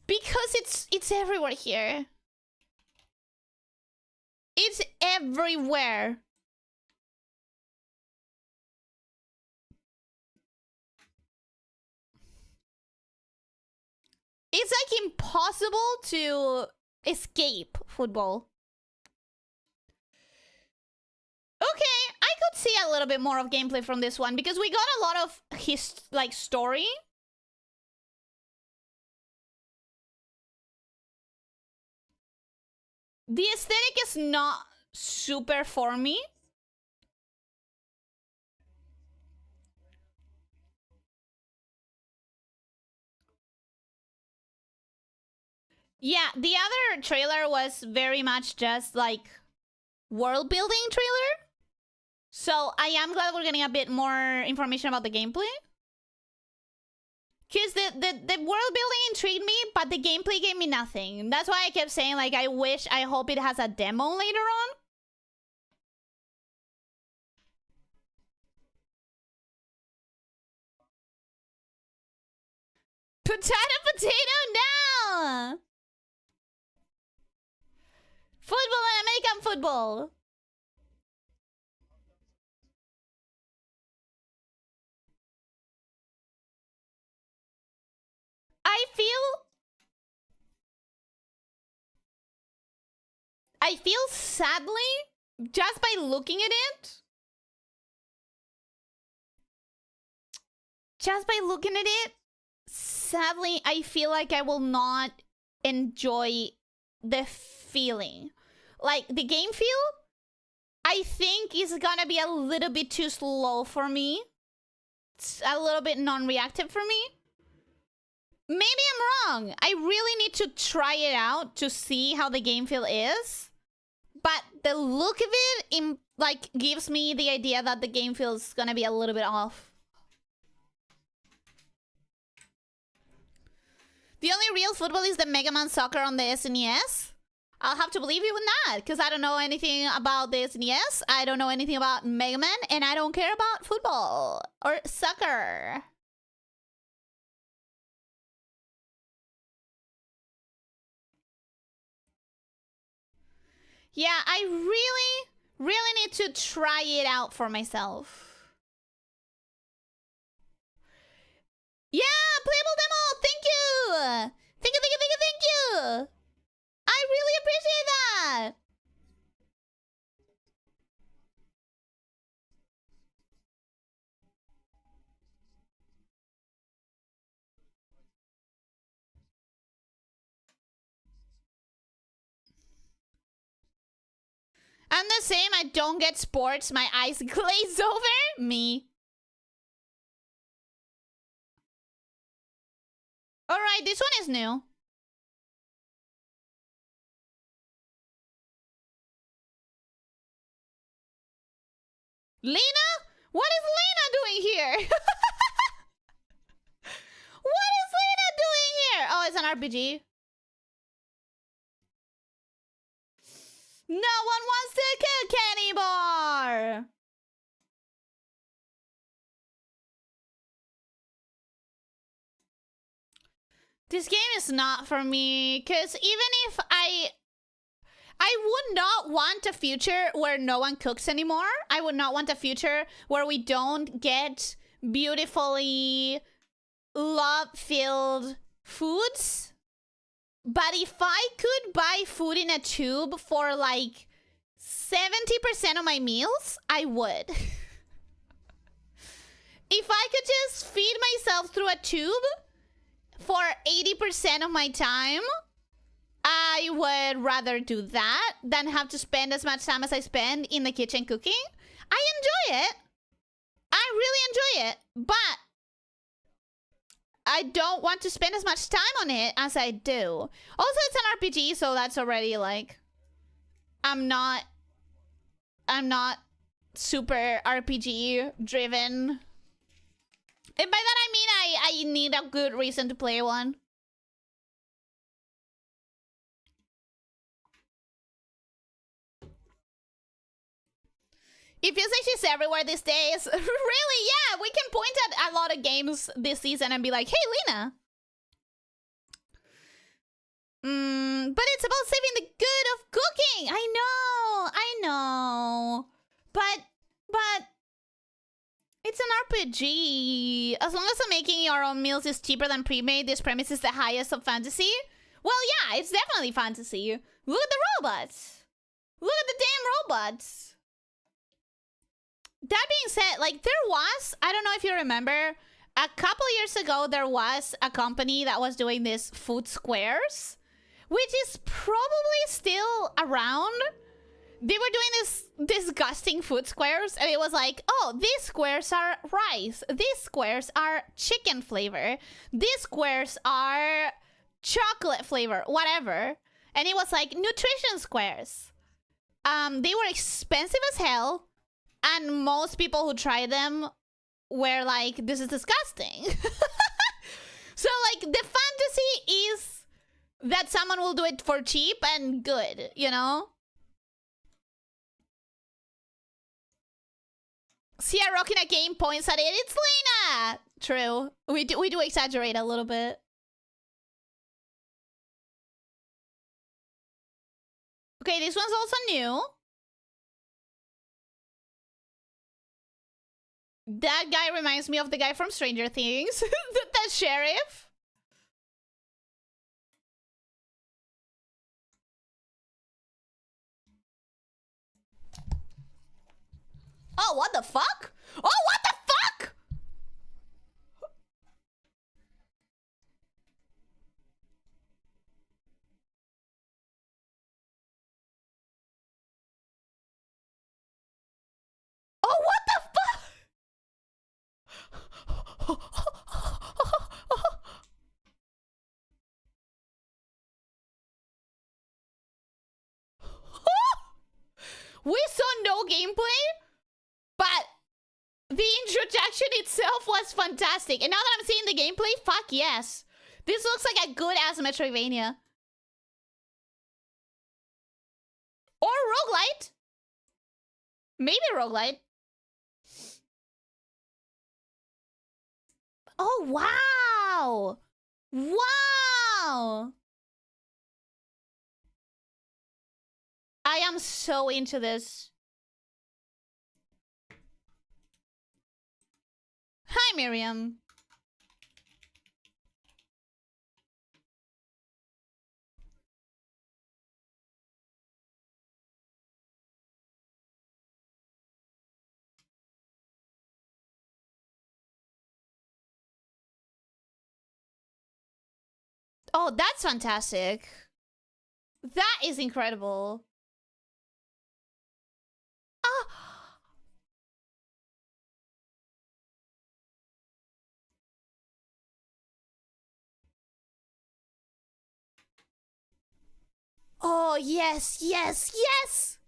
because it's everywhere here. It's everywhere. It's like impossible to escape football. Okay, I could see a little bit more of gameplay from this one because we got a lot of his, like, story. The aesthetic is not super for me. Yeah, the other trailer was very much just like world building trailer. So I am glad we're getting a bit more information about the gameplay. Because the world building intrigued me, but the gameplay gave me nothing. That's why I kept saying, like, I hope it has a demo later on. Potato, no! Football and American football. I feel sadly, just by looking at it, sadly, I feel like I will not enjoy the feeling. Like, the game feel, I think is gonna be a little bit too slow for me. It's a little bit non-reactive for me. Maybe I'm wrong. I really need to try it out to see how the game feel is. But the look of it, like, gives me the idea that the game feels gonna be a little bit off. The only real football is the Mega Man Soccer on the SNES. I'll have to believe you in that, because I don't know anything about the SNES. I don't know anything about Mega Man, and I don't care about football or soccer. Yeah, I really need to try it out for myself. Yeah, playable demo, thank you! Thank you! I really appreciate that! I'm the same, I don't get sports, my eyes glaze over. Me. Alright, this one is new. Lena? What is Lena doing here? What is Lena doing here? Oh, it's an RPG. No one wants to cook anymore. This game is not for me, because even if I would not want a future where no one cooks anymore. I would not want a future where we don't get beautifully love-filled foods. But if I could buy food in a tube for like 70% of my meals, I would. If I could just feed myself through a tube for 80% of my time, I would rather do that than have to spend as much time as I spend in the kitchen cooking. I enjoy it. I really enjoy it. But I don't want to spend as much time on it as I do. Also, it's an RPG, so that's already like... I'm not super RPG driven. And by that I mean I need a good reason to play one. It feels like she's everywhere these days. Really, yeah, we can point at a lot of games this season and be like, hey, Lena. But it's about saving the good of cooking. I know. But it's an RPG. As long as making your own meals is cheaper than pre-made, this premise is the highest of fantasy. Well, yeah, it's definitely fantasy. Look at the robots. Look at the damn robots. That being said, like, there was, I don't know if you remember, a couple years ago, there was a company that was doing this food squares, which is probably still around. They were doing this disgusting food squares, and it was like, oh, these squares are rice. These squares are chicken flavor. These squares are chocolate flavor, whatever. And it was like nutrition squares. They were expensive as hell. And most people who tried them were like, this is disgusting. like, the fantasy is that someone will do it for cheap and good, you know? Sia rocking a game points at it. It's Lena! True. We do exaggerate a little bit. Okay, this one's also new. That guy reminds me of the guy from Stranger Things. the sheriff. Oh, what the fuck? Oh, what the fuck? Oh, what the fuck? We saw no gameplay, but the introduction itself was fantastic. And now that I'm seeing the gameplay, fuck yes. This looks like a good-ass Metroidvania. Or roguelite. Maybe roguelite. Oh, wow. Wow. I am so into this. Hi, Miriam. Oh, that's fantastic. That is incredible. Ah. Oh, yes, yes, yes!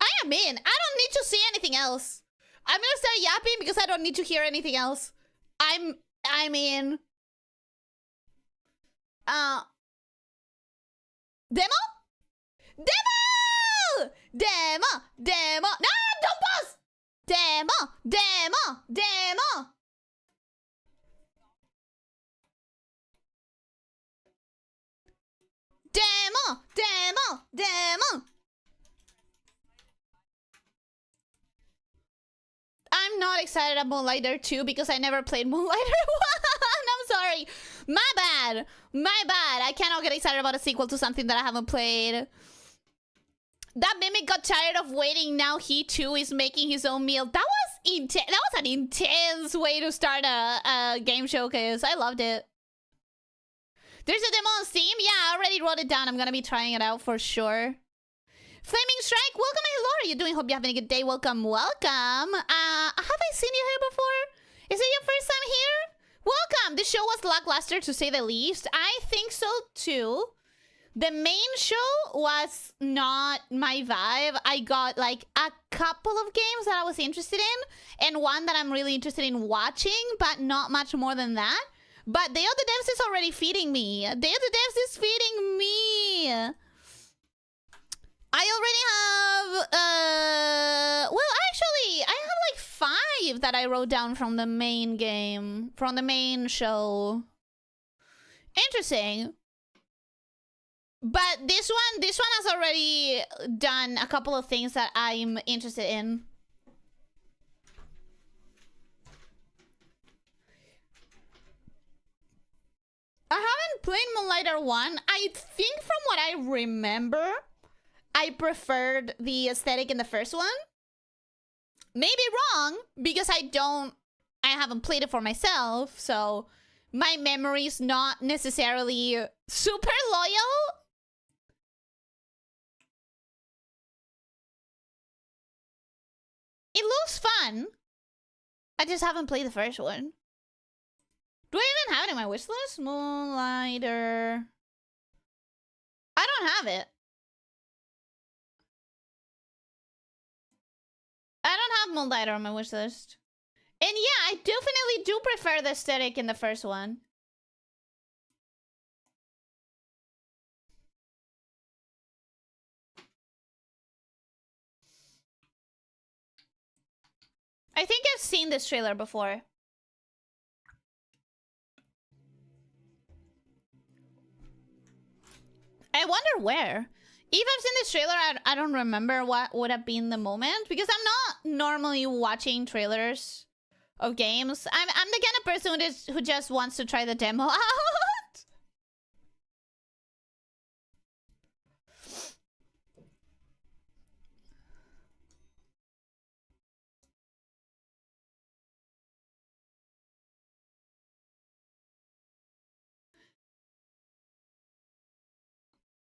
I am in. I don't need to see anything else. I'm gonna start yapping because I don't need to hear anything else. I'm in. Demo? Demo! Demo! Demo! No, don't pause! Demo! Demo! Demo! Demo! Demo! Demo! I'm not excited about Moonlighter 2 because I never played Moonlighter 1. I'm sorry. My bad. My bad. I cannot get excited about a sequel to something that I haven't played. That Mimic got tired of waiting. Now he too is making his own meal. That was intense. That was an intense way to start a game showcase. I loved it. There's a demo on Steam. Yeah, I already wrote it down. I'm gonna be trying it out for sure. Flaming Strike, welcome. Hello, how are you doing? Hope you're having a good day. Welcome, welcome. Have I seen you here before? Is it your first time here? Welcome. The show was lackluster to say the least. I think so too. The main show was not my vibe. I got like a couple of games that I was interested in, and one that I'm really interested in watching, but not much more than that. But Day of the Devs is already feeding me. Day of the Devs is feeding me. I already have, well, actually, I have like 5 that I wrote down from the main game, from the main show. Interesting. But this one has already done a couple of things that I'm interested in. I haven't played Moonlighter 1. I think from what I remember, I preferred the aesthetic in the first one. Maybe wrong, because I haven't played it for myself, so my memory's not necessarily super loyal. It looks fun. I just haven't played the first one. Do I even have it in my wish list? Moonlighter. I don't have it. have Moonlighter on my wish list. And yeah, I definitely do prefer the aesthetic in the first one. I think I've seen this trailer before. I wonder where. If I've seen this trailer, I don't remember what would have been the moment, because I'm not normally watching trailers of games. I'm the kind of person who just wants to try the demo out.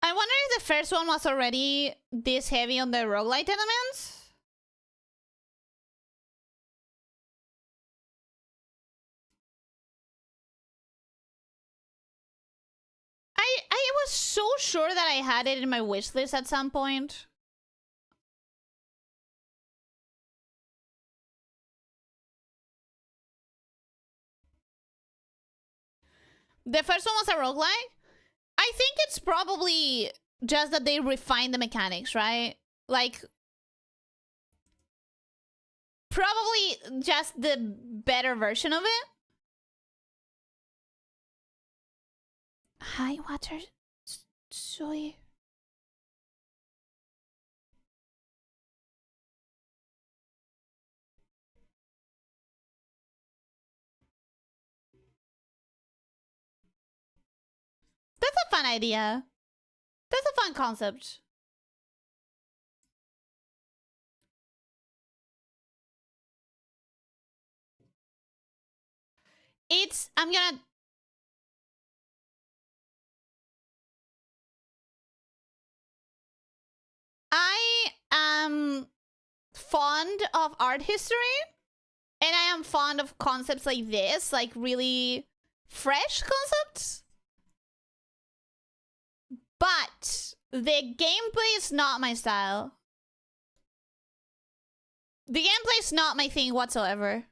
I wonder if the first one was already this heavy on the roguelite elements. I was so sure that I had it in my wish list at some point. The first one was a roguelite? I think it's probably just that they refined the mechanics, right? Like, probably just the better version of it. Hi, water. Soy. That's a fun idea. That's a fun concept. I'm gonna... I am fond of art history, and I am fond of concepts like this, like really fresh concepts. But the gameplay is not my style. The gameplay is not my thing whatsoever.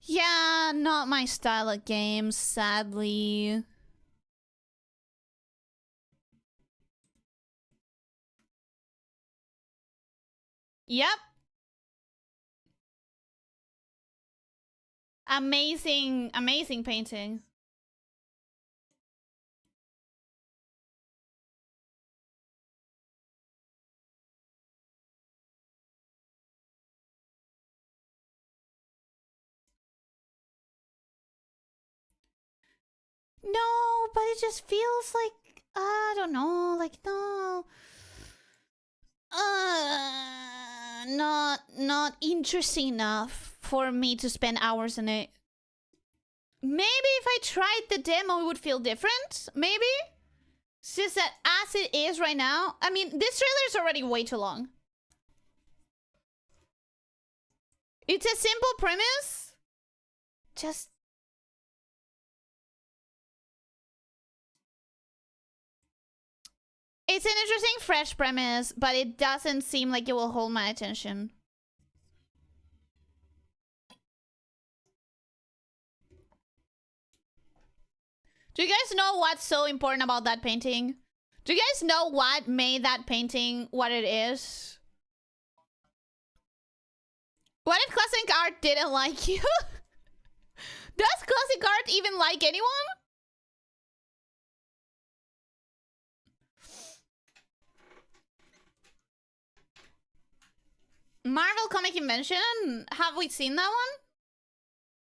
Yeah, not my style of games, sadly. Yep. Amazing, amazing painting. No, but it just feels like, I don't know, like, no. Not interesting enough for me to spend hours on it. Maybe if I tried the demo, it would feel different. Maybe. It's just that as it is right now, I mean, this trailer is already way too long. It's a simple premise. Just... It's an interesting, fresh premise, but it doesn't seem like it will hold my attention. Do you guys know what's so important about that painting? Do you guys know what made that painting what it is? What if classic art didn't like you? Does classic art even like anyone? Marvel Comic Invention? Have we seen that one?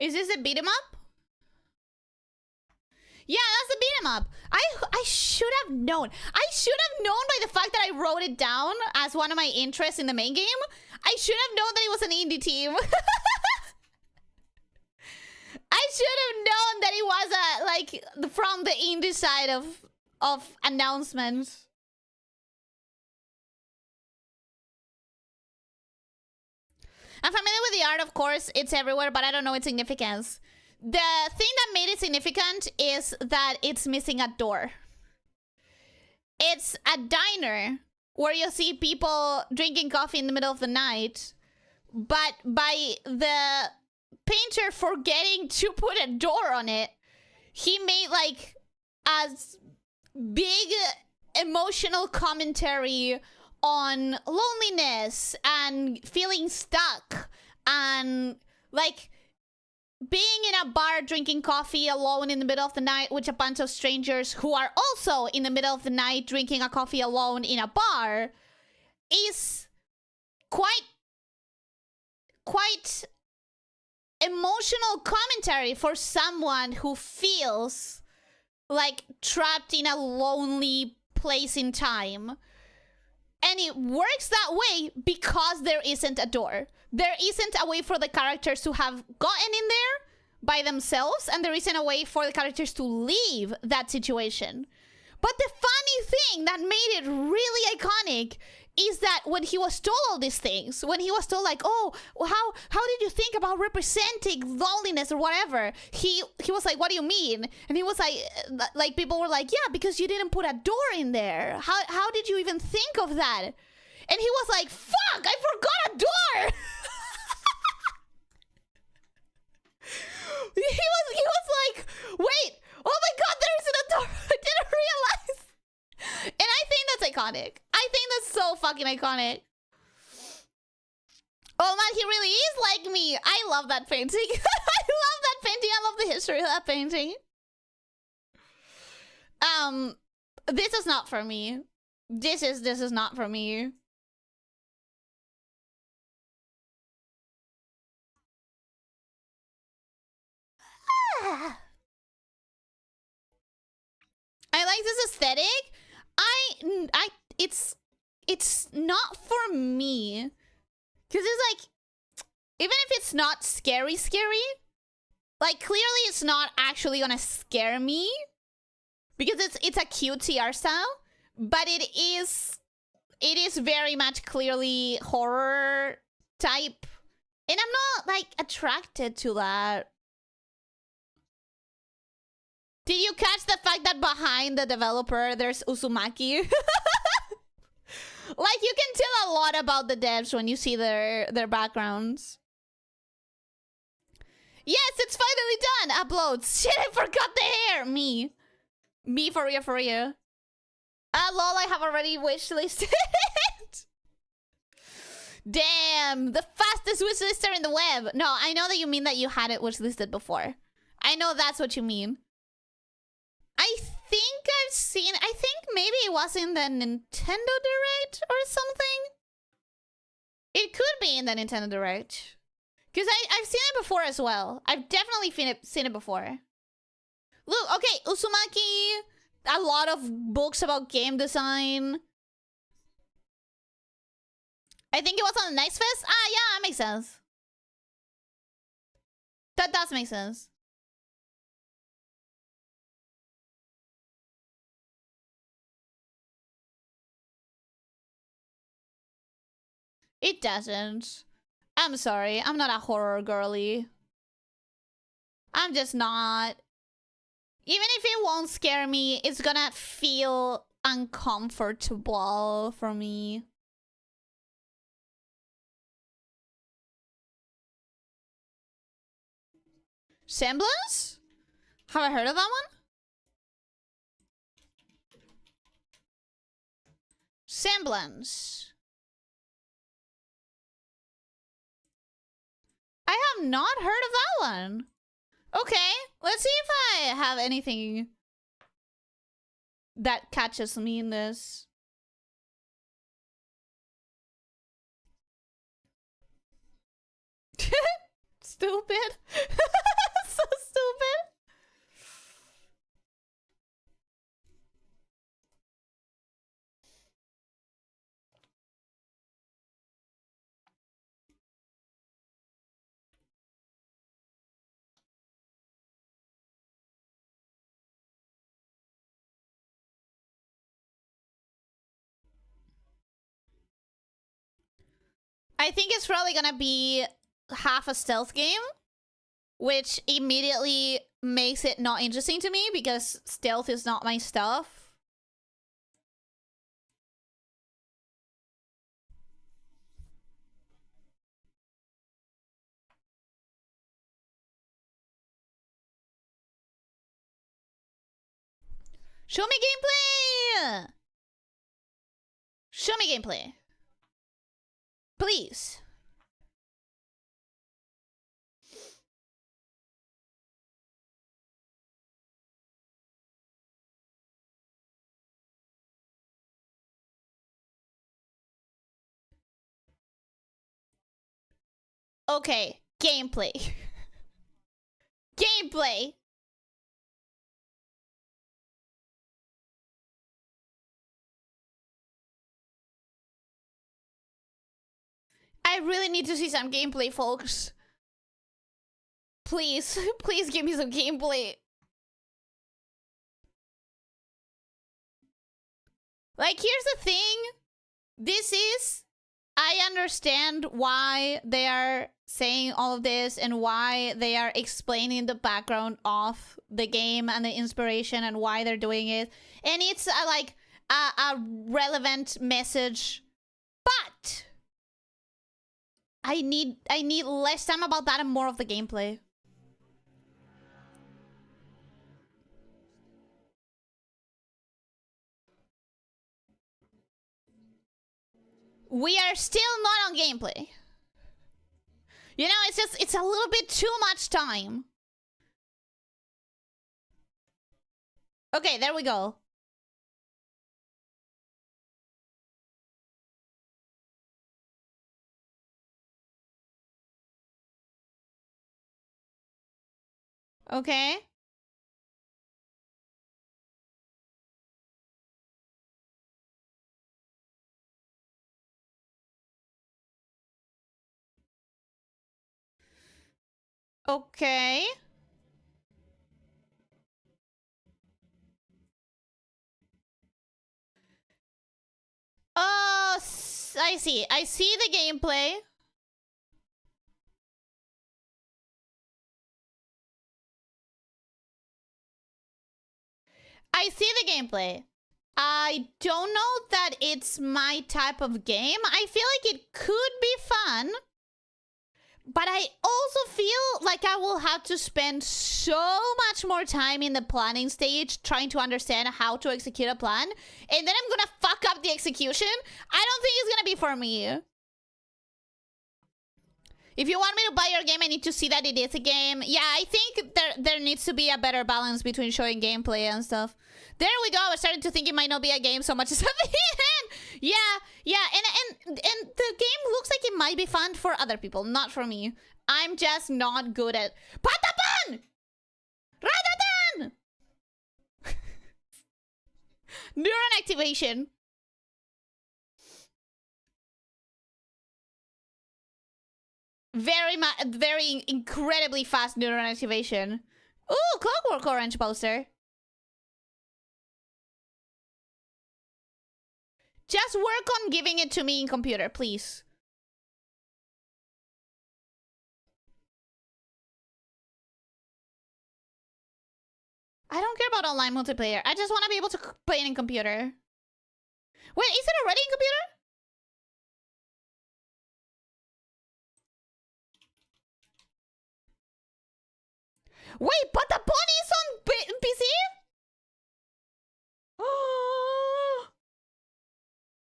Is this a beat 'em up? Yeah, that's a beat 'em up. I should have known. I should have known by the fact that I wrote it down as one of my interests in the main game. I should have known that it was an indie team. I should have known that it was like from the indie side of announcements. I'm familiar with the art, of course. It's everywhere, but I don't know its significance. The thing that made it significant is that it's missing a door. It's a diner where you see people drinking coffee in the middle of the night, but by the painter forgetting to put a door on it, he made like a big emotional commentary on loneliness and feeling stuck and like being in a bar drinking coffee alone in the middle of the night with a bunch of strangers who are also in the middle of the night drinking a coffee alone in a bar is quite emotional commentary for someone who feels like trapped in a lonely place in time. And it works that way because there isn't a door. There isn't a way for the characters to have gotten in there by themselves, and there isn't a way for the characters to leave that situation. But the funny thing that made it really iconic is that when he was told all these things, when he was told like, oh, how did you think about representing loneliness or whatever? He was like, what do you mean? And he was like people were like, yeah, because you didn't put a door in there. How did you even think of that? And he was like, fuck, I forgot a door. he was like, wait, oh my god, there isn't a door. I didn't realize. And I think that's iconic. I think that's so fucking iconic. Oh man, he really is like me. I love that painting. I love that painting. I love the history of that painting. This is not for me. This is not for me. I like this aesthetic. It's not for me. Cause it's like, even if it's not scary, like clearly it's not actually gonna scare me. Because it's a cute art style. But it is very much clearly horror type. And I'm not like attracted to that. Did you catch the fact that behind the developer there's Uzumaki? Like you can tell a lot about the devs when you see their backgrounds. Yes, it's finally done. Uploads. Shit, I forgot the hair. Me for real. Lol, I have already wishlisted it. Damn, the fastest wishlister in the web. No, I know that you mean that you had it wishlisted before. I know that's what you mean. I think I've seen... I think maybe it was in the Nintendo Direct or something. It could be in the Nintendo Direct. Because I've seen it before as well. I've definitely seen it before. Look, okay, Uzumaki. A lot of books about game design. I think it was on the Nice Fest. Ah, yeah, that makes sense. That does make sense. It doesn't. I'm sorry. I'm not a horror girly. I'm just not. Even if it won't scare me, it's gonna feel uncomfortable for me. Semblance? Have I heard of that one? Semblance. I have not heard of that one. Okay, let's see if I have anything that catches me in this. Stupid. So stupid. I think it's probably gonna be half a stealth game, which immediately makes it not interesting to me because stealth is not my stuff. Show me gameplay! Show me gameplay. Please. Okay, gameplay. Gameplay. I really need to see some gameplay, folks. Please, please give me some gameplay. Like, here's the thing. This is... I understand why they are saying all of this and why they are explaining the background of the game and the inspiration and why they're doing it. And it's a relevant message. But I need less time about that and more of the gameplay. We are still not on gameplay. You know, it's a little bit too much time. Okay, there we go. Okay. Okay. Oh, I see. I see the gameplay. I see the gameplay. I don't know that it's my type of game. I feel like it could be fun. But I also feel like I will have to spend so much more time in the planning stage trying to understand how to execute a plan. And then I'm gonna fuck up the execution. I don't think it's gonna be for me. If you want me to buy your game, I need to see that it is a game. Yeah, I think there needs to be a better balance between showing gameplay and stuff. There we go. I was starting to think it might not be a game so much as a thing. Yeah, and the game looks like it might be fun for other people, not for me. I'm just not good at Patapon! Ratatan! Neuron activation. Very incredibly fast neuron activation. Ooh, Clockwork Orange poster. Just work on giving it to me in computer, please. I don't care about online multiplayer. I just want to be able to play it in computer. Wait, is it already in computer? Wait, but the pony is on PC?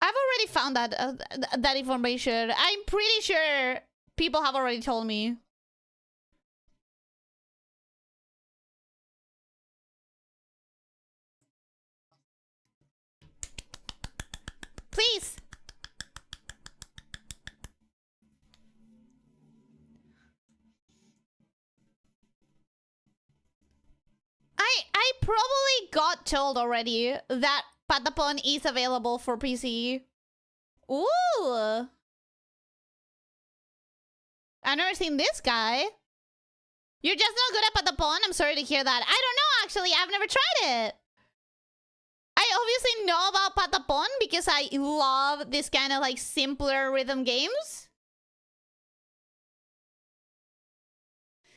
I've already found that information. I'm pretty sure people have already told me. Please. I probably got told already that Patapon is available for PC. Ooh. I've never seen this guy. You're just not good at Patapon? I'm sorry to hear that. I don't know, actually. I've never tried it. I obviously know about Patapon because I love this kind of like simpler rhythm games.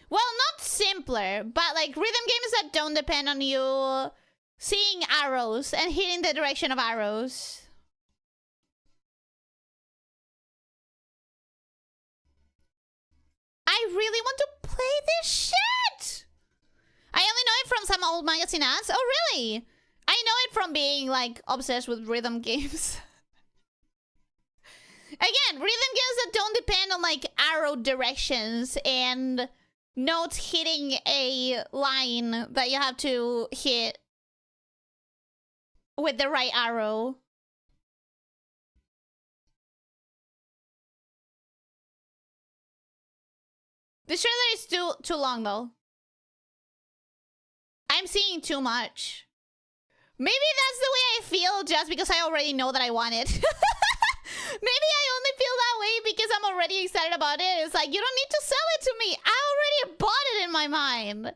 Well, not simpler, but like rhythm games that don't depend on you seeing arrows and hitting the direction of arrows. I really want to play this shit! I only know it from some old magazine ads. Oh, really? I know it from being, like, obsessed with rhythm games. Again, rhythm games that don't depend on, like, arrow directions and notes hitting a line that you have to hit with the right arrow. The trailer is too long, though. I'm seeing too much. Maybe that's the way I feel just because I already know that I want it. Maybe I only feel that way because I'm already excited about it. It's like, you don't need to sell it to me. I already bought it in my mind.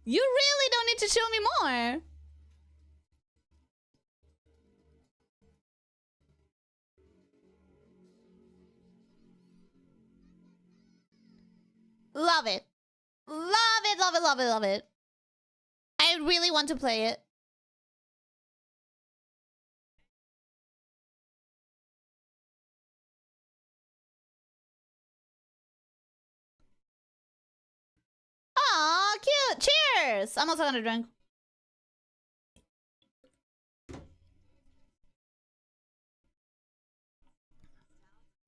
You really don't need to show me more. Love it. Love it, love it, love it, love it. I really want to play it. Aw, cute. Cheers. I'm also gonna drink.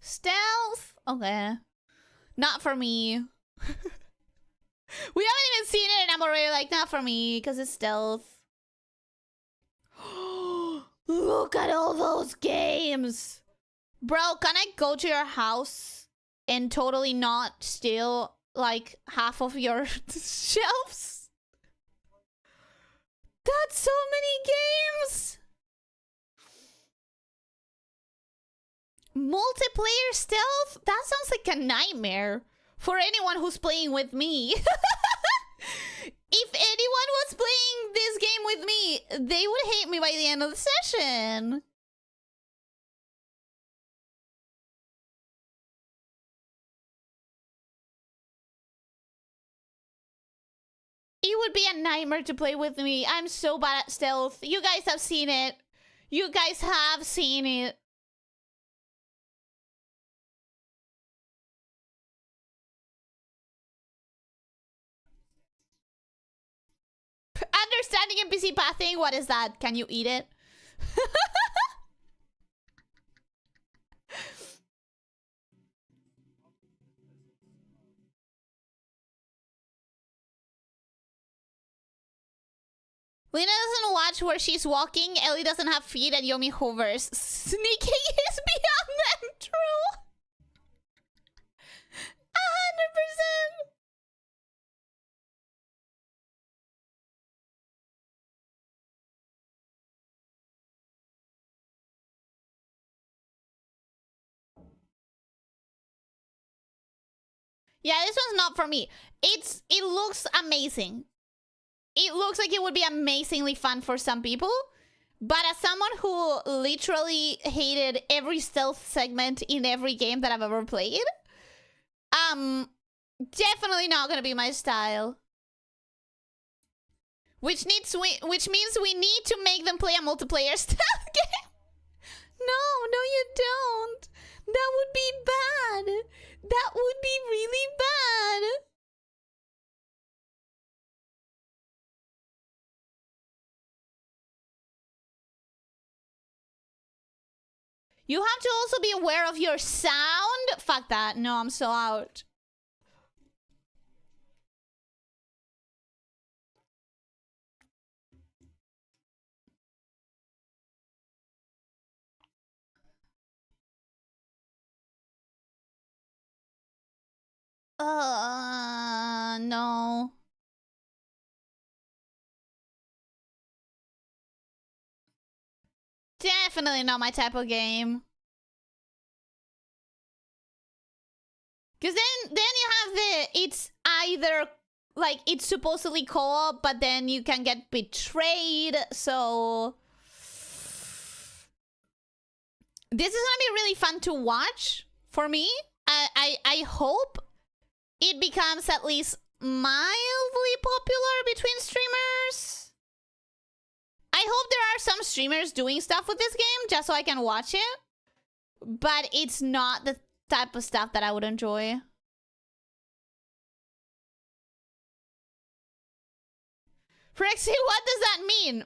Stealth? Okay. Not for me. We haven't even seen it and I'm already like, not for me, because it's stealth. Look at all those games. Bro, can I go to your house and totally not steal like half of your shelves? That's so many games. Multiplayer stealth? That sounds like a nightmare for anyone who's playing with me. If anyone was playing this game with me, they would hate me by the end of the session. It would be a nightmare to play with me. I'm so bad at stealth. You guys have seen it. You guys have seen it. Understanding NPC pathing, what is that? Can you eat it? Lena doesn't watch where she's walking, Ellie doesn't have feet, and Yomi hovers. Sneaking is beyond them true. 100%. Yeah, this one's not for me. It looks amazing. It looks like it would be amazingly fun for some people. But as someone who literally hated every stealth segment in every game that I've ever played, definitely not gonna be my style. Which means we need to make them play a multiplayer stealth game. No, you don't. That would be bad. That would be really bad. You have to also be aware of your sound. Fuck that. No, I'm so out. No. Definitely not my type of game. Because then you have it's either, like, it's supposedly co-op, but then you can get betrayed, so... This is gonna be really fun to watch, for me. I hope it becomes at least mildly popular between streamers. I hope there are some streamers doing stuff with this game just so I can watch it. But it's not the type of stuff that I would enjoy. Frexy, what does that mean?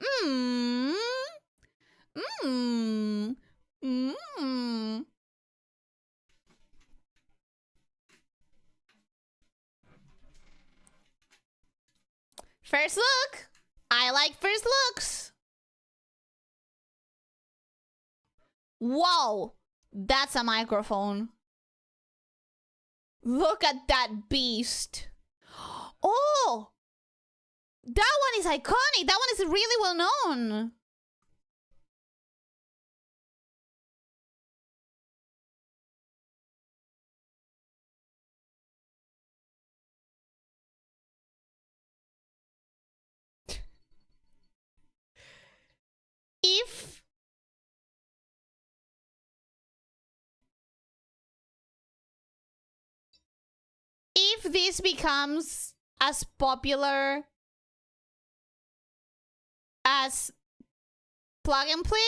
First look. I like first looks. Whoa. That's a microphone. Look at that beast. Oh. That one is iconic. That one is really well known. If this becomes as popular as plug and play,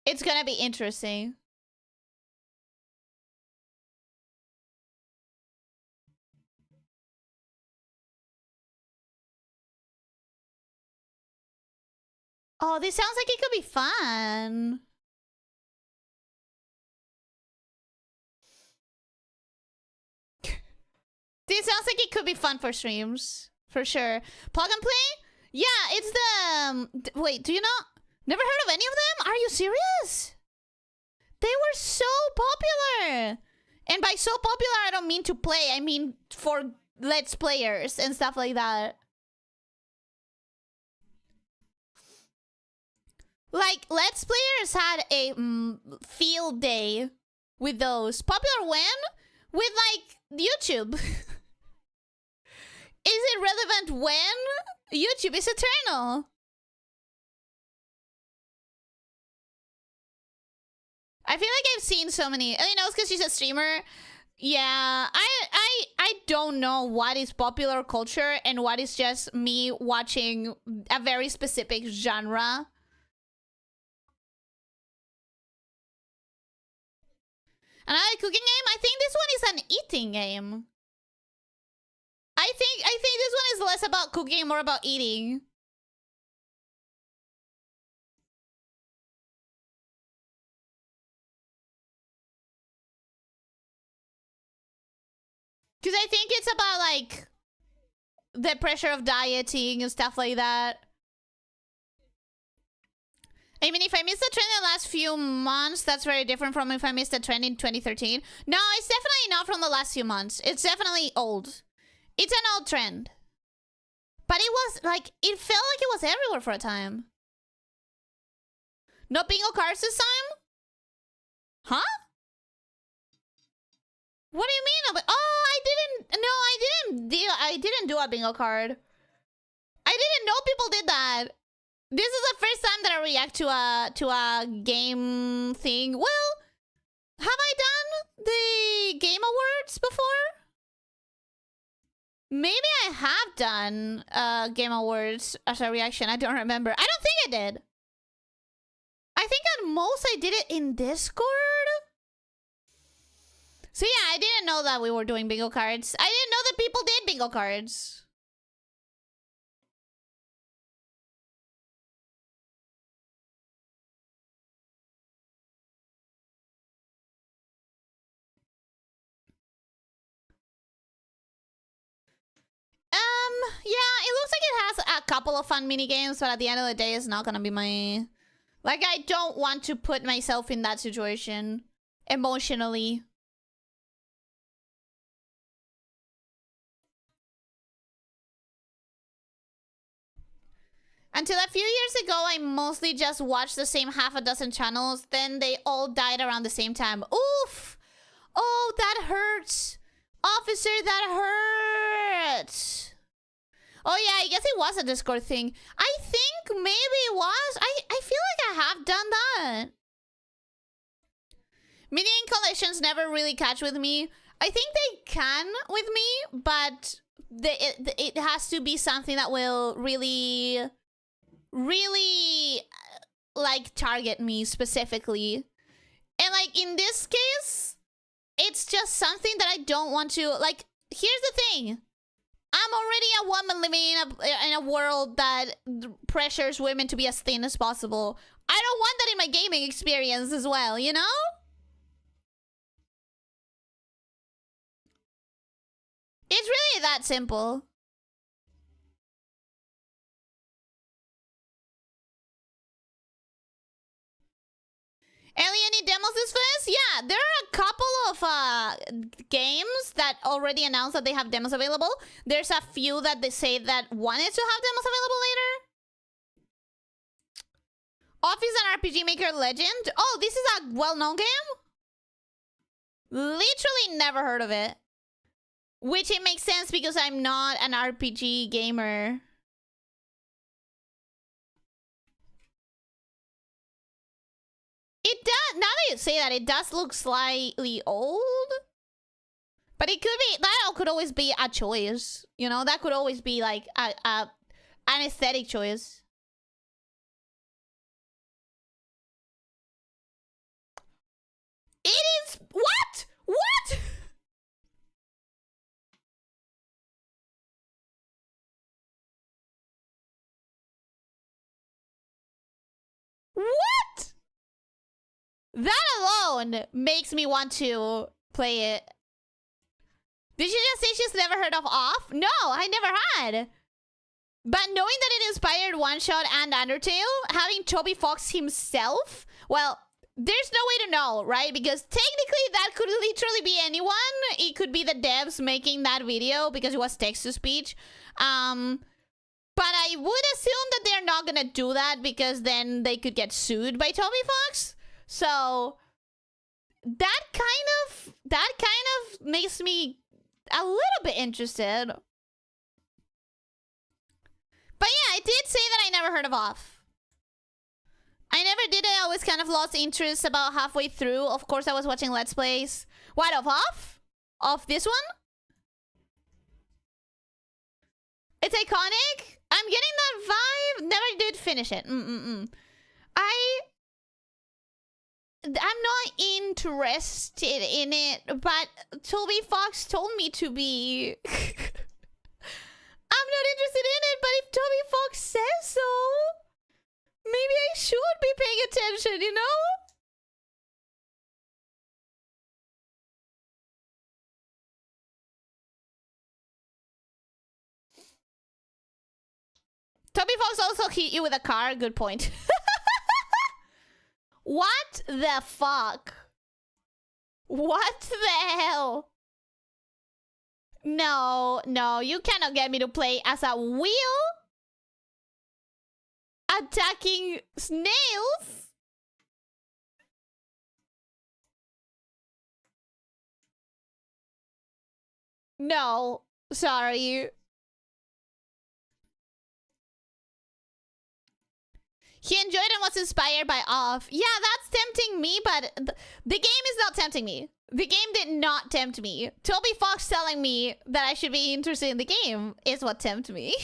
it's gonna be interesting. Oh, this sounds like it could be fun. This sounds like it could be fun for streams. For sure. Plug and play? Yeah, it's the... wait, do you not... never heard of any of them? Are you serious? They were so popular. And by so popular, I don't mean to play. I mean for Let's Players and stuff like that. Like, Let's Players had a field day with those. Popular when? With, like, YouTube. Is it relevant when? YouTube is eternal. I feel like I've seen so many... you know, it's because she's a streamer. Yeah, I don't know what is popular culture and what is just me watching a very specific genre. Another cooking game? I think this one is an eating game. I think this one is less about cooking, more about eating. Because I think it's about, like, the pressure of dieting and stuff like that. I mean, if I missed the trend in the last few months, that's very different from if I missed the trend in 2013. No, it's definitely not from the last few months. It's definitely old. It's an old trend. But it was, like, it felt like it was everywhere for a time. No bingo cards this time? Huh? What do you mean? Oh, I didn't do a bingo card. I didn't know people did that. This is the first time that I react to a game thing. Well, have I done the Game Awards before? Maybe I have done Game Awards as a reaction. I don't remember. I don't think I did. I think at most I did it in Discord. So yeah, I didn't know that we were doing bingo cards. I didn't know that people did bingo cards. Yeah, it looks like it has a couple of fun mini games, but at the end of the day, it's not gonna be my... like, I don't want to put myself in that situation emotionally. Until a few years ago, I mostly just watched the same half a dozen channels. Then they all died around the same time. Oof! Oh, that hurts. Officer, that hurts. Oh yeah, I guess it was a Discord thing. I think maybe it was. I feel like I have done that. Mini collections never really catch with me. I think they can with me, but it has to be something that will really, really, like, target me specifically. And, like, in this case, it's just something that I don't want to... Like, here's the thing. I'm already a woman living in a world that pressures women to be as thin as possible. I don't want that in my gaming experience as well, you know? It's really that simple. Ellie, any demos this fast? Yeah, there are a couple of games that already announced that they have demos available. There's a few that they say that wanted to have demos available later. Office and RPG Maker Legend. Oh, this is a well-known game? Literally never heard of it. Which it makes sense because I'm not an RPG gamer. It does, now that you say that, it does look slightly old. But it could be, that could always be a choice. You know, that could always be like an aesthetic choice. It is, what? What? What? That alone makes me want to play it. Did she just say she's never heard of Off? No, I never had. But knowing that it inspired One Shot and Undertale, having Toby Fox himself, well, there's no way to know, right? Because technically that could literally be anyone. It could be the devs making that video because it was text-to-speech. But I would assume that they're not gonna do that because then they could get sued by Toby Fox. So that kind of makes me a little bit interested. But yeah, I did say that I never heard of Off. I never did it. I always kind of lost interest about halfway through. Of course, I was watching Let's Plays. What, of Off? Of this one? It's iconic. I'm getting that vibe. Never did finish it. I'm not interested in it, but Toby Fox told me to be. I'm not interested in it, but if Toby Fox says so, maybe I should be paying attention, you know? Toby Fox also hit you with a car. Good point. What the fuck? What the hell? No, no, you cannot get me to play as a wheel attacking snails. No, sorry. He enjoyed and was inspired by Off. Yeah, that's tempting me, but the game is not tempting me. The game did not tempt me. Toby Fox telling me that I should be interested in the game is what tempted me.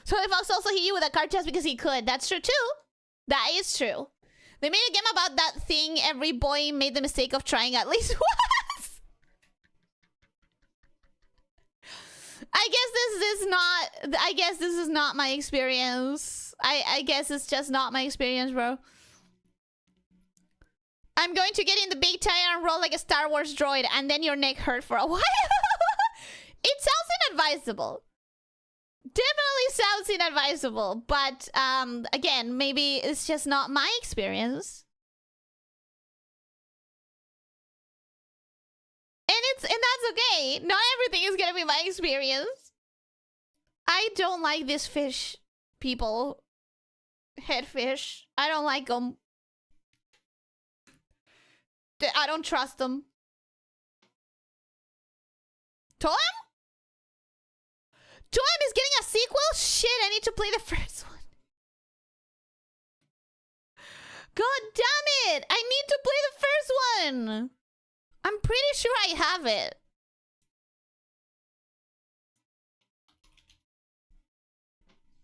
Toby Fox also hit you with a car just because he could. That's true too. That is true. They made a game about that thing every boy made the mistake of trying at least once. I guess this is not my experience. I guess it's just not my experience, bro. I'm going to get in the big tire and roll like a Star Wars droid, and then your neck hurt for a while. It sounds inadvisable. Definitely sounds inadvisable, but again, maybe it's just not my experience. And that's okay. Not everything is gonna be my experience. I don't like this fish, people. Head fish. I don't like them. I don't trust them. Toem? Toem is getting a sequel? Shit, I need to play the first one. God damn it! I need to play the first one! I'm pretty sure I have it.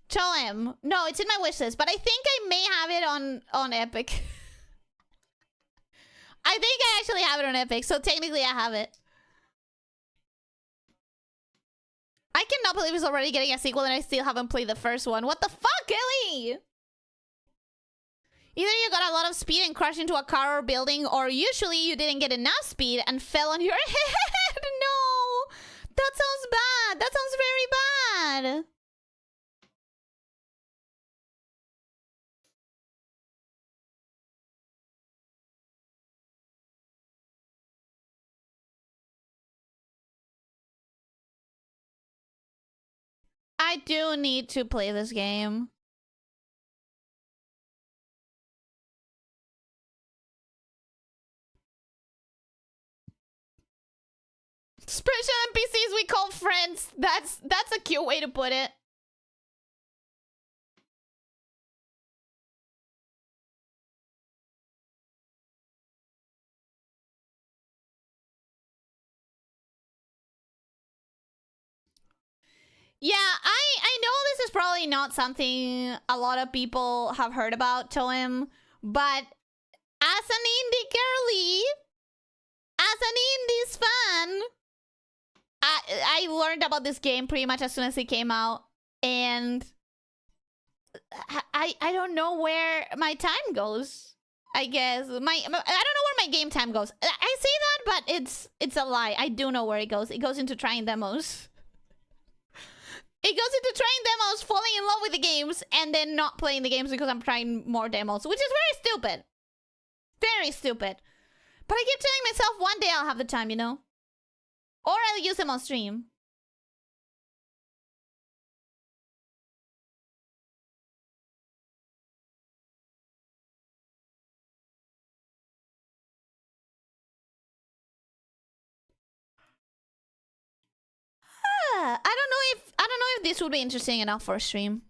Tell him. No, it's in my wishlist, but I think I may have it on Epic. I think I actually have it on Epic, so technically I have it. I cannot believe it's already getting a sequel and I still haven't played the first one. What the fuck, Ellie? Either you got a lot of speed and crashed into a car or building, or usually you didn't get enough speed and fell on your head. No! That sounds bad. That sounds very bad. I do need to play this game. Special NPCs we call friends. That's a cute way to put it. Yeah, I know this is probably not something a lot of people have heard about Toem, but as an indie girly, as an indies fan, I learned about this game pretty much as soon as it came out, and I don't know where my time goes. I guess I don't know where my game time goes. I say that, but it's a lie. I do know where it goes. It goes into trying demos. It goes into trying demos, falling in love with the games, and then not playing the games because I'm trying more demos, which is very stupid. Very stupid. But I keep telling myself one day I'll have the time, you know? Or I'll use them on stream. I don't know if this would be interesting enough for a stream.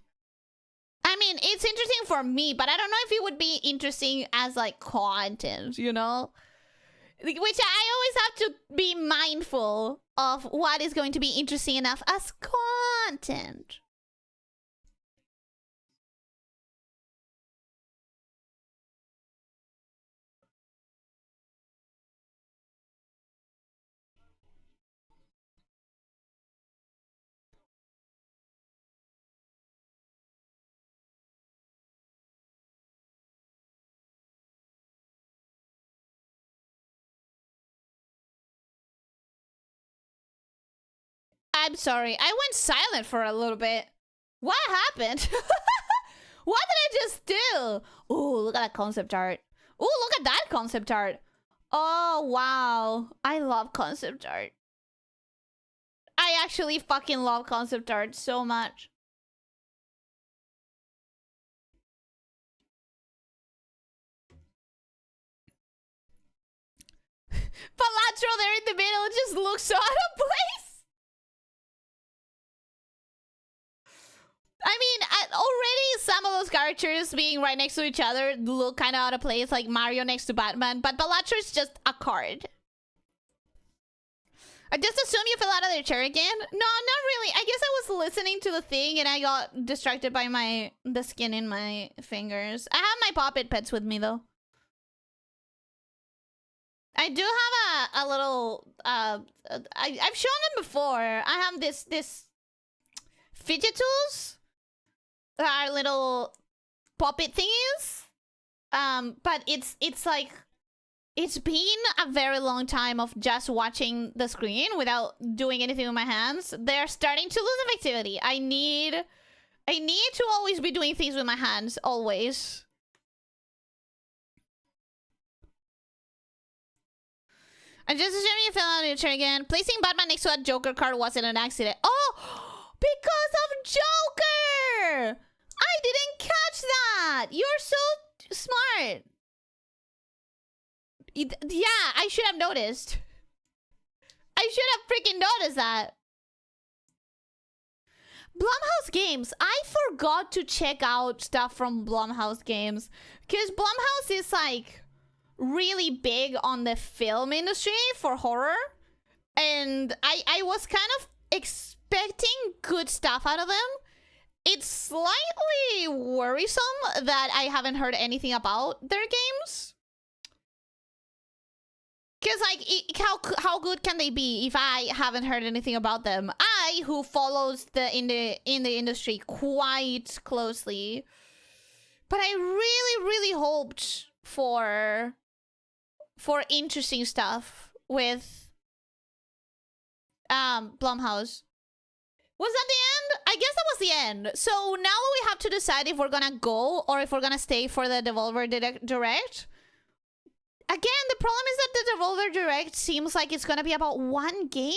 I mean, it's interesting for me, but I don't know if it would be interesting as like content, you know? Which I always have to be mindful of what is going to be interesting enough as content. I'm sorry. I went silent for a little bit. What happened? What did I just do? Ooh, look at that concept art. Ooh, look at that concept art. Oh, wow. I love concept art. I actually fucking love concept art so much. Palatro there in the middle just looks so out of place. I mean, already some of those characters being right next to each other look kind of out of place, like Mario next to Batman, but Balatro is just a card. I just assume you fell out of the chair again? No, not really. I guess I was listening to the thing and I got distracted by the skin in my fingers. I have my puppet pets with me though. I do have a little I've shown them before. I have this fidget tools. Are little puppet thingies. But it's like it's been a very long time of just watching the screen without doing anything with my hands. They're starting to lose effectivity. I need to always be doing things with my hands, always. I just assumed you fell out of your chair again. Placing Batman next to a Joker card wasn't an accident. Oh, because of Joker! I didn't catch that! You're so smart. Yeah, I should have noticed. I should have freaking noticed that. Blumhouse games. I forgot to check out stuff from Blumhouse games. Because Blumhouse is like really big on the film industry for horror. And I was kind of expecting good stuff out of them. It's slightly worrisome that I haven't heard anything about their games. Because, like, how good can they be if I haven't heard anything about them? I, who follows in the industry quite closely. But I really, really hoped for interesting stuff with Blumhouse. Was that the end? I guess that was the end. So now we have to decide if we're gonna go or if we're gonna stay for the Devolver Direct. Again, the problem is that the Devolver Direct seems like it's gonna be about one game?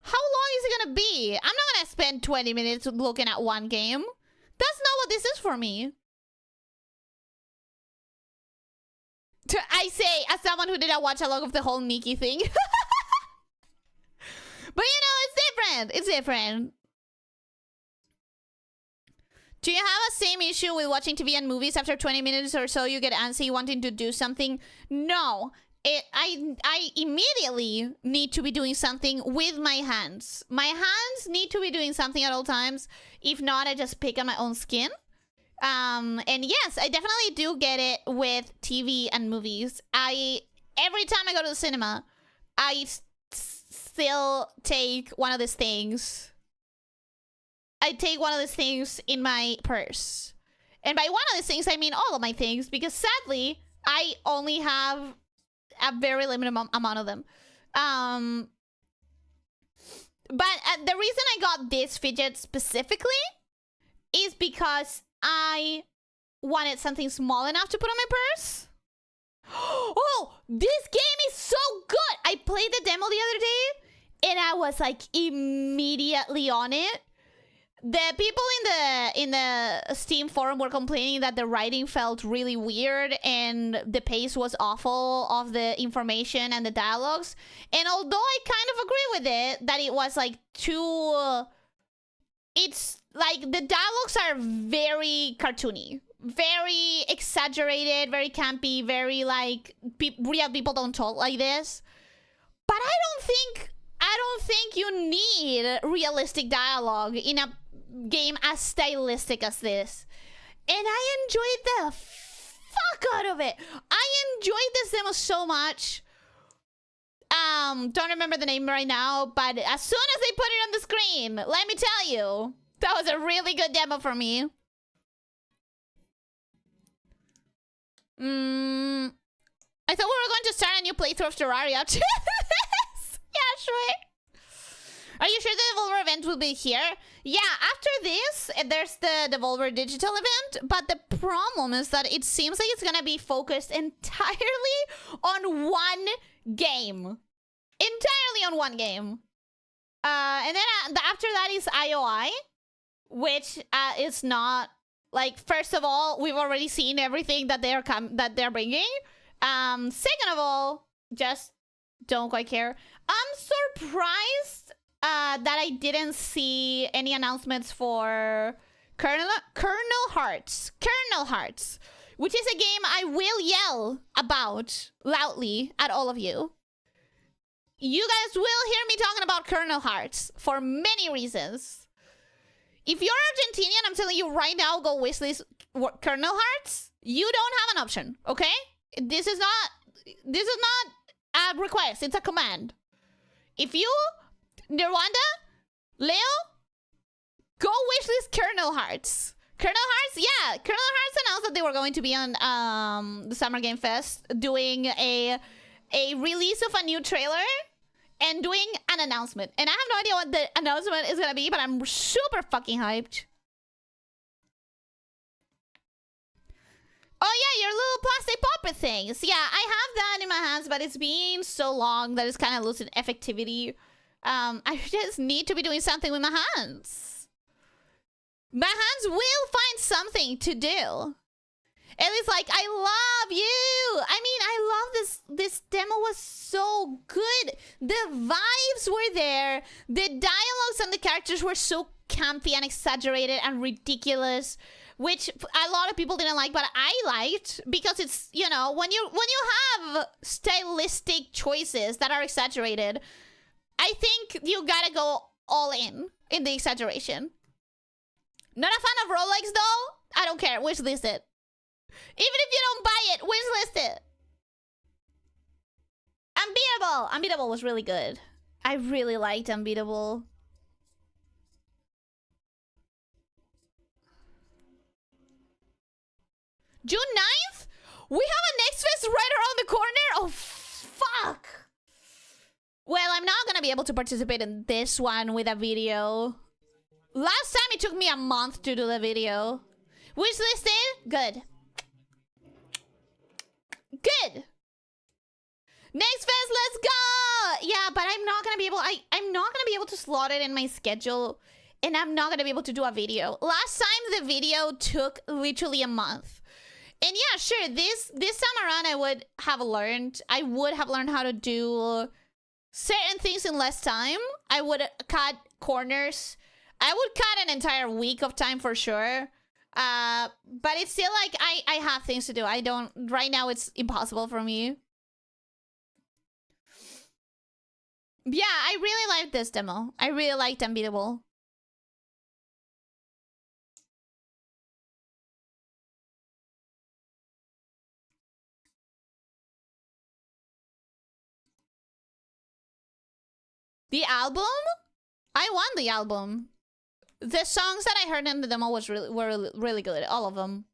How long is it gonna be? I'm not gonna spend 20 minutes looking at one game. That's not what this is for me. I say, as someone who did a watch-along of the whole Nikki thing. But you know, it's different. It's different. Do you have a same issue with watching TV and movies after 20 minutes or so you get antsy wanting to do something? No. I immediately need to be doing something with my hands. My hands need to be doing something at all times. If not, I just pick on my own skin. And yes, I definitely do get it with TV and movies. Every time I go to the cinema, I still take one of these things. I take one of these things in my purse. And by one of these things, I mean all of my things, because sadly, I only have a very limited amount of them. But the reason I got this fidget specifically is because I wanted something small enough to put on my purse. Oh, this game is so good. I played the demo the other day and I was like immediately on it. The people in the Steam forum were complaining that the writing felt really weird and the pace was awful of the information and the dialogues. And although I kind of agree with it, that it was like too... It's like the dialogues are very cartoony, very exaggerated, very campy, very like real people don't talk like this. But I don't think you need realistic dialogue in a game as stylistic as this. And I enjoyed the fuck out of it. I enjoyed this demo so much. Don't remember the name right now, but as soon as they put it on the screen, let me tell you, that was a really good demo for me. I thought we were going to start a new playthrough of Terraria after this. Yeah, sure. Are you sure the Devolver event will be here? Yeah, after this, there's the Devolver Digital event, but the problem is that it seems like it's gonna be focused entirely on one game. Entirely on one game. And then after that is IOI, which is not... Like, first of all, we've already seen everything that they're bringing. Second of all, just don't quite care. I'm surprised that I didn't see any announcements for Kernel Hearts. Kernel Hearts, which is a game I will yell about loudly at all of you. You guys will hear me talking about Kernel Hearts for many reasons. If you're Argentinian, I'm telling you right now, go wishlist Kernel Hearts. You don't have an option, okay? This is not a request, it's a command. If you, Nirwanda, Leo, go wishlist Kernel Hearts. Kernel Hearts, yeah, Kernel Hearts announced that they were going to be on the Summer Game Fest doing a release of a new trailer and doing an announcement. And I have no idea what the announcement is gonna be, but I'm super fucking hyped. Oh yeah, your little plastic puppet things. Yeah, I have that in my hands, but it's been so long that it's kind of losing effectivity. I just need to be doing something with my hands. My hands will find something to do. And it's like, I love you. I mean, I love this. This demo was so good. The vibes were there. The dialogues and the characters were so campy and exaggerated and ridiculous. which a lot of people didn't like, but I liked, because it's, you know, when you have stylistic choices that are exaggerated, I think you gotta go all in the exaggeration. Not a fan of Rolex though. I don't care. Wishlist it. Even if you don't buy it, wishlist it. Unbeatable. Unbeatable was really good. I really liked Unbeatable. June 9th? We have a next fest right around the corner? Oh, fuck. Well, I'm not gonna be able to participate in this one with a video. Last time it took me a month to do the video. Wishlisted? Good. Good. Next fest, let's go! Yeah, but I'm not gonna be able... I'm not gonna be able to slot it in my schedule. And I'm not gonna be able to do a video. Last time the video took literally a month. And yeah, sure, this time around I would have learned how to do certain things in less time. I would cut corners. I would cut an entire week of time for sure. But it's still like I have things to do. I don't... Right now it's impossible for me. Yeah, I really liked this demo. I really liked Unbeatable. The album? I won the album. The songs that I heard in the demo were really good. All of them.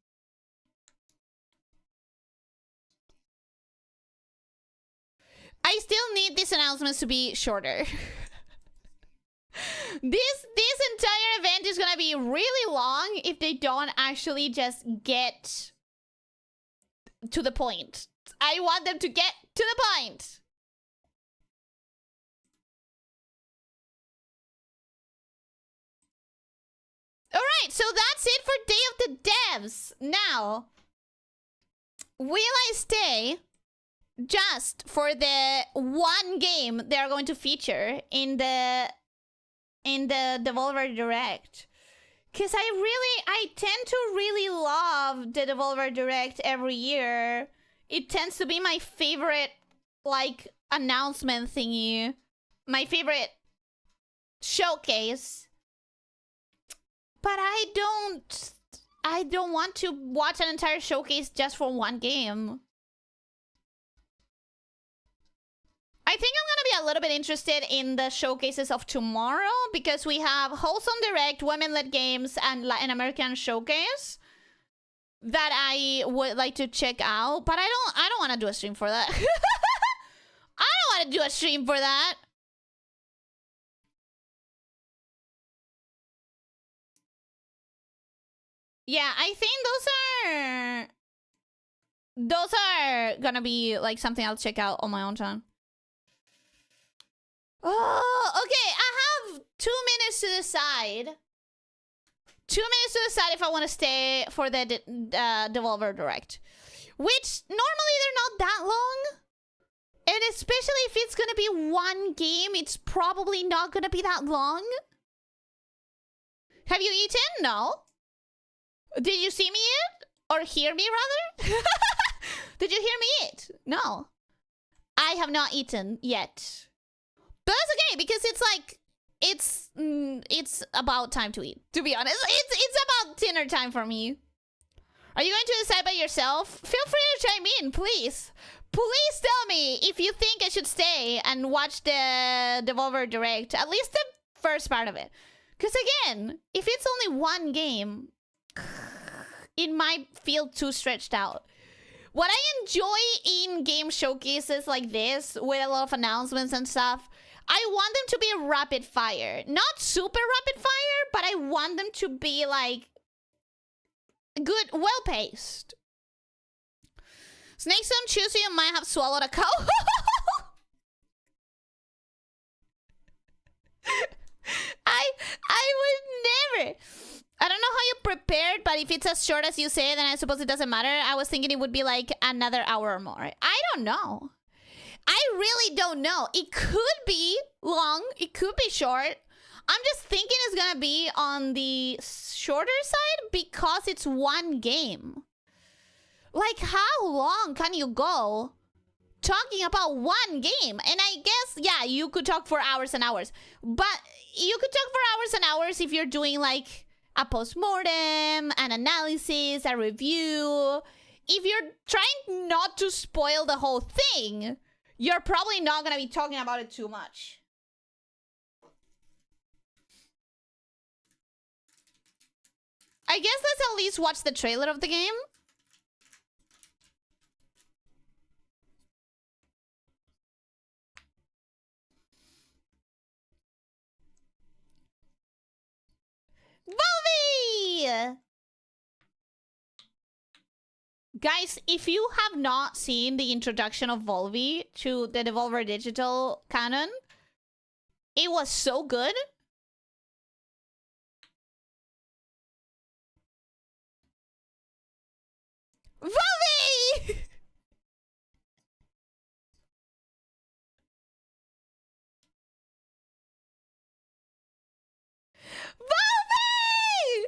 I still need these announcements to be shorter. This entire event is gonna be really long if they don't actually just get to the point. I want them to get to the point. Alright, so that's it for Day of the Devs. Now, will I stay just for the one game they are going to feature in the Devolver Direct? Because I tend to really love the Devolver Direct every year. It tends to be my favorite, like, announcement thingy. My favorite showcase. But I don't want to watch an entire showcase just for one game. I think I'm gonna be a little bit interested in the showcases of tomorrow, because we have Wholesome Direct, Women-led Games, and Latin American Showcase that I would like to check out. But I don't want to do a stream for that. I don't want to do a stream for that. Yeah, I think those are gonna be like something I'll check out on my own time. Oh, okay. I have 2 minutes to decide. 2 minutes to decide if I want to stay for the Devolver Direct, which normally they're not that long, and especially if it's gonna be one game, it's probably not gonna be that long. Have you eaten? No. Did you see me eat? Or hear me, rather? Did you hear me eat? No. I have not eaten yet. But that's okay, because it's like... It's about time to eat, to be honest. It's about dinner time for me. Are you going to decide by yourself? Feel free to chime in, please. Please tell me if you think I should stay and watch the Devolver Direct. At least the first part of it. Because again, if it's only one game... it might feel too stretched out. What I enjoy in game showcases like this, with a lot of announcements and stuff, I want them to be rapid fire. Not super rapid fire, but I want them to be like good, well-paced. Snakes don't choose you, might have swallowed a cow. I would never. I don't know how you prepared, but if it's as short as you say, then I suppose it doesn't matter. I was thinking it would be like another hour or more. I don't know. I really don't know. It could be long. It could be short. I'm just thinking it's gonna be on the shorter side because it's one game. Like, how long can you go talking about one game? And I guess, yeah, you could talk for hours and hours. But you could talk for hours and hours if you're doing, like, a postmortem, an analysis, a review. If you're trying not to spoil the whole thing, you're probably not gonna be talking about it too much. I guess let's at least watch the trailer of the game. Volvi! Guys, if you have not seen the introduction of Volvi to the Devolver Digital canon, it was so good. Volvi! Volvi!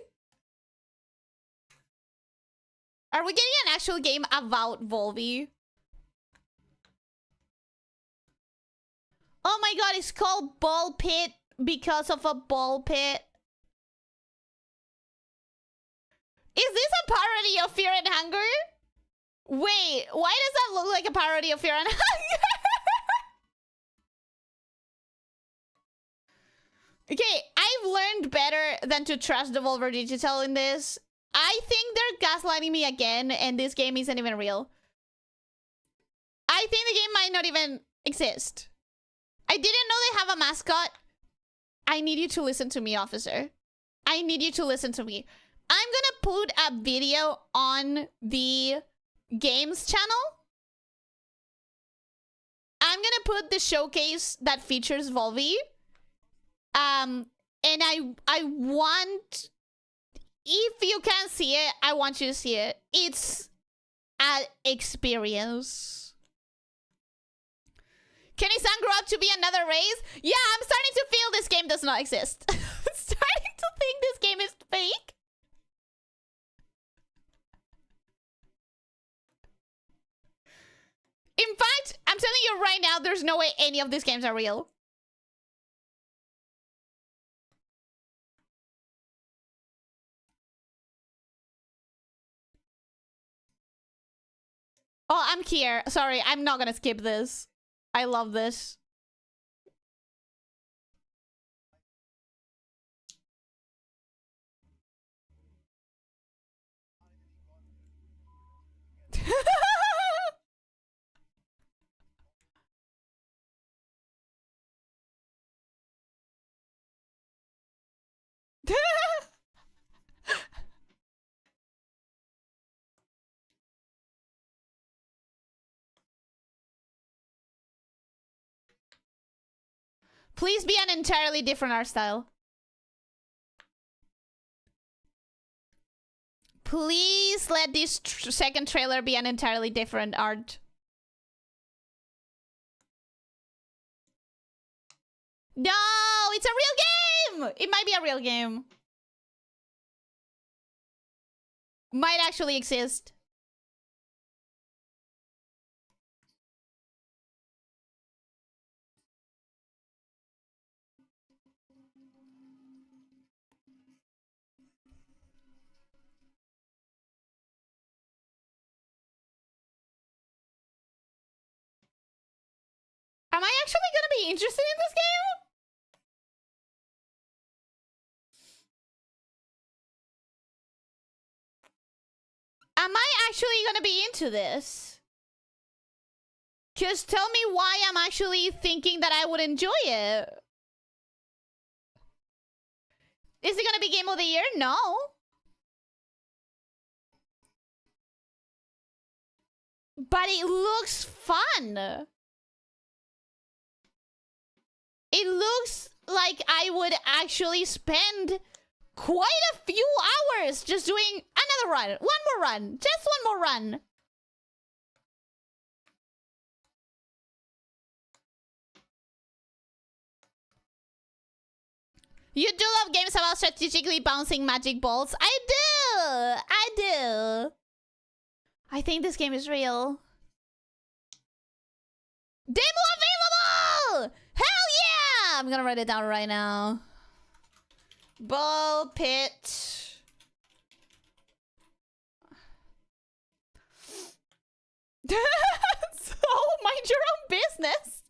Are we getting an actual game about Volvi? Oh my god, it's called Ball Pit because of a ball pit. Is this a parody of Fear and Hunger? Wait, why does that look like a parody of Fear and Hunger? Okay, I've learned better than to trust Devolver Digital in this. I think they're gaslighting me again, and this game isn't even real. I think the game might not even exist. I didn't know they have a mascot. I need you to listen to me, officer. I need you to listen to me. I'm gonna put a video on the games channel. I'm gonna put the showcase that features Volvi. And I want, if you can see it, I want you to see it. It's an experience. Can his son grow up to be another race? Yeah, I'm starting to feel this game does not exist. I'm starting to think this game is fake. In fact, I'm telling you right now, there's no way any of these games are real. Oh, I'm here. Sorry, I'm not gonna skip this. I love this. Please be an entirely different art style. Please let this second trailer be an entirely different art. No, it's a real game! It might be a real game. Might actually exist. Am I actually gonna be interested in this game? Am I actually gonna be into this? Just tell me why I'm actually thinking that I would enjoy it. Is it gonna be Game of the Year? No. But it looks fun. It looks like I would actually spend quite a few hours just doing another run. One more run. Just one more run. You do love games about strategically bouncing magic balls. I do! I do. I think this game is real. Demo available! Hell yeah! I'm gonna write it down right now. Ball pit. So mind your own business.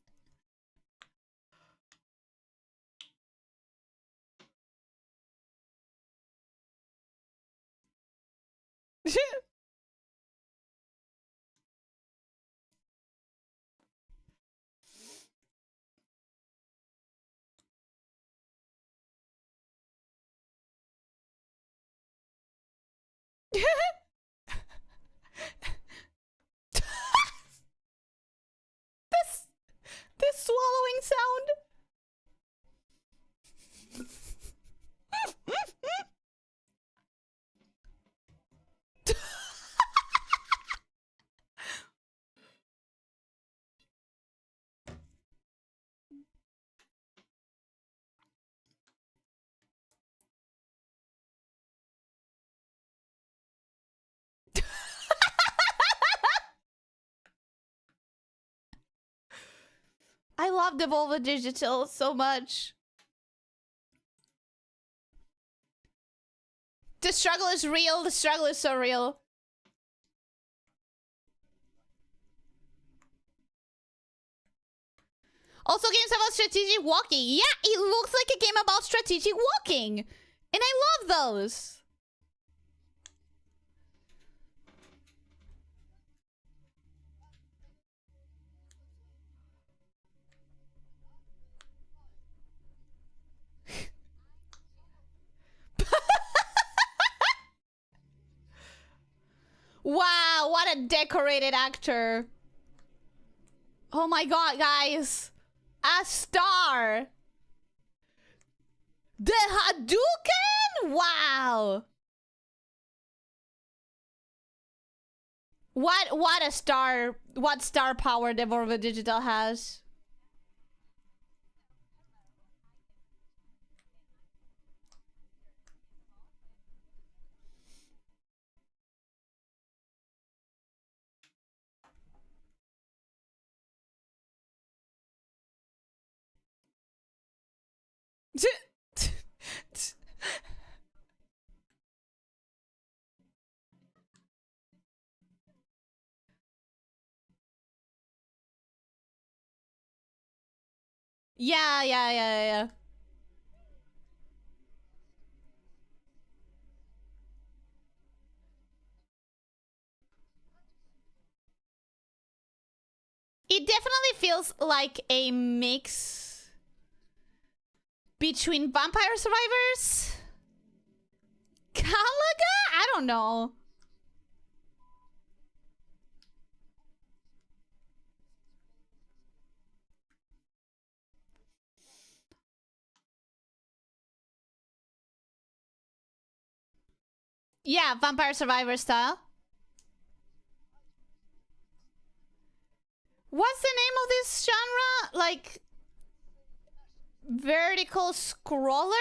this swallowing sound. I love Devolver Digital so much. The struggle is real. The struggle is so real. Also, games about strategic walking. Yeah, it looks like a game about strategic walking. And I love those. Wow, what a decorated actor. Oh my god, guys. A star. The Hadouken? Wow. What a star. What star power Devolver Digital has. Yeah. It definitely feels like a mix between Vampire Survivors, Galaga? I don't know. Yeah, Vampire Survivor style. What's the name of this genre? Like vertical scroller?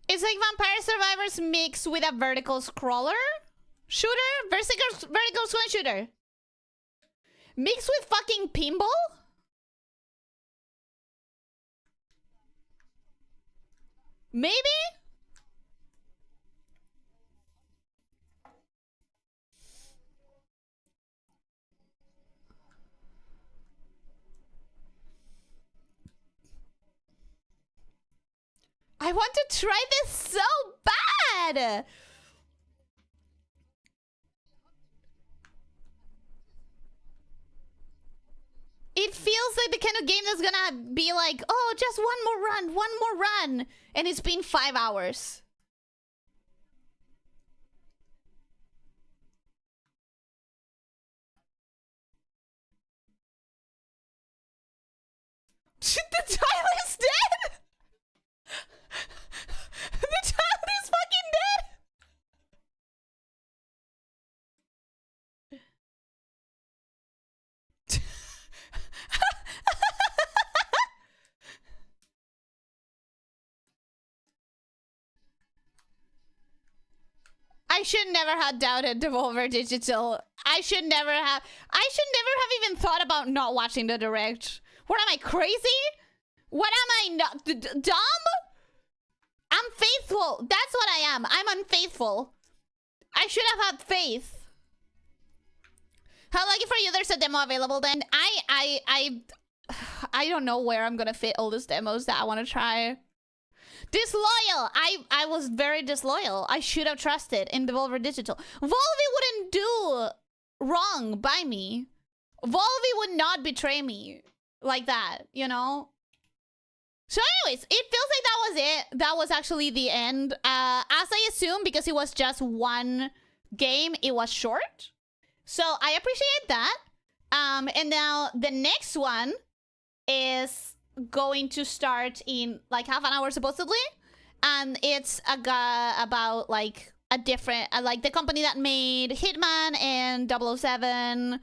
It's like Vampire Survivors mixed with a vertical scroller shooter? Vertical scrolling shooter. Mixed with fucking pinball? Maybe? I want to try this so bad! It feels like the kind of game that's gonna be like, oh, just one more run. And it's been 5 hours. The child is dead! The child is fucking dead! I should never have doubted Devolver Digital. I should never have even thought about not watching the direct. What am I, crazy? What am I, not dumb? I'm faithful. That's what I am. I'm unfaithful. I should have had faith. How lucky for you there's a demo available then. I don't know where I'm gonna fit all these demos that I want to try. Disloyal. I was very disloyal. I should have trusted in Devolver Digital. Volvi wouldn't do wrong by me. Volvi would not betray me like that, you know? So anyways, it feels like that was it. That was actually the end. As I assume, because it was just one game, it was short. So I appreciate that. And now the next one is going to start in like half an hour supposedly. And it's about like a different, like the company that made Hitman and 007,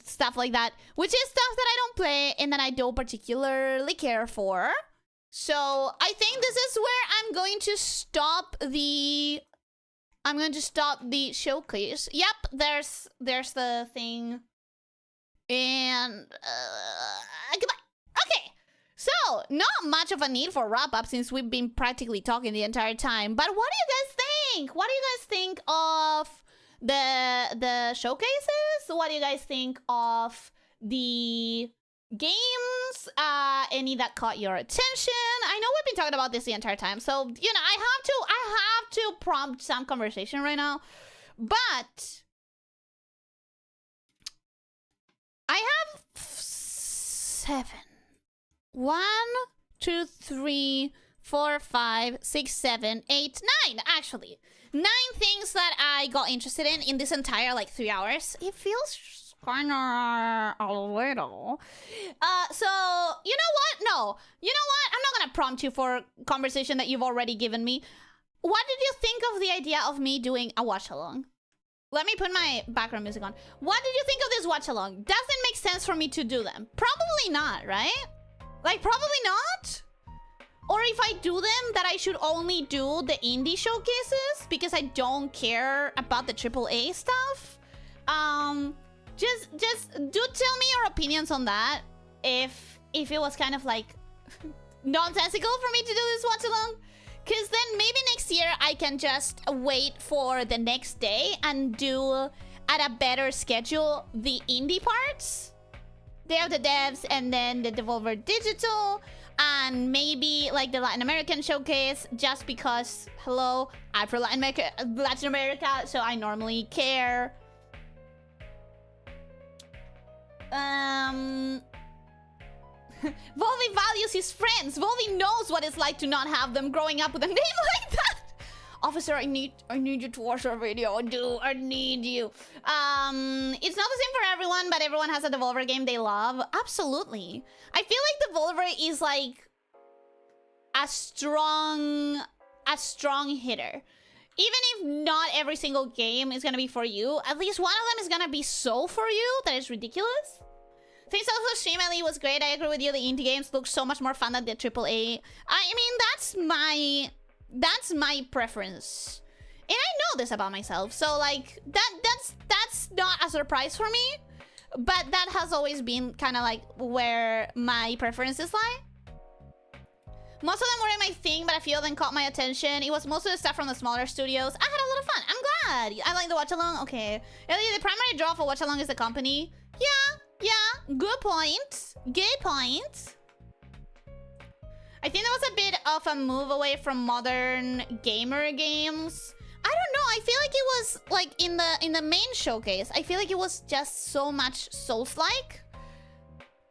stuff like that. Which is stuff that I don't play and that I don't particularly care for. So I think this is where I'm going to stop the showcase. Yep, there's the thing. And goodbye. Okay. So, not much of a need for wrap up since we've been practically talking the entire time. But what do you guys think? What do you guys think of the showcases? What do you guys think of the games? Any that caught your attention? I know we've been talking about this the entire time, so you know I have to prompt some conversation right now. But I have 7. 1, 2, 3, 4, 5, 6, 7, 8, 9. Actually, 9 things that I got interested in this entire like 3 hours. It feels kind of a little. So you know what? No, you know what? I'm not gonna prompt you for conversation that you've already given me. What did you think of the idea of me doing a watch along? Let me put my background music on. What did you think of this watch along? Does it make sense for me to do them? Probably not, right? Like, probably not? Or if I do them, that I should only do the indie showcases because I don't care about the AAA stuff. Just do tell me your opinions on that. If it was kind of like nonsensical for me to do this watch along. Because then maybe next year I can just wait for the next day and do at a better schedule the indie parts. Day of the Devs and then the Devolver Digital and maybe like the Latin American showcase just because, hello, I'm from Latin America, so I normally care. Volvi values his friends. Volvi knows what it's like to not have them growing up with a name like that. Officer, I need you to watch our video. I need you. It's not the same for everyone, but everyone has a Devolver game they love. Absolutely. I feel like Devolver is like a strong hitter. Even if not every single game is gonna be for you, at least one of them is gonna be so for you that it's ridiculous. Thanks also Stream Ellie was great. I agree with you. The indie games look so much more fun than the AAA. I mean, that's my preference. And I know this about myself. So like that's not a surprise for me. But that has always been kind of like where my preferences lie. Most of them weren't my thing, but a few of them caught my attention. It was most of the stuff from the smaller studios. I had a lot of fun. I'm glad. I like the Watchalong. Okay. Ellie, the primary draw for Watchalong is the company. Yeah. Good point. Good point. I think that was a bit of a move away from modern gamer games. I don't know. I feel like it was like in the main showcase. I feel like it was just so much Souls-like.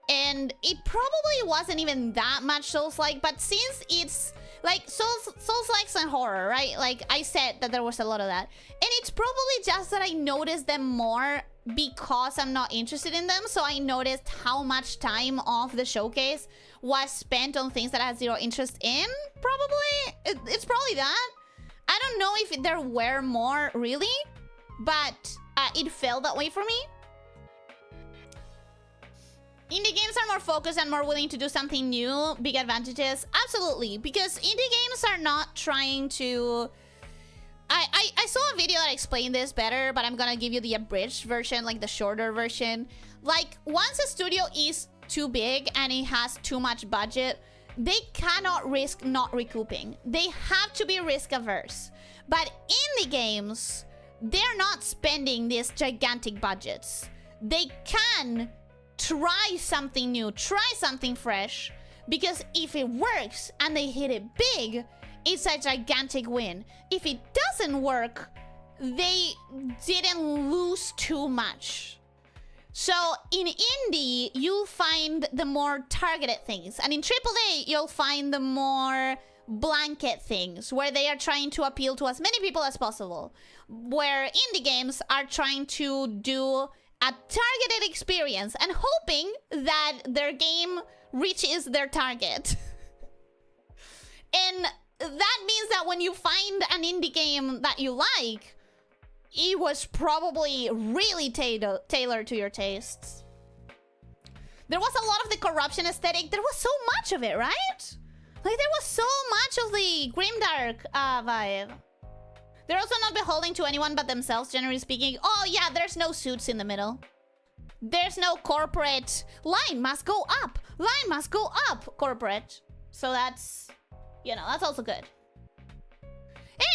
And it probably wasn't even that much Souls-like, but since it's like Souls-likes and horror, right? Like I said that there was a lot of that. And it's probably just that I noticed them more because I'm not interested in them. So I noticed how much time of the showcase was spent on things that I had zero interest in. Probably. It's probably that. I don't know if there were more really, but it felt that way for me. Indie games are more focused and more willing to do something new. Big advantages. Absolutely. Because indie games are not trying to I saw a video that explained this better, but I'm gonna give you the abridged version, like the shorter version. Like, once a studio is too big and it has too much budget, they cannot risk not recouping. They have to be risk averse. But indie games, they're not spending these gigantic budgets. They can try something new, try something fresh, because if it works and they hit it big, it's a gigantic win. If it doesn't work, they didn't lose too much. So in indie, you'll find the more targeted things. And in AAA, you'll find the more blanket things, where they are trying to appeal to as many people as possible. Where indie games are trying to do a targeted experience and hoping that their game reaches their target. And that means that when you find an indie game that you like, it was probably really tailored to your tastes. There was a lot of the corruption aesthetic. There was so much of it, right? Like, there was so much of the grimdark vibe. They're also not beholden to anyone but themselves, generally speaking. Oh yeah, there's no suits in the middle. There's no corporate line must go up. Line must go up, corporate. So that's, you know, that's also good.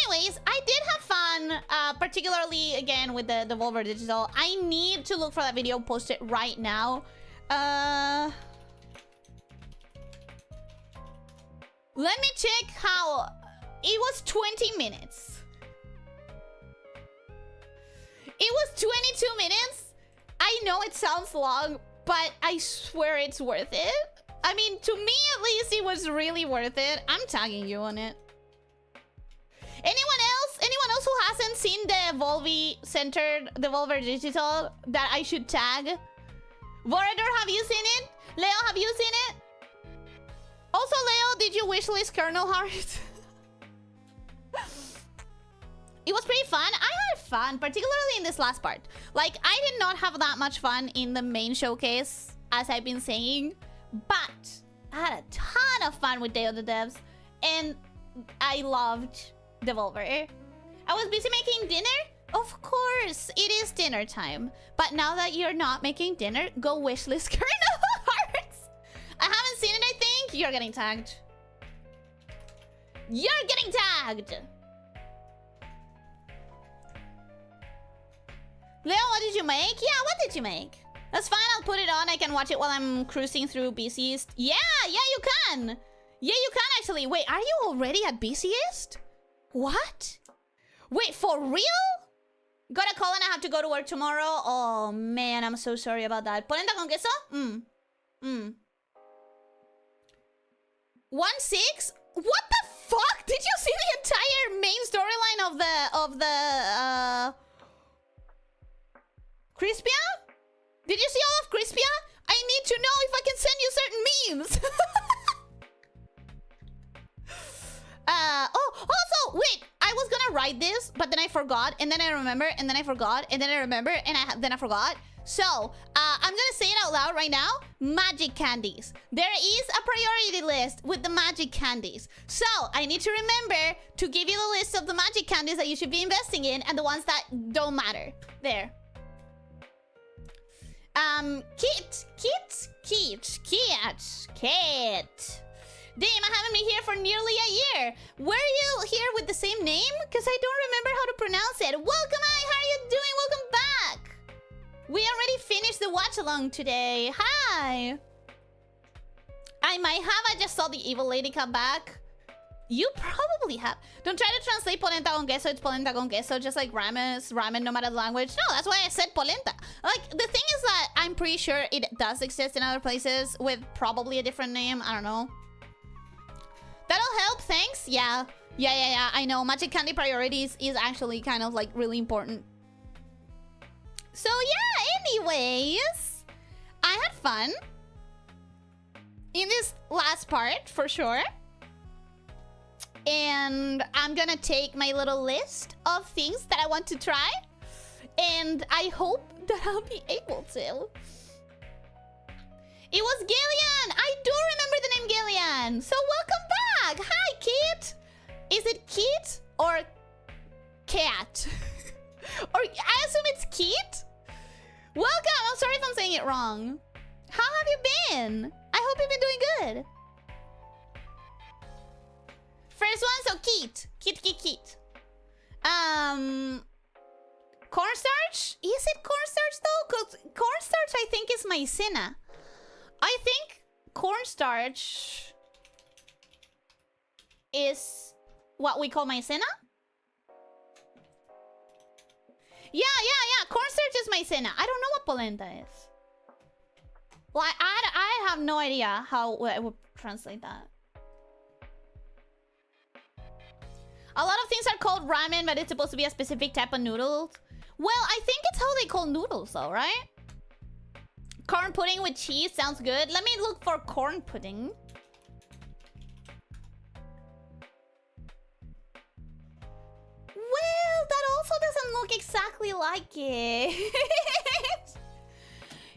Anyways, I did have fun, particularly, again, with the Devolver Digital. I need to look for that video, post it right now. Let me check how... It was 20 minutes. It was 22 minutes. I know it sounds long, but I swear it's worth it. I mean, to me at least, it was really worth it. I'm tagging you on it. Anyone else? Anyone else who hasn't seen the Volvi-centered Devolver Digital that I should tag? Vorador, have you seen it? Leo, have you seen it? Also, Leo, did you wishlist Kernel Heart? It was pretty fun. I had fun, particularly in this last part. Like, I did not have that much fun in the main showcase, as I've been saying. But I had a ton of fun with Day of the Devs. And I loved Devolver. I was busy making dinner. Of course, it is dinner time. But now that you're not making dinner, go wishlist Kernel Hearts. I haven't seen it, I think. You're getting tagged. You're getting tagged. Leo, what did you make? Yeah, what did you make? That's fine, I'll put it on. I can watch it while I'm cruising through BCist. Yeah, you can. Yeah, you can actually. Wait, are you already at BCist? What? Wait, for real? Got a call and I have to go to work tomorrow. Oh, man, I'm so sorry about that. ¿Polenta con queso? 1-6? What the fuck? Did you see the entire main storyline of the Crispia? Did you see all of Crispia? I need to know if I can send you certain memes. Oh, also, wait. I was gonna write this, but then I forgot, and then I remember, and then I forgot, and then I remember, and then I forgot. So, I'm gonna say it out loud right now. Magic candies. There is a priority list with the magic candies. So, I need to remember to give you the list of the magic candies that you should be investing in and the ones that don't matter. There. Kit. Damn, I haven't been here for nearly a year. Were you here with the same name? Because I don't remember how to pronounce it. Welcome, hi, how are you doing? Welcome back. We already finished the watch-along today. Hi. I might have. I just saw the evil lady come back. You probably have. Don't try to translate polenta con queso. It's polenta con queso, just like ramen is ramen no matter the language. No, that's why I said polenta. Like, the thing is that I'm pretty sure it does exist in other places with probably a different name. I don't know. That'll help, thanks. Yeah. I know. Magic candy priorities is actually kind of like really important. So yeah, anyways, I had fun in this last part for sure. And I'm gonna take my little list of things that I want to try. And I hope that I'll be able to. It was Gillian! I do remember the name Gillian! So welcome back! Hi, Kit! Is it Kit or Watchalong. How have you been? I hope you've been doing good. First one, so Keat. Keat. Cornstarch? Is it cornstarch though? Because cornstarch I think is maizena. I think cornstarch is what we call maizena? Yeah. Cornstarch is maizena. I don't know what polenta is. Well, I have no idea how I would translate that. A lot of things are called ramen, but it's supposed to be a specific type of noodles. Well, I think it's how they call noodles, though, right? Corn pudding with cheese sounds good. Let me look for corn pudding. Well, that also doesn't look exactly like it.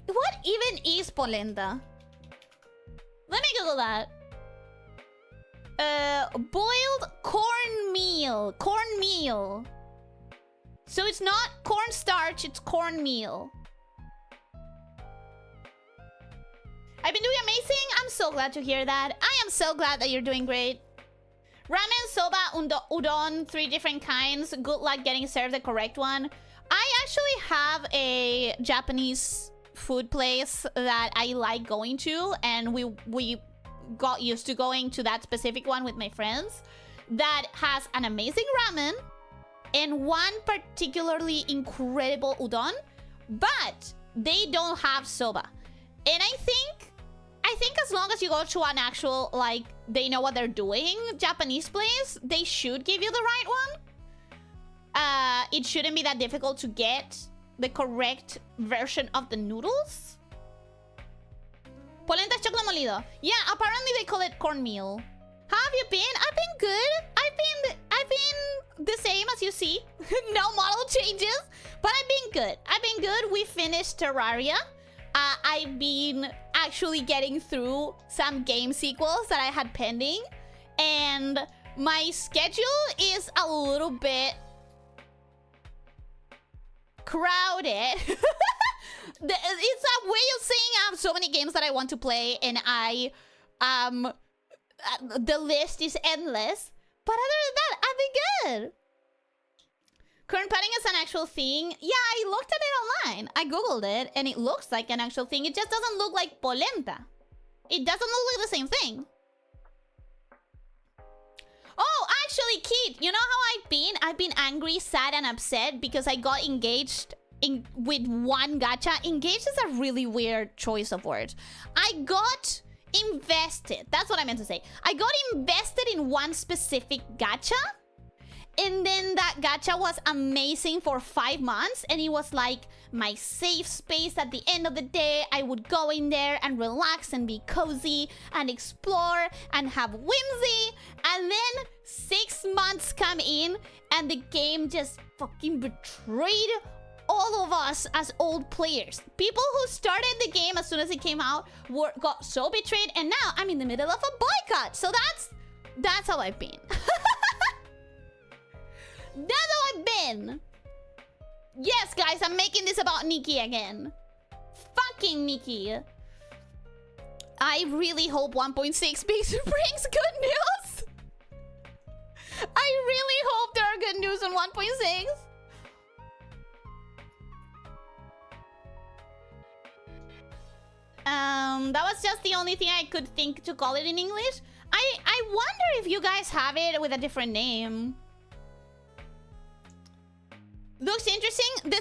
What even is polenta? Let me Google that. Boiled cornmeal. Cornmeal. So it's not cornstarch, it's cornmeal. I've been doing amazing. I'm so glad to hear that. I am so glad that you're doing great. Ramen, soba, udon, 3 different kinds. Good luck getting served the correct one. I actually have a Japanese food place that I like going to, and we got used to going to that specific one with my friends that has an amazing ramen and one particularly incredible udon, but they don't have soba. And I think as long as you go to an actual, like, they know what they're doing Japanese place, they should give you the right one. It shouldn't be that difficult to get the correct version of the noodles. Polenta chocolate molido. Yeah, apparently they call it cornmeal. How have you been? I've been good. I've been the same as you see. No model changes, but I've been good. We finished Terraria. I've been actually getting through some game sequels that I had pending, and my schedule is a little bit crowded. It's a way of saying I have so many games that I want to play, and the list is endless. But other than that, I've been good. Corn pudding is an actual thing. Yeah, I looked at it online. I googled it, and it looks like an actual thing. It just doesn't look like polenta. It doesn't look like the same thing. Oh, actually, Keith, you know how I've been? I've been angry, sad, and upset because I got engaged with one gacha. Engaged is a really weird choice of words. I got invested. That's what I meant to say. I got invested in one specific gacha. And then that gacha was amazing for 5 months. And it was like my safe space at the end of the day. I would go in there and relax and be cozy and explore and have whimsy. And then 6 months come in and the game just fucking betrayed all of us as old players. People who started the game as soon as it came out got so betrayed. And now I'm in the middle of a boycott. So that's how I've been. That's how I've been. Yes, guys, I'm making this about Nikki again. Fucking Nikki. I really hope 1.6 brings good news. I really hope there are good news on 1.6. That was just the only thing I could think to call it in English. I wonder if you guys have it with a different name. Looks interesting. The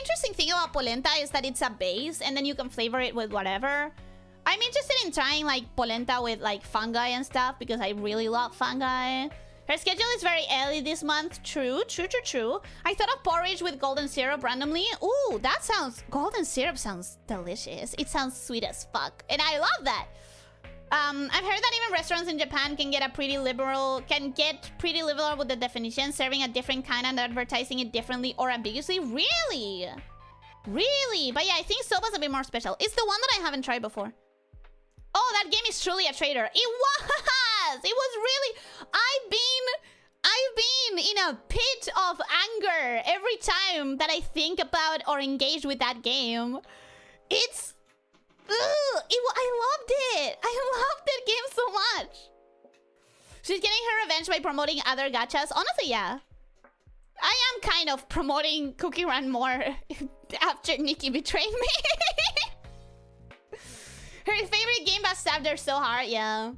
interesting thing about polenta is that it's a base and then you can flavor it with whatever. I'm interested in trying like polenta with like fungi and stuff because I really love fungi. Her schedule is very early this month. True. I thought of porridge with golden syrup randomly. Ooh, that sounds... Golden syrup sounds delicious. It sounds sweet as fuck. And I love that. I've heard that even restaurants in Japan can get pretty liberal with the definition, serving a different kind and advertising it differently or ambiguously. Really? But yeah, I think soba's a bit more special. It's the one that I haven't tried before. Oh, that game is truly a traitor. It was really... I've been in a pit of anger every time that I think about or engage with that game. It's I loved it. I loved that game so much. She's getting her revenge by promoting other gachas. Honestly, yeah. I am kind of promoting Cookie Run more after Nikki betrayed me. Her favorite game but stabbed her so hard, yeah.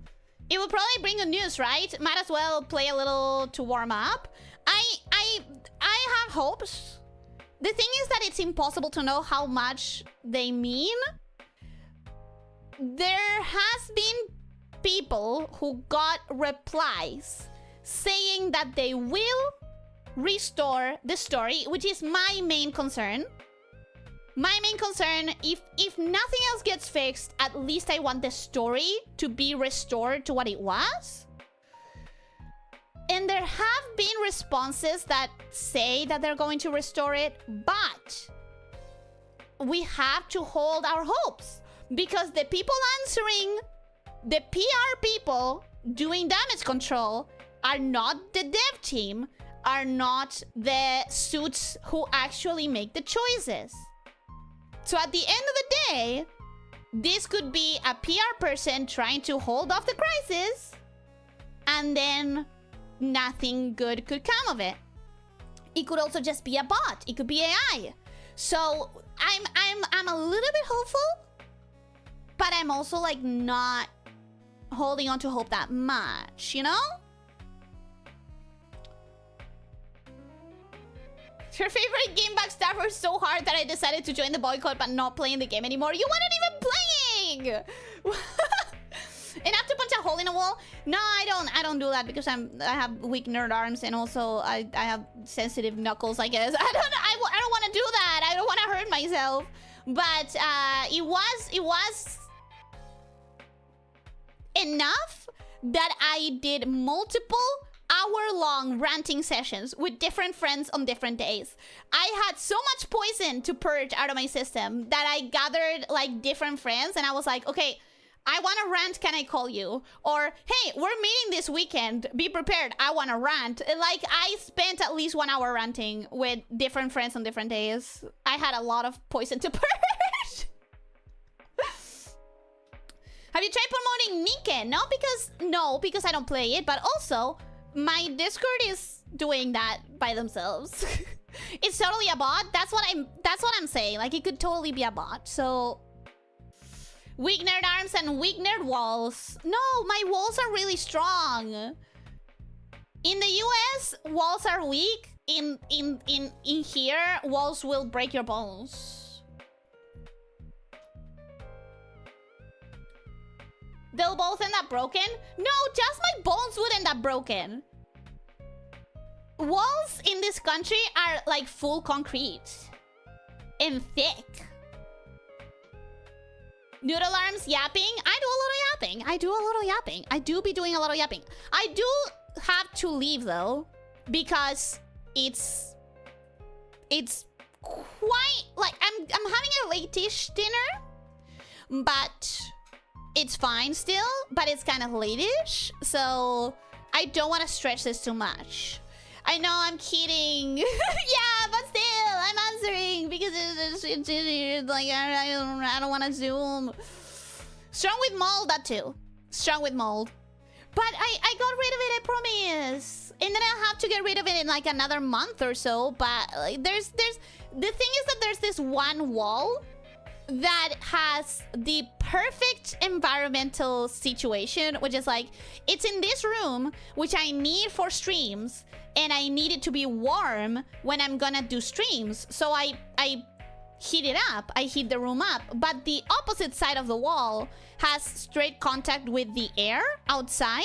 It will probably bring good news, right? Might as well play a little to warm up. I have hopes. The thing is that it's impossible to know how much they mean. There has been people who got replies saying that they will restore the story, which is my main concern. My main concern, if nothing else gets fixed, at least I want the story to be restored to what it was. And there have been responses that say that they're going to restore it, but we have to hold our hopes. Because the people answering, the PR people doing damage control are not the dev team, are not the suits who actually make the choices. So at the end of the day, this could be a PR person trying to hold off the crisis, and then nothing good could come of it. It could also just be a bot. It could be AI. So I'm a little bit hopeful, but I'm also like not holding on to hope that much, you know? Her favorite game backstabber was so hard that I decided to join the boycott but not playing the game anymore. You weren't even playing! Enough to punch a hole in a wall? No, I don't do that because I have weak nerd arms, and also I have sensitive knuckles, I guess. I don't want to do that. I don't want to hurt myself. But it was enough that I did multiple hour-long ranting sessions with different friends on different days. I had so much poison to purge out of my system that I gathered like different friends, and I was like, okay, I want to rant, can I call you? Or, hey, we're meeting this weekend, be prepared, I want to rant. Like, I spent at least 1 hour ranting with different friends on different days. I had a lot of poison to purge. Have you tried promoting Nikke? No, because I don't play it, but also my Discord is doing that by themselves. It's totally a bot. That's what I'm saying. Like, it could totally be a bot. So weak nerd arms and weak nerd walls. No, my walls are really strong. In the US, walls are weak. In here, walls will break your bones. They'll both end up broken? No, just my bones would end up broken. Walls in this country are like full concrete. And thick. Noodle arms yapping? I do a little yapping. I do be doing a little yapping. I do have to leave though, because it's quite like I'm having a late-ish dinner, but it's fine still, but it's kind of late-ish, so I don't want to stretch this too much. I know I'm kidding. Yeah, but still, I'm answering because it's like I don't want to zoom. Strong with mold, that too. Strong with mold. But I got rid of it, I promise. And then I'll have to get rid of it in like another month or so. But like, the thing is that there's this one wall that has the perfect environmental situation, which is like, it's in this room, which I need for streams, and I need it to be warm when I'm gonna do streams. So I heat it up, I heat the room up, but the opposite side of the wall has straight contact with the air outside,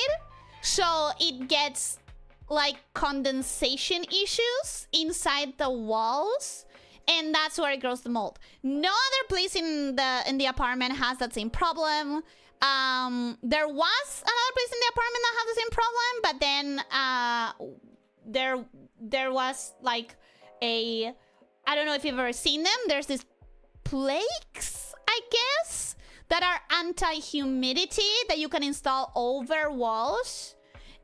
so it gets like condensation issues inside the walls, and that's where it grows the mold. No other place in the apartment has that same problem. There was another place in the apartment that had the same problem, but then there was like a, I don't know if you've ever seen them. There's these plaques, I guess, that are anti-humidity that you can install over walls.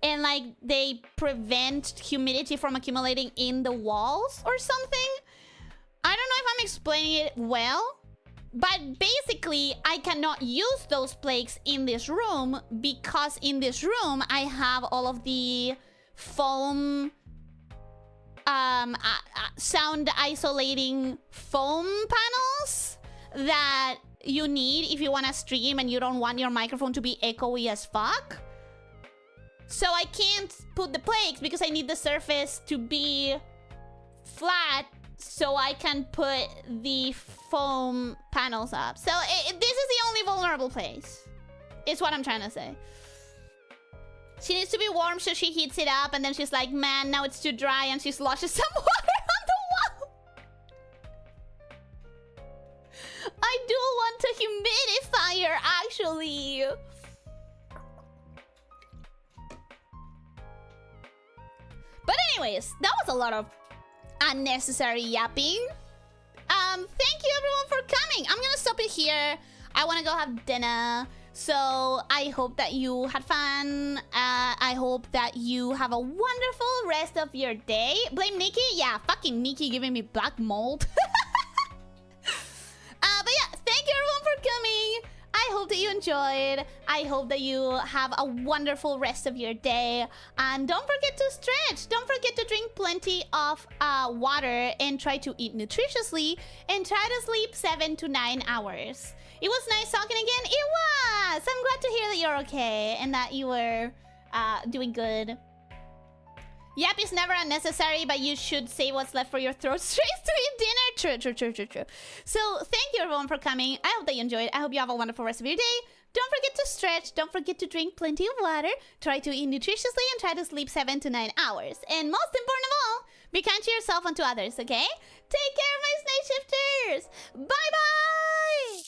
And like they prevent humidity from accumulating in the walls or something. I don't know if I'm explaining it well, But basically, I cannot use those plaques in this room because in this room, I have all of the foam... sound isolating foam panels that you need if you want to stream and you don't want your microphone to be echoey as fuck. So I can't put the plaques because I need the surface to be flat so I can put the foam panels up. So this is the only vulnerable place. Is what I'm trying to say. She needs to be warm, so she heats it up, and then she's like, man, now it's too dry, and she sloshes some water on the wall. I do want a humidifier, actually. But anyways, that was a lot of unnecessary yapping. Thank you everyone for coming. I'm gonna stop it here. I want to go have dinner. So I hope that you had fun. I hope that you have a wonderful rest of your day. Blame Nikki? Yeah, fucking Nikki giving me black mold. But yeah, thank you everyone for coming. I hope that you enjoyed. I hope that you have a wonderful rest of your day. And don't forget to stretch. Don't forget to drink plenty of water and try to eat nutritiously and try to sleep 7 to 9 hours. It was nice talking again. It was! I'm glad to hear that you're okay and that you were doing good. Yap is never unnecessary, but you should save what's left for your throat straight to eat dinner. True. So, thank you everyone for coming. I hope that you enjoyed. I hope you have a wonderful rest of your day. Don't forget to stretch. Don't forget to drink plenty of water. Try to eat nutritiously and try to sleep 7 to 9 hours. And most important of all, be kind to yourself and to others, okay? Take care, my snake shifters! Bye-bye!